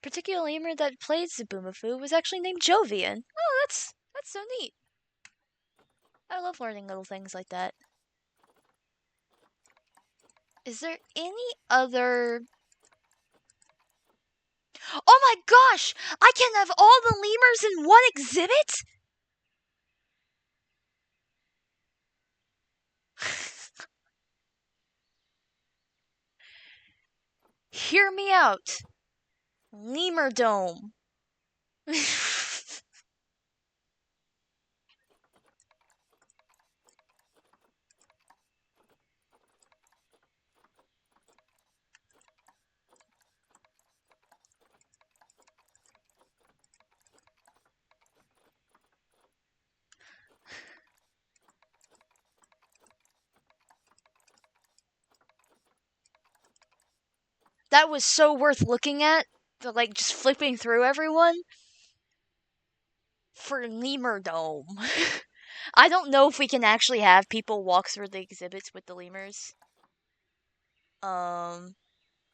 Particular lemur that played Zaboomafoo was actually named Jovian. Oh, that's so neat. I love learning little things like that. Is there any other... Oh my gosh! I can have all the lemurs in one exhibit? hear me out. Lemur dome. That was so worth looking at. Like, just flipping through everyone. For Lemur Dome. I don't know if we can actually have people walk through the exhibits with the lemurs.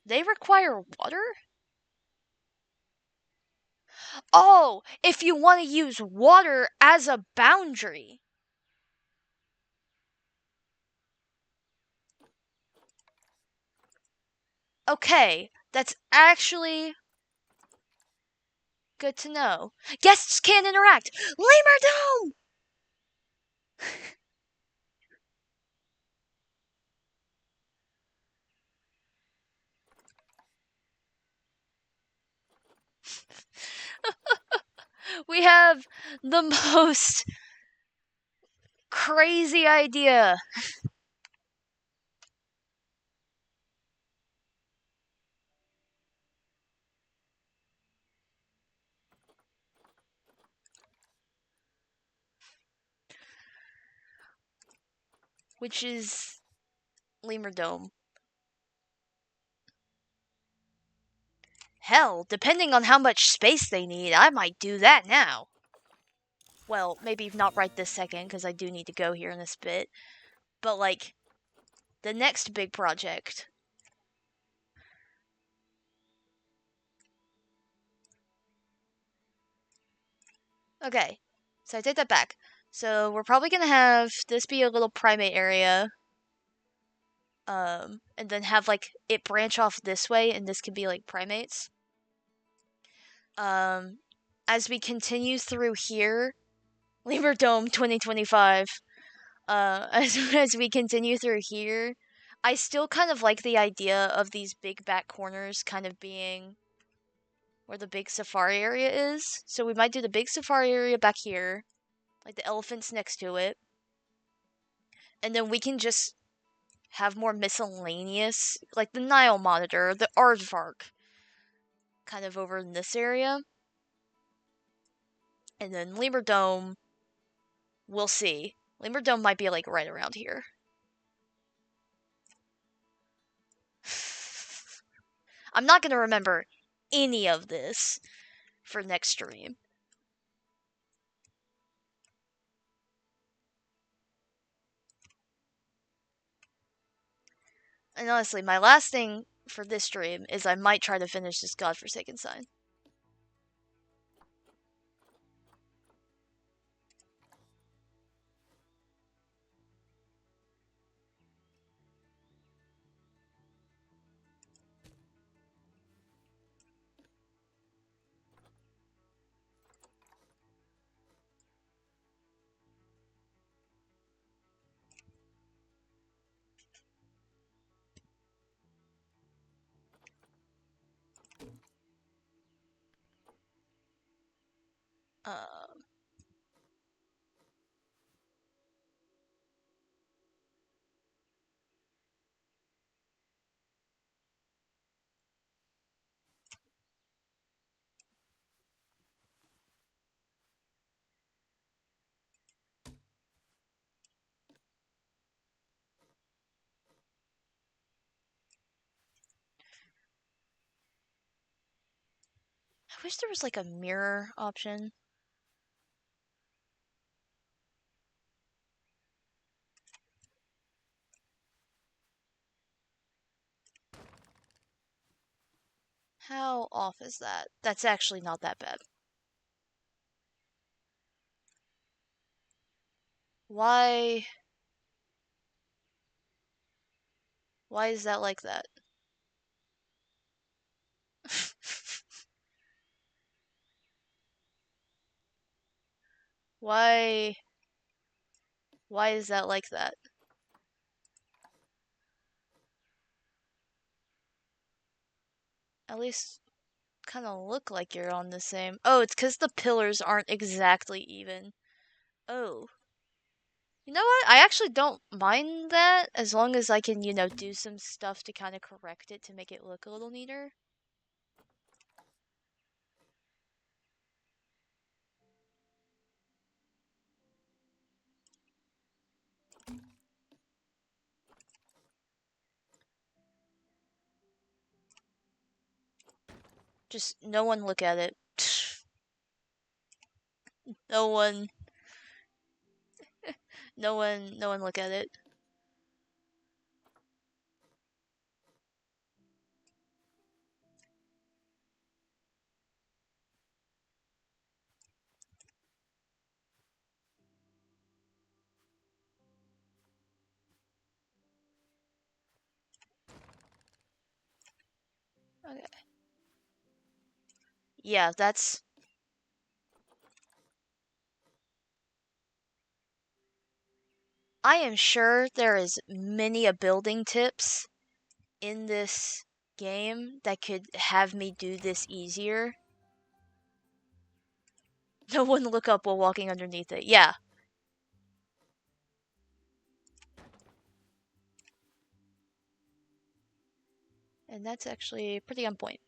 They require water? Oh, if you want to use water as a boundary. Okay, that's actually good to know. Guests can interact. Lemur Dome! We have the most crazy idea. Which is Lemur Dome. Hell, depending on how much space they need, I might do that now. Well, maybe not right this second, because I do need to go here in this bit. But, like, the next big project. Okay, so I take that back. So we're probably gonna have this be a little primate area. And then have, like, it branch off this way, and this could be, like, primates. As we continue through here, Lemur Dome 2025. As we continue through here, I still kind of like the idea of these big back corners kind of being where the big safari area is. So we might do the big safari area back here, like the elephants next to it. And then we can just have more miscellaneous, like the Nile monitor, the aardvark, kind of over in this area. And then Lemur Dome, we'll see. Lemur Dome might be like right around here. I'm not gonna remember any of this for next stream. And honestly, my last thing for this stream is I might try to finish this godforsaken sign. Um, I wish there was like a mirror option. How off is that? That's actually not that bad. Why? Why is that like that? Why? Why is that like that? at least kind of look like you're on the same. Oh, it's because the pillars aren't exactly even. Oh. You know what? I actually don't mind that as long as I can, do some stuff to kind of correct it to make it look a little neater. Just no one look at it. No one, no one look at it. Okay. Yeah, that's. I am sure there is many a building tips in this game that could have me do this easier. No one look up while walking underneath it. Yeah. And that's actually pretty on point.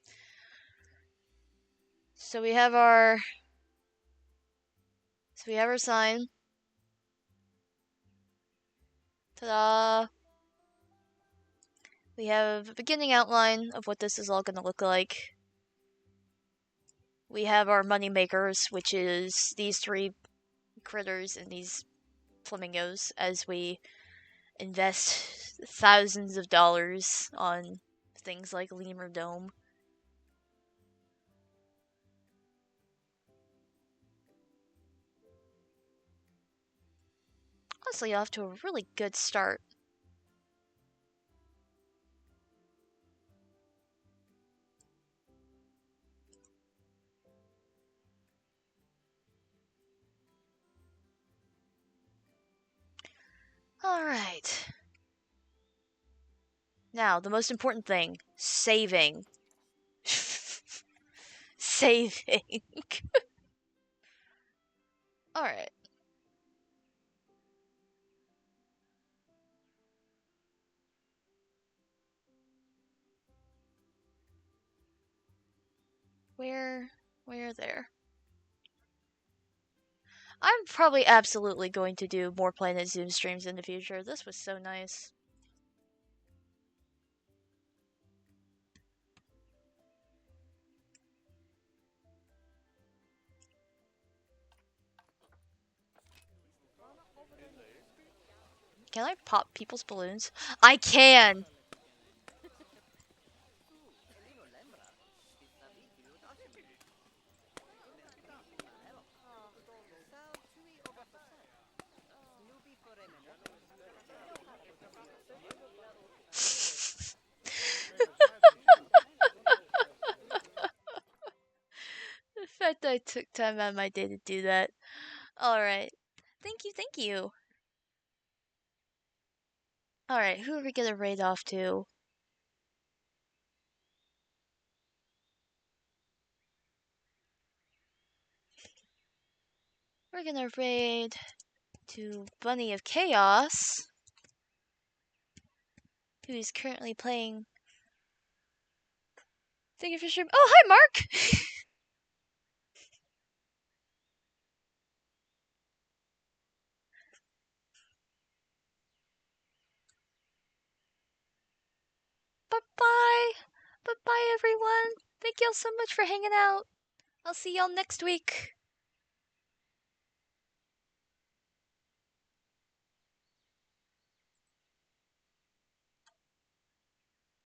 So we have our sign. Ta-da! We have a beginning outline of what this is all gonna look like. We have our money makers, which is these three critters and these flamingos, as we invest thousands of dollars on things like Lemur Dome. Honestly, off to a really good start. Alright. Now, the most important thing, saving. Saving. Alright. Where there? I'm probably absolutely going to do more Planet Zoo streams in the future. This was so nice. Can I pop people's balloons? I can! The fact that I took time out of my day to do that. Alright. Thank you, thank you. Alright, who are we gonna raid off to? We're gonna raid to Bunny of Chaos, who is currently playing. Thank you for stream. Oh, hi, Mark! Bye-bye! Bye-bye, everyone! Thank y'all so much for hanging out. I'll see y'all next week.